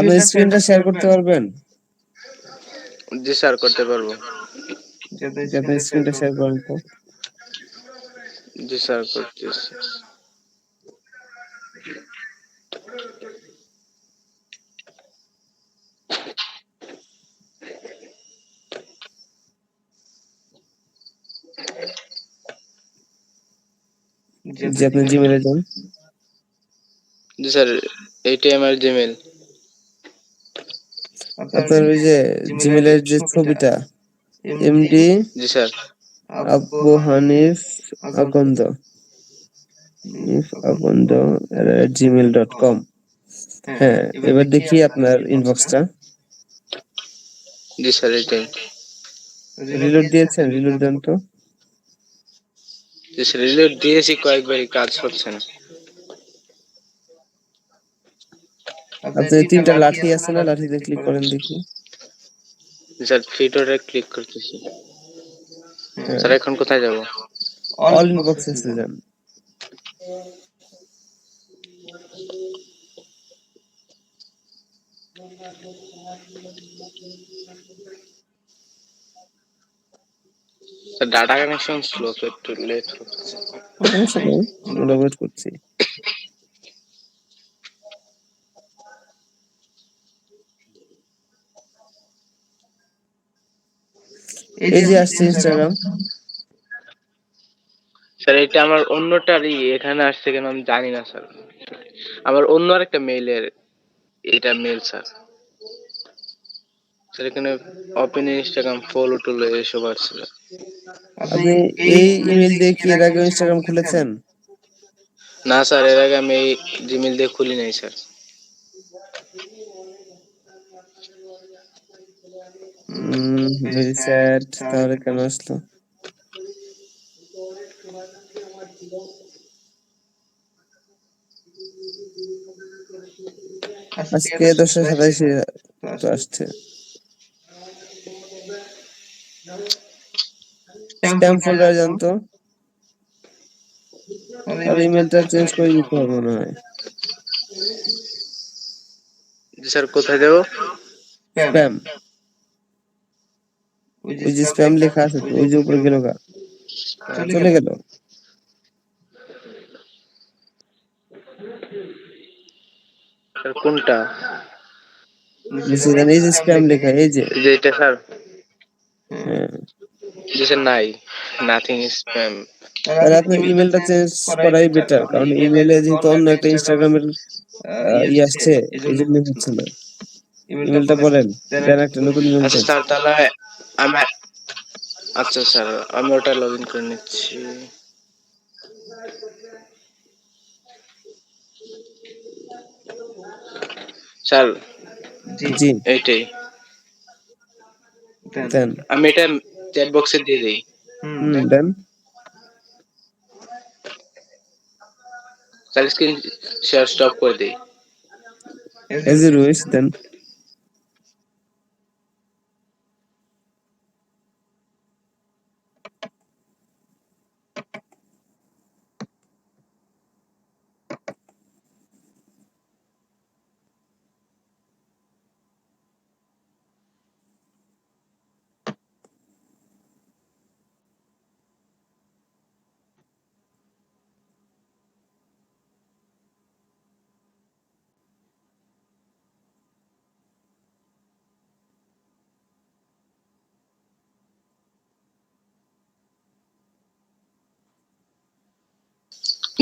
আপনার স্ক্রিনটা শেয়ার করতে পারবেন? জি স্যার করতে পারবো। যে আপনি স্ক্রিনটা শেয়ার করেন তো। জি স্যার করতেছি। যে আপনি জিমেলে যান। জি স্যার এইটাই আমার জিমেল। আপনার ওই যে জিমেলের যে ছবিটা, এমডি জি স্যার। আব্বু হানিফ আকন্দ, gmail.com। হ্যাঁ, এবার দেখি আপনার ইনবক্সটা। জি স্যার এটাই। রিলোড দিয়েছেন? রিলোড দেন তো। জি স্যার রিলোড দিয়েছি কয়েকবারই, কাজ হচ্ছে না। আপনার তিনটা লাঠি আছে না, লাঠিতে ক্লিক করেন দেখি। জি স্যার ফিডরে ক্লিক করতেছি। হ্যাঁ, স্যার এখন কোথায় যাব? অল ইনবক্সেসে যান। স্যার ডাটা কানেকশন স্লো, তো একটু লেট হচ্ছে। সমস্যা নেই, আমরা ওয়েট করছি। এই যে আসছে ইনস্টাগ্রাম। স্যার এটা আমার অন্যটারই, এখানে আসছে কেন আমি জানি না স্যার। আমার অন্য আরেকটা মেইলের এটা মেল স্যার। স্যার এখানে ওপেন ইনস্টাগ্রাম ফলো টুলো এসব আসছে স্যার। আপনি এই ইমেল দিয়ে কি এর আগে ইনস্টাগ্রাম খুলেছেন? না স্যার এর আগে আমি এই জিমেল দিয়ে খুলি নাই স্যার। Very sad. তাহলে কেন আসলো? আজকে 10/27 তো আসছে। স্প্যাম ফোল্ডারে যান তো। আর ইমেলটা চেঞ্জ করে দিতে হবে মনে হয়। জি স্যার কোথায় দেবো? স্প্যাম, ওই যে স্প্যাম লেখা আছে তো, ওই যে উপরে গেল গা, চলে গেল। স্যার কোনটা? নিচে দেন, এই যে স্প্যাম লেখা, এই যে। যে এটা স্যার? হ্যাঁ, জি স্যার নাই, নাথিং স্প্যাম। তাহলে আপনার ইমেলটা চেঞ্জ করাই বেটার, কারণ ইমেলে যেহেতু অন্য একটা ইনস্টাগ্রামের আসছে, এই জন্য হচ্ছে না। ইমেলটা বলেন, দেন একটা নতুন ইমেল আচ্ছা দেন। স্যার তাহলে আমি, আচ্ছা স্যার আমি ওটা লগ ইন করে নিচ্ছি। স্যার জি, এইটাই, দেন। আমি এটা চ্যাট বক্সে দিয়ে দিই। দেন। স্যার স্ক্রিন শেয়ার স্টপ করে দিই। এজ ইউ উইশ, দেন।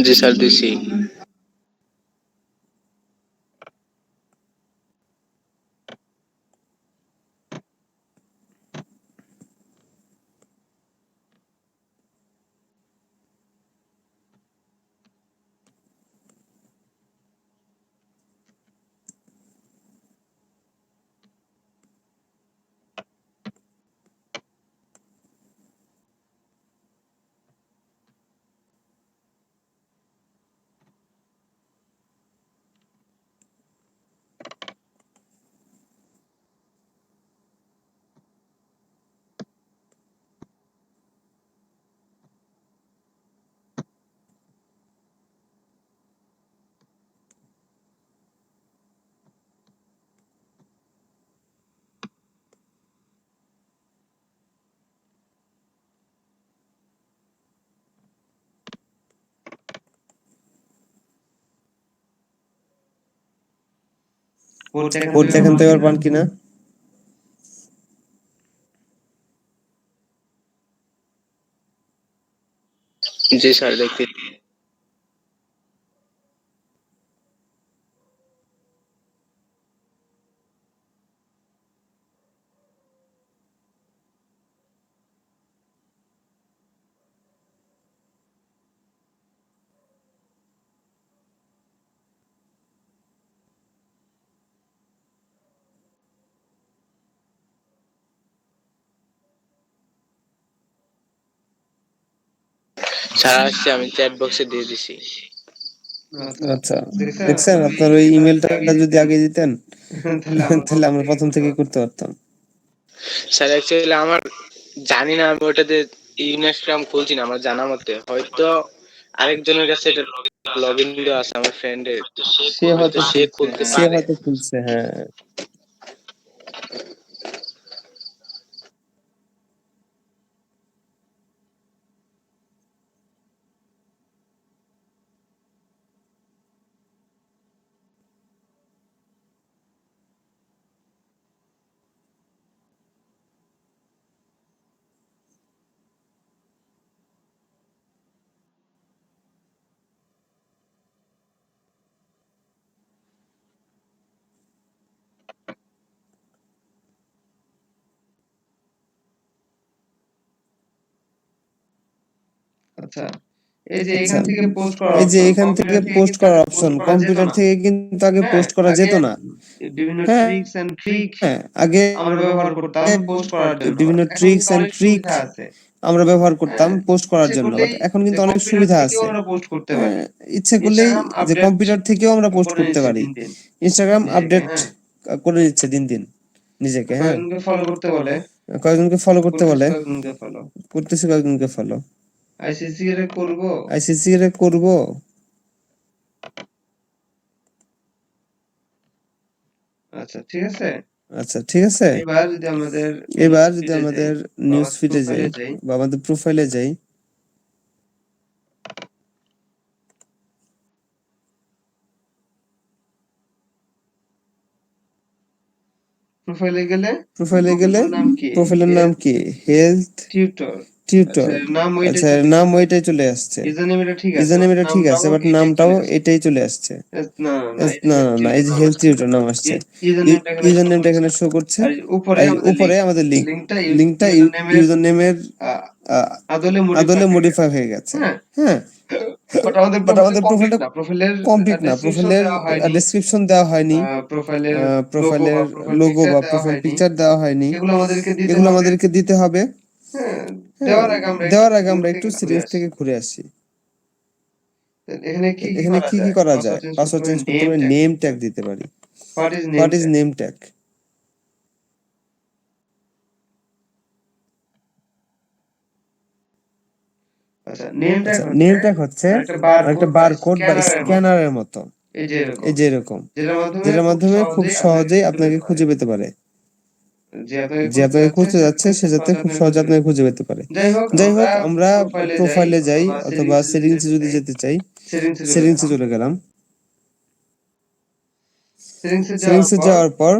জি স্যার দিছি। কোডটা এখান থেকে আবার পান কিনা? জি স্যার দেখতে। স্যার আসছে, আমি চ্যাট বক্সে দিয়ে দিছি। আচ্ছা, দেখছেন আপনার ওই ইমেলটা যদি আগে দিতেন তাহলে আমরা প্রথম থেকেই করতে পারতাম। স্যার অ্যাকচুয়ালি আমার জানি না, আমি ওটাতে ইনস্টাগ্রাম খুলছি না আমার জানা মতে, হয়তো আরেকজনের কাছে এটা লগ ইন দেওয়া আছে আমার ফ্রেন্ডের, সে হয়তো সে খুলতে সে পারে। হয়তো খুলছে, হ্যাঁ। আচ্ছা, এই যে আচ্ছা, এখান থেকে পোস্ট করার এই যে অপশন, এখান থেকে পোস্ট করার অপশন, কম্পিউটার থেকে কিন্তু আগে পোস্ট করা যেত না। বিভিন্ন হ্যাঁ, ট্রিক্স এন্ড ট্রিক আগে আমরা ব্যবহার করতাম পোস্ট করার জন্য। বিভিন্ন এখন ট্রিক্স কিন্তু এন্ড অনেক ট্রিক সুবিধা আছে। আমরা ব্যবহার করতাম পোস্ট করার জন্য, বাট করলেই এখন কিন্তু যে অনেক কম্পিউটার সুবিধা থেকেও আছে। আমরা পোস্ট করতে পারি। ইচ্ছে করলেই ইনস্টাগ্রাম যে আপডেট কম্পিউটার থেকেও আমরা পোস্ট করে করতে নিচ্ছে পারি। দিন দিন। ইনস্টাগ্রাম নিজেকে, আপডেট হ্যাঁ। করে নিচ্ছে দিন দিন নিজেকে, হ্যাঁ। কয়েকজনকে ফলো করতে বলে, কয়েকজনকে ফলো করতে বলে, কয়েকজনকে ফলো। করতেছে কয়েকজনকে ফলো। আইসিসি এর করব, আইসিসি এর করব। আচ্ছা ঠিক আছে। আচ্ছা ঠিক আছে। এবার যদি আমাদের নিউজ ফিডে যাই বা আমাদের প্রোফাইলে যাই, প্রোফাইলে গেলে প্রোফাইলের নাম কি? Health tutor. টিউটর। আচ্ছা, নাম ওইটাই চলে আসছে। ইউজারনেম এটা ঠিক আছে, ইউজারনেম এটা ঠিক আছে, বাট নামটাও এটাই চলে আসছে। না না না না, এই যে হেলথ টিউটর নাম আসছে। ইউজারনেমটা এখানে শো করছে, আর উপরে আমাদের লিংকটা ইউজার নেমের আদলে মডিফাই হয়ে গেছে, হ্যাঁ। বাট বাট আমাদের প্রোফাইলটা প্রোফাইলের কমপ্লিট না, প্রোফাইলের ডেসক্রিপশন দেওয়া হয়নি, প্রোফাইলের লোগো বা প্রোফাইল পিকচার দেওয়া হয়নি। এগুলো আমাদেরকে দিতে হবে। হ্যাঁ, হ্যাঁ, দেওয়ার আগে আমরা একটু সিরিজ থেকে ঘুরে আসি। এখানে কি কি করা যায়? পাসওয়ার্ড চেঞ্জ করতে পারি, নেম ট্যাগ দিতে পারি। What is name tag? আচ্ছা, নেম ট্যাগ হচ্ছে একটা বারকোড বা স্ক্যানারের মতো, এই যে এরকম, যেটার মাধ্যমে খুব সহজেই আপনাকে খুঁজে পেতে পারে। যে আপনাকে খুঁজতে যাচ্ছে সে যাতে খুব সহজে আপনাকে খুঁজে পেতে পারে। যাই হোক, আমরা প্রোফাইলে যাই অথবা সেটিংসে যদি যেতে চাই, সেটিংসে চলে গেলাম। সেটিংসে যাওয়ার পর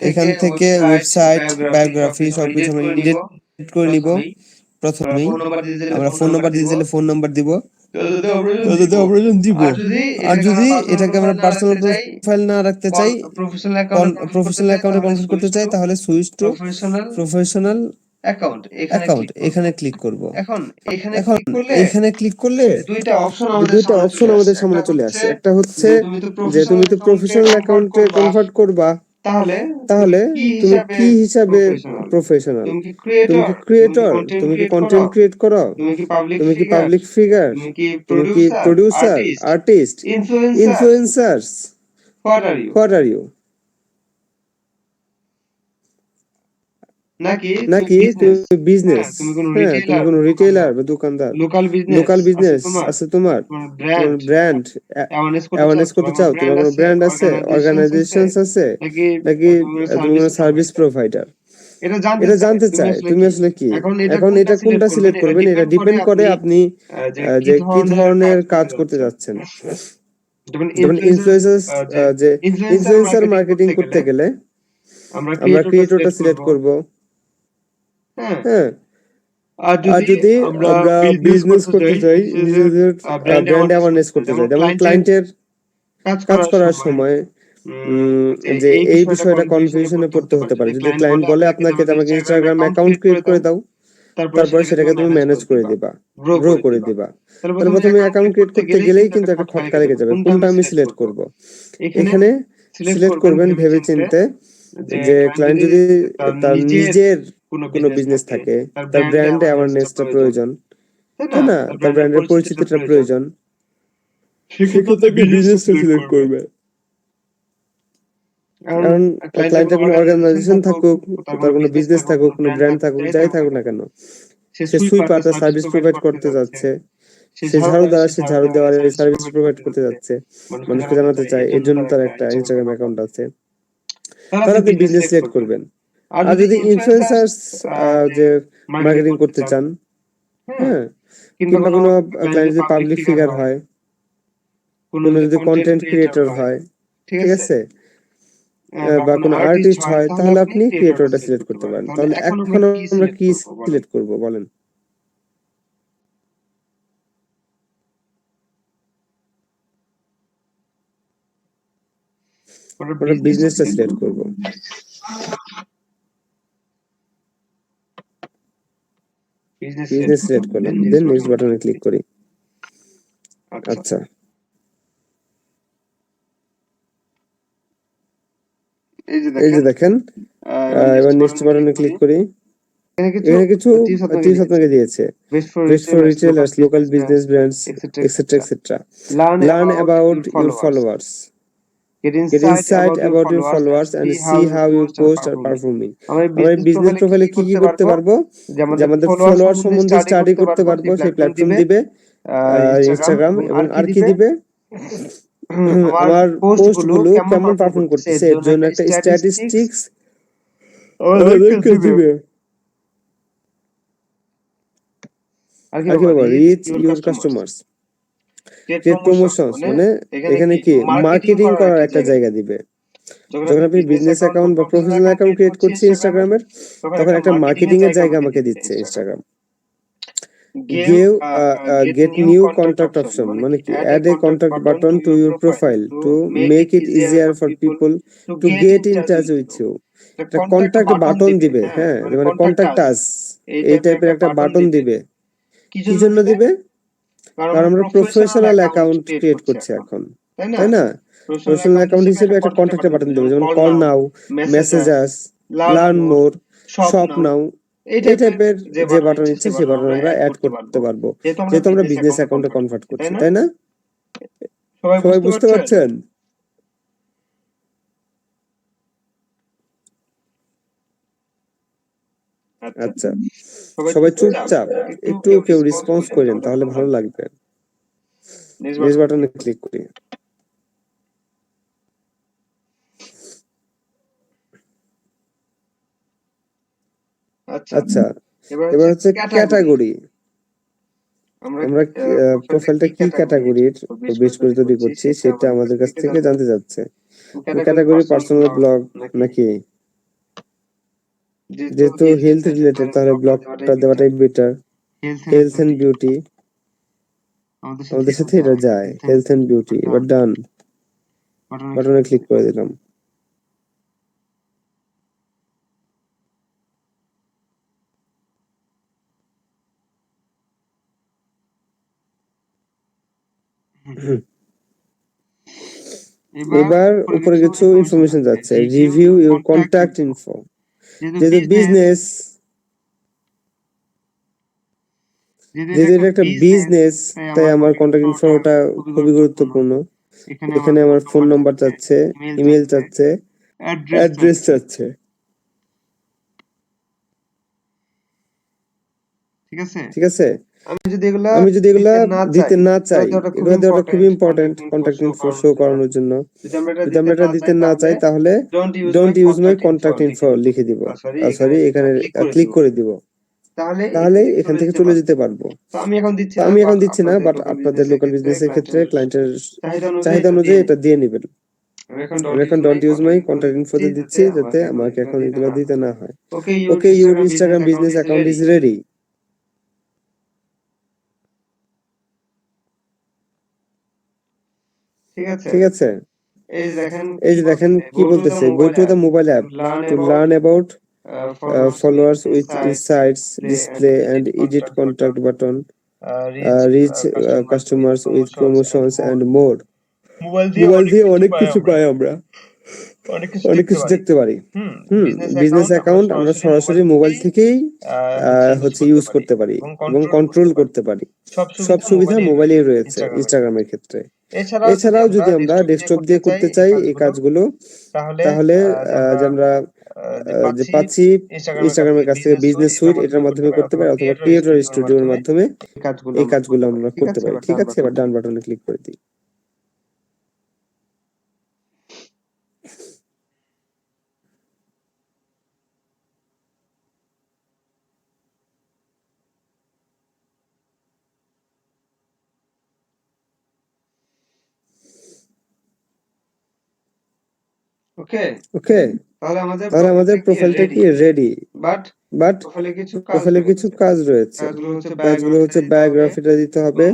এখান থেকে ওয়েবসাইট, বায়োগ্রাফি সবকিছু আমরা এডিট করে নিব। প্রথমেই আমরা ফোন নাম্বার দিতে চাইলে ফোন নাম্বার দিব, যদি অপারেশন দিব। আর যদি এটাকে আমরা পার্সোনাল প্রোফাইল না রাখতে চাই, প্রফেশনাল অ্যাকাউন্টে কনভার্ট করতে চাই, তাহলে সুইচ টু প্রফেশনাল অ্যাকাউন্ট এখানে ক্লিক করব। এখন এখানে ক্লিক করলে দুইটা অপশন আমাদের সামনে চলে আসে। একটা হচ্ছে যে তুমি তো প্রফেশনাল অ্যাকাউন্টে কনভার্ট করবা, তাহলে তুমি কি হিসাবে প্রফেশনাল? তুমি কি ক্রিয়েটর? তুমি কি কন্টেন্ট ক্রিয়েট করো? তুমি কি পাবলিক ফিগার? তুমি কি producer, artist, influencers? What are you? নাকি তুমি বিজনেস, হ্যাঁ, তুমি কোনো রিটেইলার বা দোকানদার, লোকাল বিজনেস আছে তোমার, তোমার ব্র্যান্ড অ্যাওয়ারনেস করতে চাও, তোমার কোনো ব্র্যান্ড আছে, অর্গানাইজেশনস আছে, নাকি তুমি কোনো সার্ভিস প্রোভাইডার? এটা জানতে চাই তুমি আসলে কি। এখন এটা কোনটা সিলেক্ট করবেন, এটা ডিপেন্ড করে আপনি যে কি ধরনের কাজ করতে যাচ্ছেন। যেমন ইনফ্লুয়েন্সার্স, যে ইনফ্লুয়েন্সার মার্কেটিং করতে গেলে আমরা ক্রিয়েটরটা সিলেক্ট করব। হ্যাঁ, আর যদি আমরা বিজনেস করতে চাই, নিজেদের ব্র্যান্ড অ্যাওয়ারনেস করতে চাই, যেমন ক্লায়েন্টের কাজ করার সময় যে এই বিষয়টা কনফিউশনে পড়তে হতে পারে। যদি ক্লায়েন্ট বলে আপনাকে যে আমাকে ইনস্টাগ্রাম অ্যাকাউন্ট ক্রিয়েট করে দাও, তারপরে সেটাকে তুমি ম্যানেজ করে দিবা, গ্রো করে দিবা, তাহলে প্রথমে অ্যাকাউন্ট ক্রিয়েট করতে গেলেই কিন্তু একটা খটকা লেগে যাবে। কোনটা আমি সিলেক্ট করব? এখানে সিলেক্ট করবেন ভেবেচিন্তে, যে ক্লায়েন্ট যদি তার নিজের কোনো বিজনেস থাকে, তার ব্র্যান্ড অ্যাওয়ারনেসটা প্রয়োজন, তাই না, তার ব্র্যান্ডের পরিচিতিটা প্রয়োজন, সেক্ষেত্রে বিজনেসটা সিলেক্ট করবে। কারণ ক্লায়েন্টের কোনো অর্গানাইজেশন থাকুক, তার কোনো বিজনেস থাকুক, কোনো ব্র্যান্ড থাকুক, যাই থাকুক না কেন, সে সুইপার, তার সার্ভিস প্রোভাইড করতে যাচ্ছে, সে ঝাড়ুদার, সে ঝাড়ু দেওয়ার সার্ভিস প্রোভাইড করতে যাচ্ছে, মানুষকে জানাতে চায়, এর জন্য তার একটা ইনস্টাগ্রাম অ্যাকাউন্ট আছে, তারা তো বিজনেস সিলেক্ট করবেন। আর যদি ইনফ্লুয়েন্সার্স যে মার্কেটিং করতে চান, হ্যাঁ, কিংবা কোনো ক্লায়েন্ট যদি পাবলিক ফিগার হয়, কোনো যদি কন্টেন্ট ক্রিয়েটর হয়, ঠিক আছে, বা কোনো আর্টিস্ট হয়, তাহলে আপনি ক্রিয়েটরটা সিলেক্ট করতে পারেন। তাহলে এখন আমরা কি সিলেক্ট করব বলেন? আমরা বিজনেসটা সিলেক্ট করব। বিজনেস সিলেক্ট করলাম, দেন নেক্সট বাটনে ক্লিক করি। আচ্ছা, এই যে দেখেন, এবার নেক্সট বাটনে ক্লিক করি। এখানে কিছু টিপস আপনাকে দিয়েছে, best for retailers, local business brands, etcetera etcetera. Learn about your followers, get insight about your followers and see how your posts are performing. আমরা বিজনেস প্রোফাইলে কি কি করতে পারবো? যে আমাদের ফলোয়ার সম্বন্ধে স্টাডি করতে পারবো, সেই প্ল্যাটফর্ম দিবে ইনস্টাগ্রাম, এবং আর কি দিবে, আমার পোস্ট গুলো কেমন পারফর্ম করতেছে এর জন্য একটা স্ট্যাটিস্টিক্স আমাদেরকে দিবে। আর কি বলবো, rich your customers, create promotions, মানে এখানে কি মার্কেটিং করার একটা জায়গা দিবে। যখন আপনি বিজনেস অ্যাকাউন্ট বা প্রফেশনাল অ্যাকাউন্ট ক্রিয়েট করছি ইনস্টাগ্রামের, তখন একটা মার্কেটিং এর জায়গা আমাকে দিচ্ছে Instagram. Get new contact option, মানে কি add a contact button to your profile to make it easier for people to get in touch with you. একটা কন্টাক্ট বাটন দিবে, হ্যাঁ, মানে কন্টাক্ট আস, এই টাইপের একটা বাটন দিবে। কি জন্য দিবে? কারণ আমরা প্রফেশনাল অ্যাকাউন্ট ক্রিয়েট করছি এখন, তাই না? প্রফেশনাল অ্যাকাউন্ট হিসেবে একটা কন্টাক্টের বাটন দেবে, যেমন কল নাও, মেসেজ আস, লার্ন মোর, শপ নাও, এই টাইপের যে বাটন ইচ্ছে সেই বাটন আমরা অ্যাড করতে পারবো, যেহেতু আমরা বিজনেস অ্যাকাউন্টে কনভার্ট করছি, তাই না? সবাই বুঝতে পারছেন? আচ্ছা, সবাই চুপচাপ, একটু কেউ রেসপন্স করেন, তাহলে ভালো লাগবে। নেক্সট বাটনে ক্লিক করি। আচ্ছা, এবার হচ্ছে ক্যাটাগরি। আমরা প্রোফাইলটা কি ক্যাটাগরির বেস করে তৈরি করছি সেটা আমাদের কাছ থেকে জানতে চাচ্ছে। ক্যাটাগরি পার্সোনাল ব্লগ নাকি, যেহেতু হেলথ রিলেটেড তাহলে ব্লগটা দেওয়াটাই বেটার। হেলথ এন্ড বিউটি, আমাদের সাথে এটা যায়, হেলথ এন্ড বিউটি। এবার ডান বাটনে ক্লিক করে দিলাম। এবার উপরে কিছু ইনফরমেশন যাচ্ছে, রিভিউ ইউর কন্টাক্ট ইনফো। যেহেতু বিজনেস, যেহেতু এটা একটা বিজনেস, তাই আমার কন্টাক্ট ইনফোটা খুবই গুরুত্বপূর্ণ। এখানে আমার ফোন নাম্বার চাচ্ছে, ইমেল চাচ্ছে, অ্যাড্রেস চাচ্ছে, ঠিক আছে? আমি যদি এগুলা দিতে না চাই, এগুলো দেওয়াটা খুবই ইম্পর্টেন্ট কন্টাক্ট ইনফো শো করানোর জন্য। যদি আমরা এটা দিতে না চাই, তাহলে don't use my contact info লিখে দিব, সরি, এখানে ক্লিক করে দিব। তাহলে এখান থেকে চলে যেতে পারবো। তো আমি এখন দিচ্ছি তো না, আমি এখন বাট দিচ্ছি না, বাট আপনাদের লোকাল বিজনেসের ক্ষেত্রে ক্লায়েন্টের চাহিদা অনুযায়ী এটা দিয়ে নেবেন। আমি এখন ডোন্ট ইউজ মাই কন্ট্যাক্ট ইনফোতে দিচ্ছি যাতে আমাকে এখন এগুলো দিতে না হয়। Okay, your Instagram business account is ready. ঠিক আছে, এই যে দেখেন কি বলতেছে, go to the mobile app to learn about followers with insights, display and edit contact button, reach customers with promotions and more. Mobile দিয়ে অনেক কিছু পাই আমরা, অনেক কিছু দেখতে পারি। বিজনেস অ্যাকাউন্ট আমরা সরাসরি মোবাইল থেকেই হচ্ছে ইউজ করতে পারি এবং কন্ট্রোল করতে পারি। সব সুবিধা মোবাইলেই রয়েছে ইনস্টাগ্রামের ক্ষেত্রে। এছাড়াও যদি আমরা ডেস্কটপ দিয়ে করতে চাই এই কাজগুলো, তাহলে যে আমরা যে পাচ্ছি ইনস্টাগ্রামের কাছ থেকে বিজনেস সুইট, এটার মাধ্যমে করতে পারি, অথবা ক্রিয়েটর স্টুডিওর মাধ্যমে এই কাজগুলো আমরা করতে পারি। ঠিক আছে, এবার ডান বাটনে ক্লিক করে দিই। ওকে, তাহলে আমাদের প্রোফাইলটা কি রেডি, বাট প্রোফাইলে কিছু কাজ রয়েছে। কাজগুলো হচ্ছে বায়োগ্রাফিটা দিতে হবে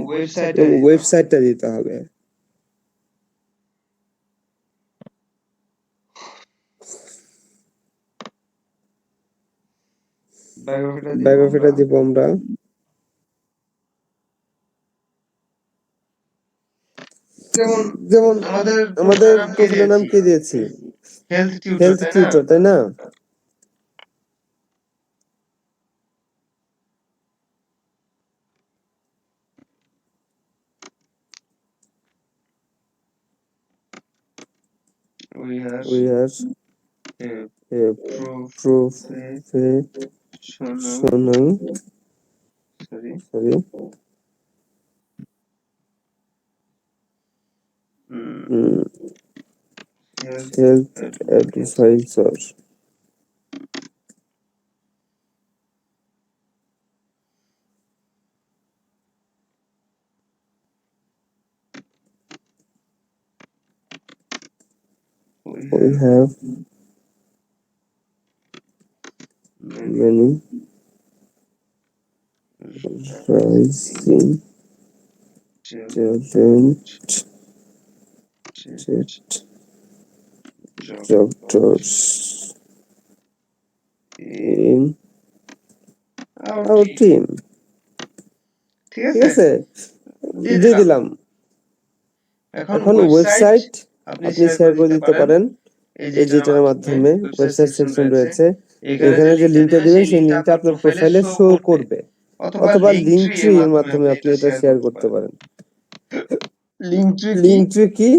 এবং ওয়েবসাইটটা দিতে হবে। বায়োগ্রাফিটা দিব আমরা। যেমন আমাদের প্রোফাইলের নাম কি দিয়েছি, হেলথ টিউটর, তাই না? We are a professional, sorry, health advisor. We have many rising doctors in our team. ঠিক আছে, দিয়ে দিলাম। এখন ওয়েবসাইট আপনি শেয়ার করে দিতে পারেন, এই যেটার মাধ্যমে ওয়েবসাইট সেকশন রয়েছে, এখানে যে লিংকটা দিবেন সেই লিংকটা আপনার প্রোফাইলে শো করবে, অথবা লিংকট্রি এর মাধ্যমে আপনি এটা শেয়ার করতে পারেন। লিংকট্রি কি?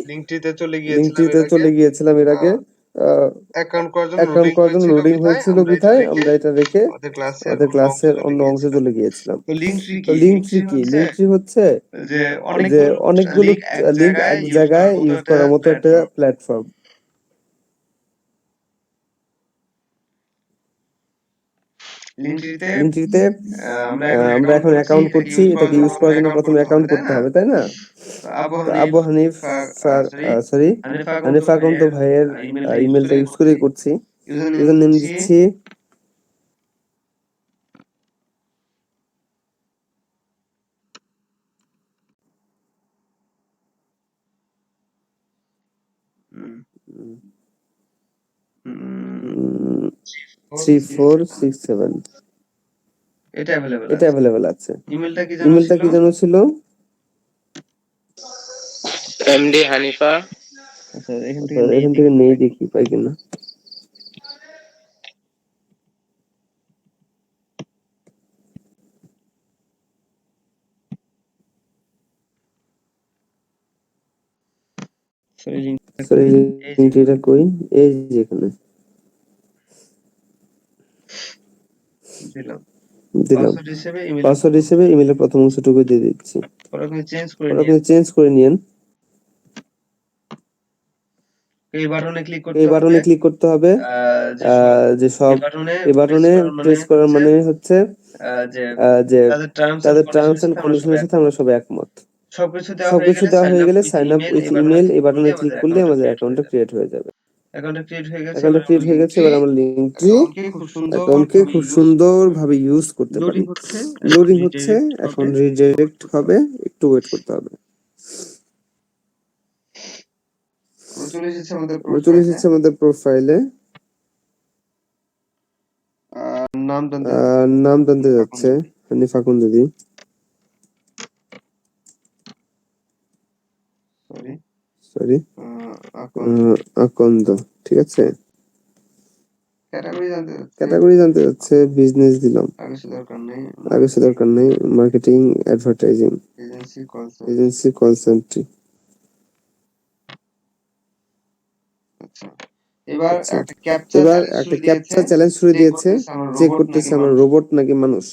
লিংকট্রিতে চলে গিয়েছিলাম এর আগে, অ্যাকাউন্ট করার জন্য লোডিং হয়েছিল বিধায় আমরা এটা রেখে আমাদের ক্লাসের অন্য অংশে চলে গিয়েছিলাম। তো লিংকট্রি কি? লিংকট্রি হচ্ছে যে অনেকগুলো লিংক এক জায়গায় ইউজ করার মতো একটা প্ল্যাটফর্ম। লিংকট্রিতে আমরা এখন অ্যাকাউন্ট করছি, এটাকে ইউজ করার জন্য প্রথমে অ্যাকাউন্ট করতে হবে, তাই না? তো আবু হানিফ হানিফ আকন্দ ভাইয়ের ইমেলটা ইউজ করেই করছি। ইউজার নেম দিচ্ছি থ্রি ফোর সিক্স সেভেন, এটা অ্যাভেলেবেল আছে। ইমেলটা কি যেন ছিল? এমডি হানিফা। এখান থেকে নেই, দেখি পাই কিনা। এটা কই? এই যেখানে দিলাম। পাসওয়ার্ড হিসেবে ইমেলের প্রথম অংশটুকু দিয়ে দিচ্ছি। আপনি চেঞ্জ করে নিয়েন। এই বাটনে ক্লিক এই করতে হবে। বাটনে ক্লিক করতে হবে। যে সব এই বাটনে প্রেস করার মানে হচ্ছে যে তাদের টার্মস এন্ড তাদের টার্মস কন্ডিশনের এন্ড সাথে আমরা কন্ডিশনের সবাই সাথে আমরা সবাই একমত। সবকিছু দেওয়া সবকিছু দেওয়া হয়ে গেলে সাইন আপ উইথ ইমেল এই বাটনে ক্লিক করলে আমাদের আমাদের অ্যাকাউন্টটা ক্রিয়েট হয়ে যাবে। অ্যাকাউন্টটা ক্রিয়েট হয়ে গেছে। অ্যাকাউন্টটা ক্রিয়েট হয়ে গেছে, এবার আমরা লিঙ্কট্রি অ্যাকাউন্টকে খুব সুন্দরভাবে ইউজ করতে পারি। লোডিং হচ্ছে, এখন রিডাইরেক্ট হবে, একটু ওয়েট করতে হবে। আমরা চলে এসেছি আমাদের আমরা চলে এসেছি আমাদের প্রোফাইলে। নাম জানতে যাচ্ছে হানিফা কুন দিদি। সরি আকন্দ, ঠিক আছে। ক্যাটাগরি জানতে যাচ্ছে, বিজনেস দিলাম, আগে সে দরকার নেই। Marketing, advertising, agency, call centre. এবার এবার একটা ক্যাপচা চ্যালেঞ্জ শুরু দিয়েছে, চেক করতেছে আমরা রোবট নাকি মানুষ।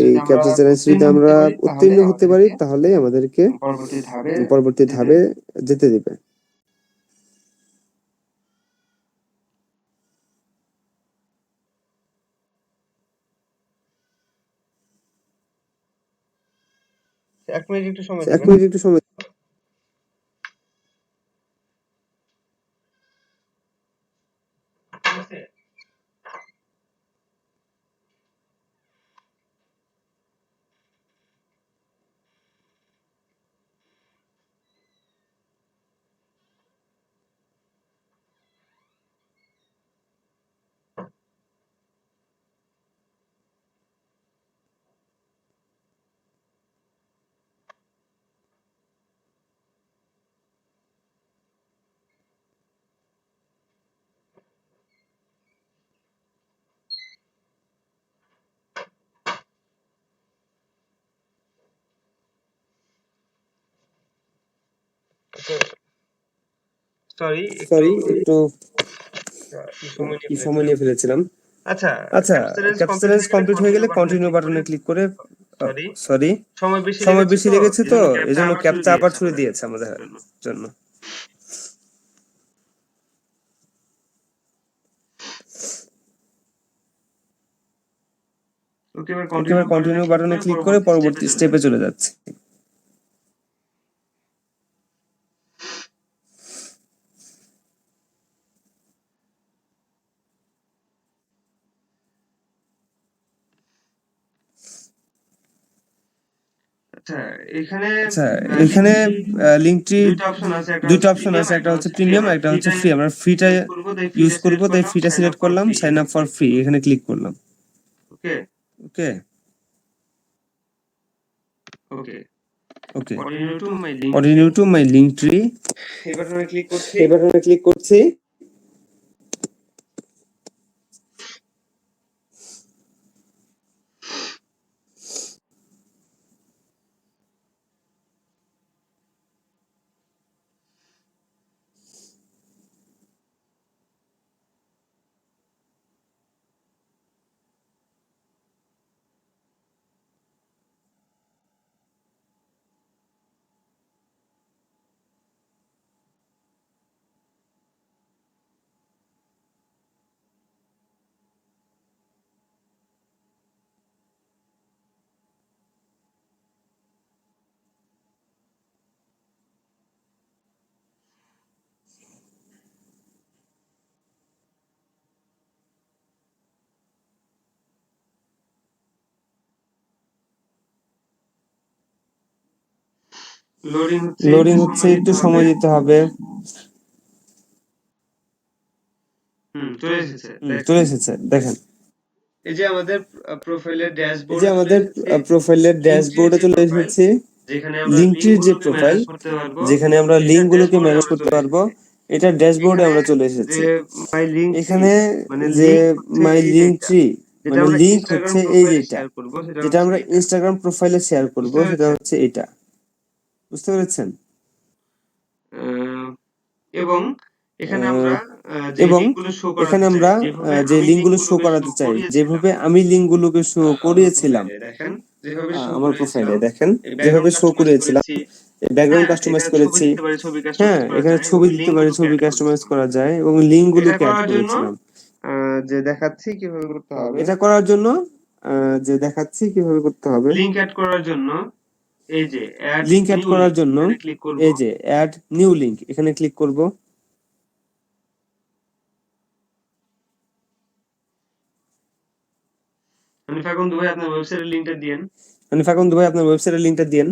এই ক্যাপচা চ্যালেঞ্জ যদি আমরা উত্তীর্ণ হতে পারি তাহলে আমাদেরকে পরবর্তী ধাপে যেতে দিবে। এক মিনিট একটু সময় এক মিনিট একটু সময়। সরি একটু সময় নিয়ে ফেলেছিলাম। আচ্ছা আচ্ছা, ক্যাপচা চ্যালেঞ্জ কমপ্লিট হয়ে গেলে কন্টিনিউ বাটনে ক্লিক করে, সরি সময় বেশি লেগেছে তো এজন্য ক্যাপচা আবার ছুড়ে দিয়েছে আমাদের জন্য। এবার কন্টিনিউ বাটনে ক্লিক করে পরবর্তী স্টেপে চলে যাচ্ছে। আচ্ছা এখানে লিঙ্কটি দুইটা অপশন আছে, একটা হচ্ছে প্রিমিয়াম, একটা হচ্ছে ফ্রি। আমরা ফ্রিটা ইউজ করব, তাই ফ্রিটা সিলেক্ট করলাম, সাইন আপ ফর ফ্রি এখানে ক্লিক করলাম। Okay okay okay okay continue to my link. Continue to my Linktree এই বাটনে ক্লিক করছি। এই বাটনে ক্লিক করছি। লোডিং হচ্ছে, একটু সময় দিতে হবে। চলে এসেছে, দেখেন। এই যে আমাদের প্রোফাইলের এই যে আমাদের প্রোফাইলের ড্যাশবোর্ডে চলে এসেছি। লিঙ্কটির যে প্রোফাইল, যেখানে আমরা লিঙ্কগুলোকে ম্যানেজ করতে পারবো, এটা ড্যাশবোর্ডে আমরা চলে এসেছি। এখানে যে মাই লিঙ্কট্রি মানে লিঙ্ক হচ্ছে এই যেটা আমরা ইনস্টাগ্রাম প্রোফাইলে শেয়ার করব, সেটা হচ্ছে এটা। বুঝতে পেরেছেন? এবং এখানে আমরা এবং এখানে আমরা যে লিঙ্কগুলো শো করাতে চাই, যেভাবে আমি লিঙ্কগুলোকে শো করিয়েছিলাম দেখেন যেভাবে আমার প্রোফাইলে, দেখেন যেভাবে শো করিয়েছিলাম ব্যাকগ্রাউন্ড কাস্টমাইজ করেছি, হ্যাঁ এখানে ছবি দিতে পারি, ছবি কাস্টমাইজ করা যায় এবং লিঙ্ক গুলোকে অ্যাড করেছিলাম। যে দেখাচ্ছি কিভাবে করতে হবে, এটা করার জন্য যে দেখাচ্ছি কিভাবে করতে হবে, লিংক অ্যাড করার জন্য এই যে অ্যাড লিংক অ্যাড নিউ করার লিংক জন্য এখানে ক্লিক করব। এই যে অ্যাড নিউ লিংক এখানে ক্লিক করব। হানিফ আকন্দ ভাই আপনার ওয়েবসাইটের লিংকটা দিয়েন। হানিফ আকন্দ ভাই আপনার ওয়েবসাইটের লিংকটা দিয়েন।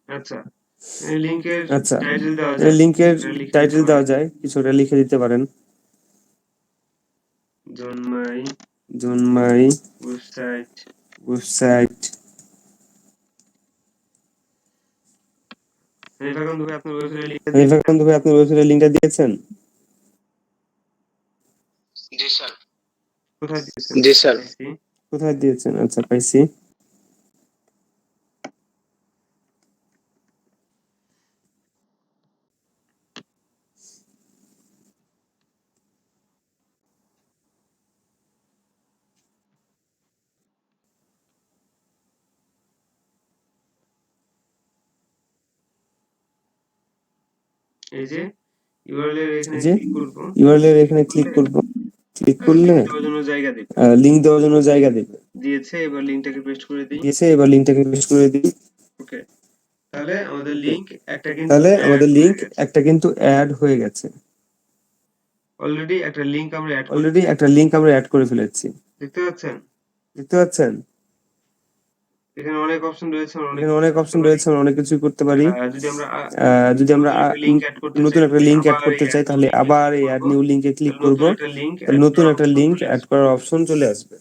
আচ্ছা, এই লিংকের আচ্ছা, টাইটেল দেওয়া এই যায়, লিংকের এটা লিখে টাইটেল দিতে দেওয়া পারেন। যায়, কিছুটা লিখে দিতে পারেন। জন্মাই জন্মাই ওয়েবসাইট ওয়েবসাইট। হানিফ আকন্দ ভাই আপনার ওয়েবসাইটের লিংকটা হানিফ আকন্দ ভাই আপনার ওয়েবসাইটের লিংকটা দিয়েছেন? জি স্যার। কোথায় দিয়েছেন? জি স্যার। কোথায় দিয়েছেন? আচ্ছা পাইছি। এই যে ইউআরএল এর এখানে যে ক্লিক করব, ইউআরএল এর এখানে ক্লিক করব, ক্লিক করলে লিংক দেওয়ার জন্য জায়গা দেবে, লিংক দেওয়ার জন্য জায়গা দেবে। দিয়েছে। এবার লিংকটাকে পেস্ট করে দিই। দিয়েছে, এবার লিংকটাকে পেস্ট করে দিই। ওকে, তাহলে আমাদের লিংক একটা কিন্তু তাহলে add আমাদের হয়ে লিংক গেছে। একটা কিন্তু অ্যাড হয়ে গেছে। অলরেডি একটা লিংক আমরা অ্যাড করে অলরেডি একটা লিংক আমরা অ্যাড করে ফেলেছি। দেখতে পাচ্ছেন? দেখতে পাচ্ছেন? এখানে অনেক অপশন রয়েছে, আমরা এখানে অনেক অপশন রয়েছে, আমরা অনেক কিছুই করতে পারি। যদি আমরা যদি আমরা লিংক অ্যাড করতে নতুন একটা লিংক অ্যাড করতে চাই, তাহলে আবার এই অ্যাড নিউ লিংকে ক্লিক করব। একটা লিংক তাহলে নতুন একটা লিংক অ্যাড করার অপশন চলে আসবে।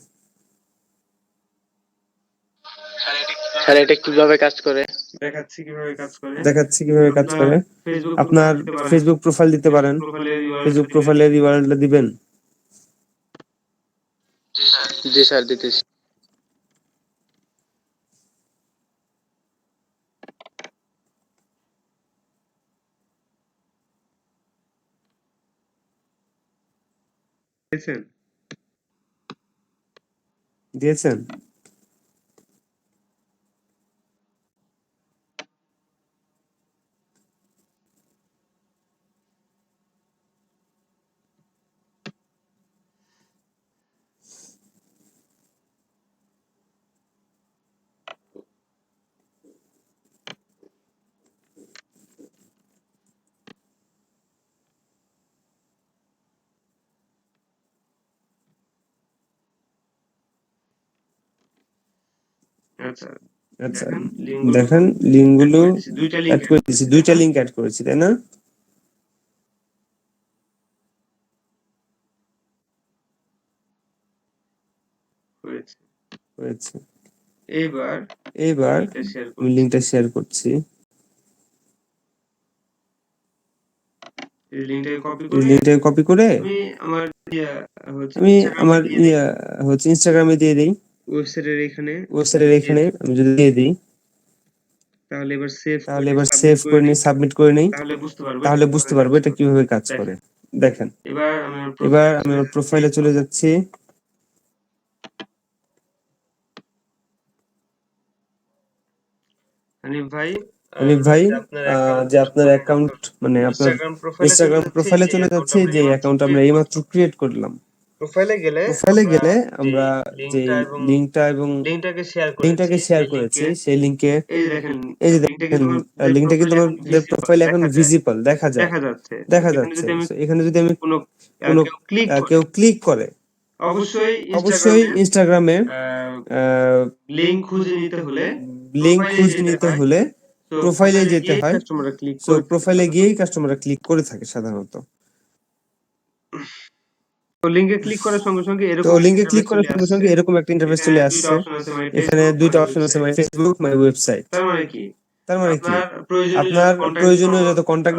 স্যার এটা কিভাবে কাজ করে? দেখাচ্ছি কিভাবে কাজ করে। দেখাচ্ছি কিভাবে কাজ করে। আপনার ফেসবুক প্রোফাইল দিতে পারেন, ফেসবুক প্রোফাইলের ইউআরএলটা দিবেন। জি স্যার দিতেছি। দিয়েছেন? দিয়েছেন? আচ্ছা, আচ্ছা, লিংকগুলো দেখেন লিঙ্কগুলো দুইটা অ্যাড করে দিয়েছি, দুইটা লিংক অ্যাড করেছি, তাই না? হয়েছে। এইবার আমি লিংকটা শেয়ার করছি। এই লিংকটাকে কপি করে আমি আমার আমার ইনস্টাগ্রামে দিয়ে দিই। ওয়েবসাইটের এখানে আমি যদি দিয়ে দিই, তাহলে এবার সেভ করে নিই, সাবমিট করে নিই, তাহলে বুঝতে পারবো এটা কিভাবে কাজ করে। দেখেন, এবার আমি আমার প্রোফাইলে চলে যাচ্ছি। হানিফ ভাই, যে আপনার অ্যাকাউন্ট মানে আপনার ইনস্টাগ্রাম প্রোফাইলে চলে যাচ্ছে, যে অ্যাকাউন্ট আমরা এইমাত্র ক্রিয়েট করলাম। প্রোফাইলে গেলে আমরা যে লিংকটা এবং লিংকটাকে শেয়ার করেছি, সেই লিংকে এই যে দেখেন লিংকটা কিন্তু আমাদের প্রোফাইলে এখন ভিজিবল দেখা যাচ্ছে। এখানে যদি আমি কোনো কেউ ক্লিক করে, অবশ্যই ইনস্টাগ্রামে লিংক খুঁজে নিতে হলে প্রোফাইলে যেতে হয়। সো প্রোফাইলে গিয়েই কাস্টমাররা ক্লিক করে থাকে সাধারণত। তো লিংকে ক্লিক করার সঙ্গে সঙ্গে এরকম একটা ইন্টারফেস চলে আসছে। এখানে দুইটা অপশন আছে, মাই ফেসবুক, মাই ওয়েবসাইট। তার মানে কি তার মানে কি আপনার আপনার প্রয়োজনীয় যত কন্টাক্ট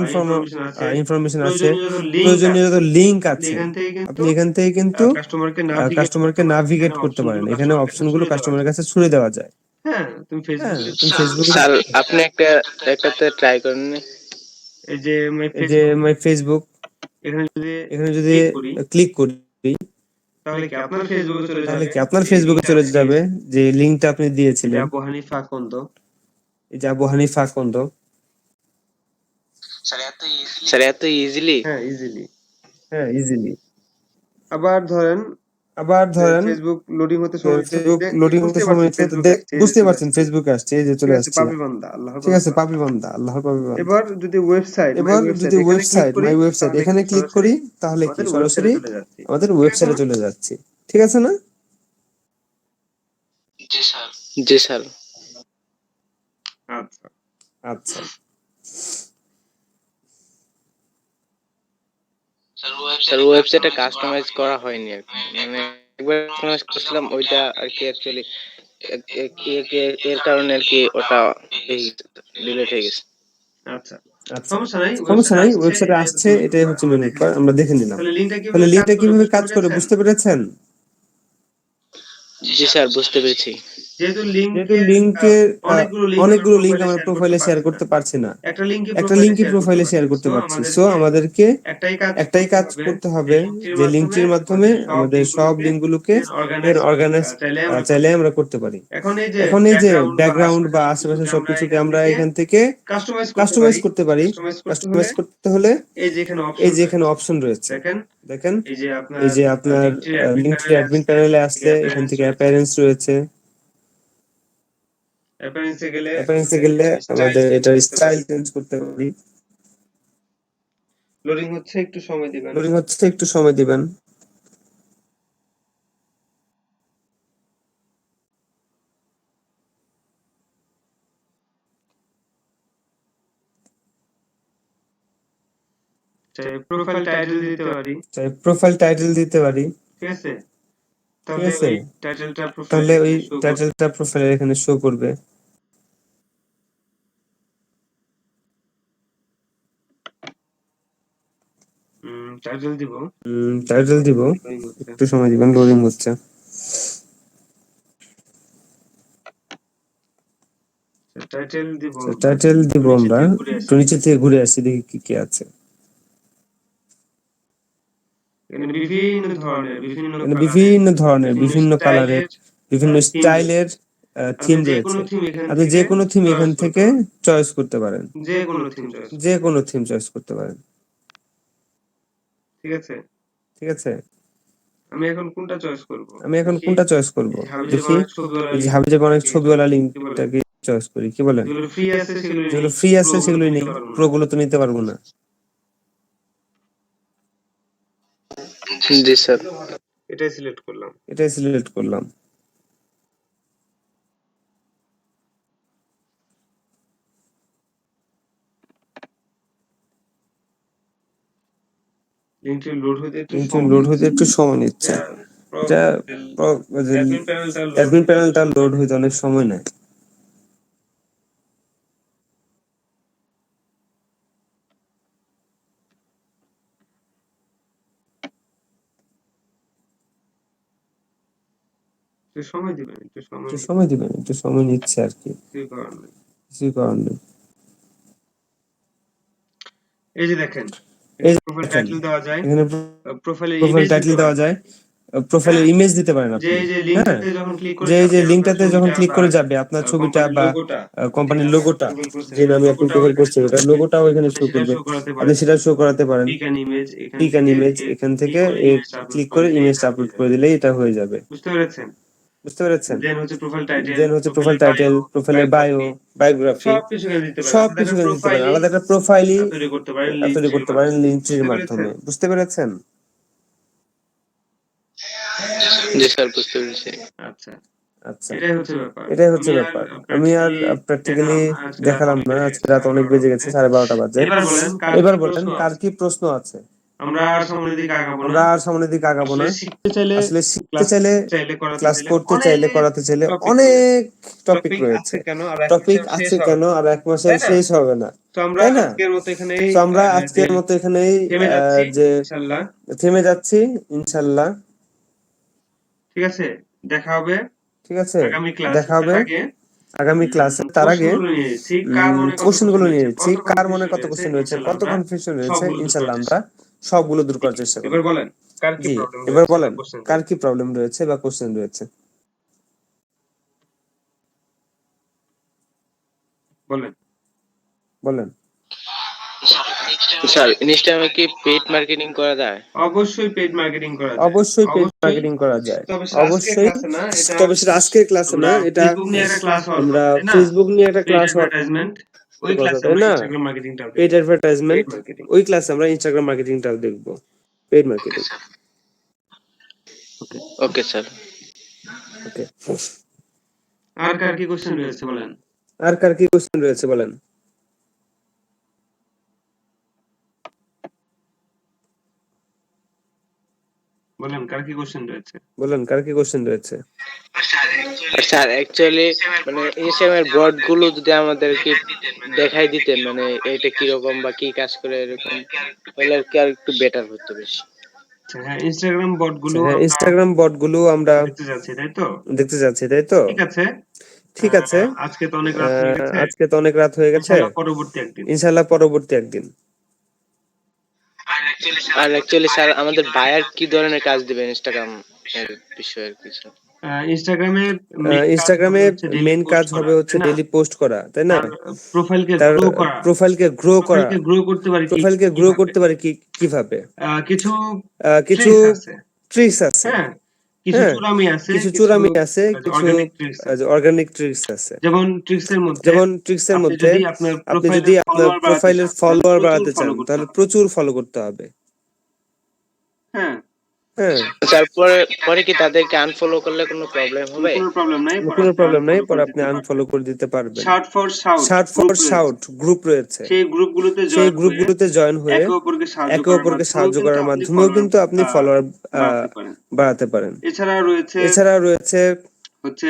ইনফরমেশন আছে, প্রয়োজনীয় যত লিংক আছে, আপনি এখান থেকে কিন্তু কাস্টমারকে নাভিগেট করতে পারেন। এখানে অপশনগুলো কাস্টমারের কাছে ছুড়ে দেওয়া যায়। হ্যাঁ, তুমি হ্যাঁ, ফেসবুকে তুমি ফেসবুকে স্যার আপনি একটাতে ট্রাই করেন নি? এই যে মাই ফেসবুক এখানে যদি ক্লিক করি তাহলে কি আপনার ফেসবুকে চলে তাহলে যাবে? কি আপনার ফেসবুকে চলে যাবে যে লিংকটা আপনি যে দিয়েছিলেন, আবু হানিফা আকন্দ। এই যে আবু হানিফা আকন্দ। স্যার এত ইজিলি? হ্যাঁ, ইজিলি। হ্যাঁ, ইজিলি। আবার ধরেন ফেসবুক লোডিং হতে সময় নিচ্ছে, ফেসবুক লোডিং হতে সময় নিচ্ছে, বুঝতে পারছেন ফেসবুকে আসছে, এই যে চলে আসছে। পাপি বান্দা, আল্লাহর ঠিক আছে, বান্দা। পাপি বান্দা, আল্লাহর পাপি বান্দা। এবার যদি ওয়েবসাইট মাই ওয়েবসাইট এখানে ক্লিক করি তাহলে কি সরাসরি আমাদের ওয়েবসাইটে চলে যাচ্ছে। ঠিক আছে না? জি স্যার। আচ্ছা, আচ্ছা, স্যার ওয়েবসাইটে কাস্টমাইজ করা হয়নি আর কি। মানে একবার কাস্টমাইজ করছিলাম, ওইটা আর কি অ্যাকচুয়ালি এর কারণে আর কি ওটা ডিলিট হয়ে গেছে। আচ্ছা, আচ্ছা, সমস্যা নাই। ওয়েবসাইটে আসছে, এটাই হচ্ছে মেন ব্যাপার। আমরা দেখে নিলাম। তাহলে তাহলে লিংকটা কিভাবে কাজ করে বুঝতে পেরেছেন? জি স্যার, বুঝতে পেরেছি। যেহেতু যেহেতু লিংকের অনেকগুলো লিংক আমরা প্রোফাইলে শেয়ার করতে পারছি না, একটা লিংকই প্রোফাইলে শেয়ার করতে পারছি। সো আমাদেরকে একটাই কাজ করতে হবে যে লিংকটির মাধ্যমে আমাদের সব লিংকগুলোকে অর্গানাইজ চাইলে আমরা করতে পারি। এখন এই যে ব্যাকগ্রাউন্ড বা আশেপাশে সবকিছুকে আমরা এখান থেকে কাস্টমাইজ করতে পারি। কাস্টমাইজ করতে হলে এই যে এখানে অপশন রয়েছে, দেখেন এই যে আপনার লিংকট্রি অ্যাডমিন প্যানেলে আসলে এখান থেকে অ্যাপিয়ারেন্স রয়েছে। অ্যাপিয়ারেন্সে গেলে আমাদের এটার স্টাইল চেঞ্জ করতে পারি। লোডিং হচ্ছে, একটু সময় দিবেন। প্রোফাইল টাইটেল দিতে পারি। প্রোফাইল টাইটেল দিতে পারি। ঠিক আছে, ঠিক আছে, টাইটেলটা তাহলে ওই টাইটেলটা প্রোফাইলের এখানে শো করবে। টাইটেল দিব, একটু সময় দিবেন, লোডিং হচ্ছে। টাইটেল দিব আমরা, একটু নিচে থেকে ঘুরে আসি, দেখি কি কি আছে। এখানে বিভিন্ন ধরনের বিভিন্ন কালারের বিভিন্ন স্টাইলের থিম রয়েছে। আপনি যে কোনো থিম এখান থেকে চয়েস করতে পারেন, যে কোনো থিম চয়েস করতে পারেন। ঠিক আছে, আমি এখন কোনটা চয়েস করব দেখি। এই যে হাবিজাবি অনেক ছবিওয়ালা লিঙ্কটাকে চয়েস করি, কি বলেন? যেগুলো ফ্রি আছে সেগুলোই নেই, প্রো গুলো তো নিতে পারবো না। জি স্যার। এটাই সিলেক্ট করলাম। লিংকটি লোড হতে একটু সময় নিচ্ছে। এটা অ্যাডমিন প্যানেলটা লোড হতে অনেক সময় নেয়। একটু সময় নিচ্ছে আর কি, কিছুই করার নেই। এই যে দেখেন, প্রোফাইল টাইটেল দেওয়া যায়, এখানে প্রোফাইল টাইটেল দেওয়া যায়, প্রোফাইলের ইমেজ দিতে পারেন আপনি। হ্যাঁ, যে লিংকটাতে যখন ক্লিক করে যাবে আপনার ছবিটা বা কোম্পানির লোগোটা, যে নামে আপনি প্রোফাইল করছেন ওটা লোগোটাও এখানে শো করবে। আপনি সেটা শো করাতে পারেন। পিক অ্যান ইমেজ এখান থেকে ক্লিক করে ইমেজটা আপলোড করে দিলেই এটা হয়ে যাবে। বুঝতে পেরেছেন? দেন হচ্ছে প্রোফাইল টাইটেল, প্রোফাইলের বায়োগ্রাফি, সবকিছু এখানে দিতে পারেন। আলাদা একটা প্রোফাইলই তৈরি করতে পারেন লিংকট্রির মাধ্যমে। বুঝতে পেরেছেন? জি স্যার, বুঝতে পেরেছি। আচ্ছা, আচ্ছা, এটাই হচ্ছে ব্যাপার। আমি আর প্র্যাকটিক্যালি দেখালাম না, আজকে রাত অনেক বেজে গেছে, 12:30 বাজে। এবার বলেন কার কি প্রশ্ন আছে? আমরা আর সামনের দিকে আগাবো আমরা না। আর সামনের দিকে আগাবো না। আসলে শিখতে চাইলে, আসলে শিখতে ক্লাস চাইলে, চাইলে, করাতে ক্লাস চাইলে করতে চাইলে, অনেক করাতে চাইলে topic অনেক টপিক টপিক রয়েছে। আছে কেন আর এক টপিক মাসেও আছে শেষ হবে কেন না। আর এক মাসে তাই না? শেষ হবে না, তো আমরা তাই না? আজকের মতো এখানেই তো আমরা আজকের মতো এখানেই থেমে যাচ্ছি যে ইনশাআল্লাহ। থেমে যাচ্ছি ইনশাল্লাহ। ঠিক আছে, দেখা হবে ঠিক আছে, আগামী ক্লাসে। দেখা হবে তার আগে আগামী ক্লাসে। তার আগে প্রশ্নগুলো নিয়ে নিচ্ছি, কার মনে কত কোশ্চেন গুলো নিয়ে নিচ্ছি, কত কার মনে confusion কত কোশ্চেন রয়েছে, ইনশাআল্লাহ কত আমরা কনফিউশন রয়েছে, সবগুলো দূর ইনশাল্লাহ করার আমরা সবগুলো দূর করার চেষ্টা করব। এবার বলেন কার কি জি, প্রবলেম এবার রয়েছে বলেন বা কোশ্চেন কার কি প্রবলেম রয়েছে বা কোশ্চেন রয়েছে, বলেন। বলেন। স্যার ইনস্টাগ্রামে কি পেইড মার্কেটিং করা যায়? অবশ্যই পেইড মার্কেটিং করা যায়, অবশ্যই পেইড মার্কেটিং করা যায়, তবে সেটা আজকের অবশ্যই। ক্লাসে না, এটা তবে সেটা আজকের ক্লাসে না, এটা ফেসবুক নিয়ে একটা ক্লাস হওয়ার আমরা কথা, তাই না? ফেসবুক নিয়ে একটা পেইড ক্লাস অ্যাডভার্টাইজমেন্ট, ওই কথা, ক্লাসে তাই আমরা না? ইনস্টাগ্রাম মার্কেটিংটা পেইড অ্যাডভার্টাইজমেন্ট, পেইড মার্কেটিং। ওই ক্লাসে আমরা ইনস্টাগ্রাম মার্কেটিংটাও দেখবো, paid marketing. Okay sir. Okay, আর কার কি কোশ্চেন রয়েছে বলেন। আর কার কি কোশ্চেন রয়েছে বলেন। বলেন কার কি কোশ্চেন রয়েছে। বলেন কার কি কোশ্চেন রয়েছে। স্যার অ্যাকচুয়ালি মানে ইনস্টাগ্রামের বট গুলো যদি আমাদেরকে দেখাই দিতেন, মানে এটা কিরকম বা কি কাজ করে এরকম, তাহলে আর কি আর একটু বেটার হতো বেশি। আচ্ছা, হ্যাঁ, ইনস্টাগ্রাম বট গুলো হ্যাঁ, আমরা ইনস্টাগ্রাম বট গুলো আমরা দেখতে যাচ্ছি, তাই তো? দেখতে যাচ্ছি, তাই তো? ঠিক আছে, ঠিক আছে, আজকে তো অনেক রাত হয়ে গেছে, আজকে তো অনেক রাত হয়ে গেছে, ইনশাআল্লাহ পরবর্তী একদিন। ইনশাল্লাহ পরবর্তী একদিন। আর অ্যাকচুয়ালি স্যার আমাদের বায়ার কি ধরনের কাজ দিবেন ইনস্টাগ্রাম এর বিষয়ে আর কিছু? ইনস্টাগ্রামের ইনস্টাগ্রামের মেইন কাজ হবে হচ্ছে ডেইলি পোস্ট করা, তাই না? প্রোফাইলকে তার গ্রো করা, প্রোফাইলকে গ্রো করা, প্রোফাইলকে গ্রো করতে পারি প্রোফাইলকে গ্রো করতে পারে কিভাবে? কিছু কিছু tricks আছে, ট্রিক্স আছে, হ্যাঁ, কিছু হ্যাঁ, চুরামি আছে, কিছু চুরামি আছে, কিছু অর্গানিক ট্রিক্স আছে। অর্গানিক ট্রিক্স আছে। যেমন ট্রিক্সের মধ্যে, যেমন ট্রিক্সের আপনি মধ্যে যদি আপনার আপনি যদি আপনার প্রোফাইলের ফলোয়ার বাড়াতে চান, করতে তাহলে হবে। প্রচুর ফলো করতে হবে। হ্যাঁ, হ্যাঁ, তারপরে পরে কি তাদেরকে আনফলো করলে কোনো প্রবলেম হবে? কোনো প্রবলেম নাই, কোনো প্রবলেম নাই, পরে আপনি আনফলো আনফলো করে দিতে পারবেন। Shout for shout shout for shout group রয়েছে, সেই গ্রুপগুলোতে সেই গ্রুপগুলোতে জয়েন হয়ে একে অপরকে সাহায্য করার মাধ্যমেও কিন্তু আপনি ফলোয়ার বাড়াতে পারেন। বাড়াতে পারেন। এছাড়াও রয়েছে হচ্ছে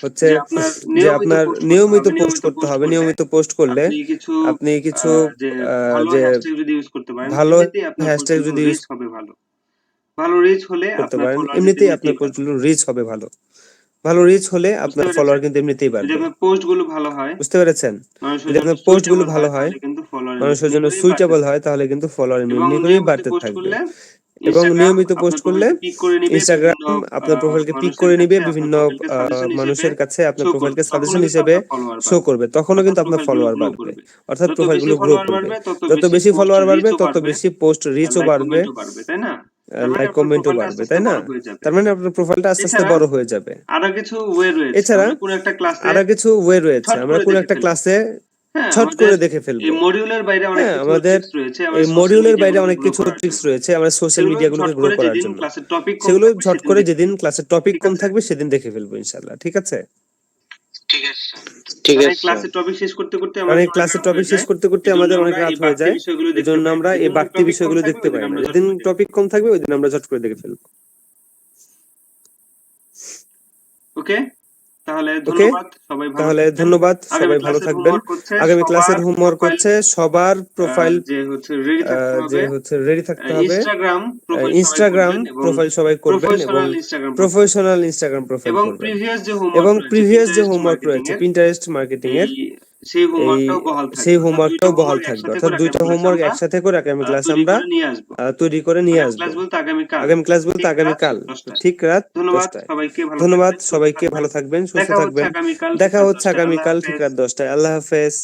হচ্ছে যে আপনার নিয়মিত পোস্ট করতে হবে। নিয়মিত পোস্ট করলে আপনি কিছু ভালো যে হ্যাশট্যাগ যদি ইউজ করতে পারেন, ভালো এমনিতেই আপনার হ্যাশট্যাগ প্রচুর যদি ইউজ রিচ হবে ভালো। ভালো রিচ হলে করতে আপনার পারেন, ফলোয়ার এমনিতেই আপনার প্রচুর রিচ হবে ভালো। ভালো রিচ হলে আপনার ফলোয়ার কিন্তু এমনিতেই যদি বাড়বে। আপনার পোস্ট গুলো ভালো হয়, বুঝতে পেরেছেন? মানুষের যদি জন্য আপনার পোস্ট গুলো suitable ভালো হয়, তাহলে কিন্তু ফলোয়ার মানুষের জন্য সুইটেবল হয়, তাহলে কিন্তু ফলোয়ার এবং এমনি করেই নিয়মিত বাড়তে পোস্ট থাকবে। করলে এবং নিয়মিত আপনার পোস্ট করলে প্রোফাইলকে পিক করে নিবে, ইনস্টাগ্রাম বিভিন্ন আপনার প্রোফাইলকে পিক মানুষের করে নিবে, কাছে বিভিন্ন আপনার প্রোফাইলকে সাজেশন মানুষের কাছে আপনার show প্রোফাইলকে করবে। সাজেশন তখনও কিন্তু হিসেবে আপনার follower শো বাড়বে। করবে, তখনও কিন্তু আপনার প্রোফাইলগুলো ফলোয়ার grow বাড়বে। করবে। অর্থাৎ যত প্রোফাইলগুলো বেশি গ্রো follower করবে, বাড়বে, যত বেশি post ফলোয়ার বাড়বে, reach ও তত বেশি পোস্ট রিচও like বাড়বে, comment ও বাড়বে, তাই না? লাইক আপনার কমেন্টও প্রোফাইলটা বাড়বে, আস্তে তাই আস্তে না? বড় হয়ে যাবে। তার মানে আপনার প্রোফাইলটা আস্তে আস্তে এছাড়া বড় হয়ে যাবে। আরো কিছু ওয়ে রয়েছে, এছাড়া আমরা কোনো একটা ক্লাসে আরো কিছু ওয়ে রয়েছে, আমরা কোনো একটা ক্লাসে ছট করে দেখে ফেলবো। এই মডিউলের বাইরে অনেক হ্যাঁ, কিছু আমাদের ট্রিক্স রয়েছে, এই মডিউলের বাইরে অনেক কিছু ট্রিক্স রয়েছে আমরা সোশ্যাল মিডিয়াগুলোকে গ্রো করার জন্য। সেগুলো ঝট করে যেদিন ক্লাসের টপিক কম থাকবে সেদিন দেখে ফেলবো ইনশাআল্লাহ। ঠিক আছে? ঠিক আছে ক্লাসের টপিক শেষ করতে করতে কারণ এই ক্লাসের টপিক শেষ করতে করতে আমাদের অনেক রাত হয়ে যায়, এজন্য আমরা এই বাড়তি বিষয়গুলো দেখতে পাই না। যেদিন টপিক কম থাকবে ওই দিন আমরা ঝট করে দেখে ফেলবো। ওকে, তাহলে ওকে, ধন্যবাদ, সবাই ভালো থাকবেন। আগামী ক্লাসের হোমওয়ার্ক হচ্ছে সবার প্রোফাইল যে হচ্ছে রেডি থাকতে হবে, ইনস্টাগ্রাম প্রোফাইল সবাই করবেন এবং প্রফেশনাল ইনস্টাগ্রাম প্রোফাইল এবং করবেন। এবং প্রিভিয়াস যে হোমওয়ার্ক রয়েছে পিন্টারেস্ট মার্কেটিং এর, সেই হোমওয়ার্কটাও বহাল থাকবে। অর্থাৎ দুইটা হোমওয়ার্ক একসাথে করে আগামী ক্লাসে আমরা তৈরি করে নিয়ে আসবো। আগামী ক্লাস বলতে আগামীকাল ঠিক রাত 10টায়। ধন্যবাদ, সবাইকে ভালো থাকবেন, সুস্থ থাকবেন। দেখা হচ্ছে আগামীকাল ঠিক রাত 10টায়। আল্লাহ হাফেজ।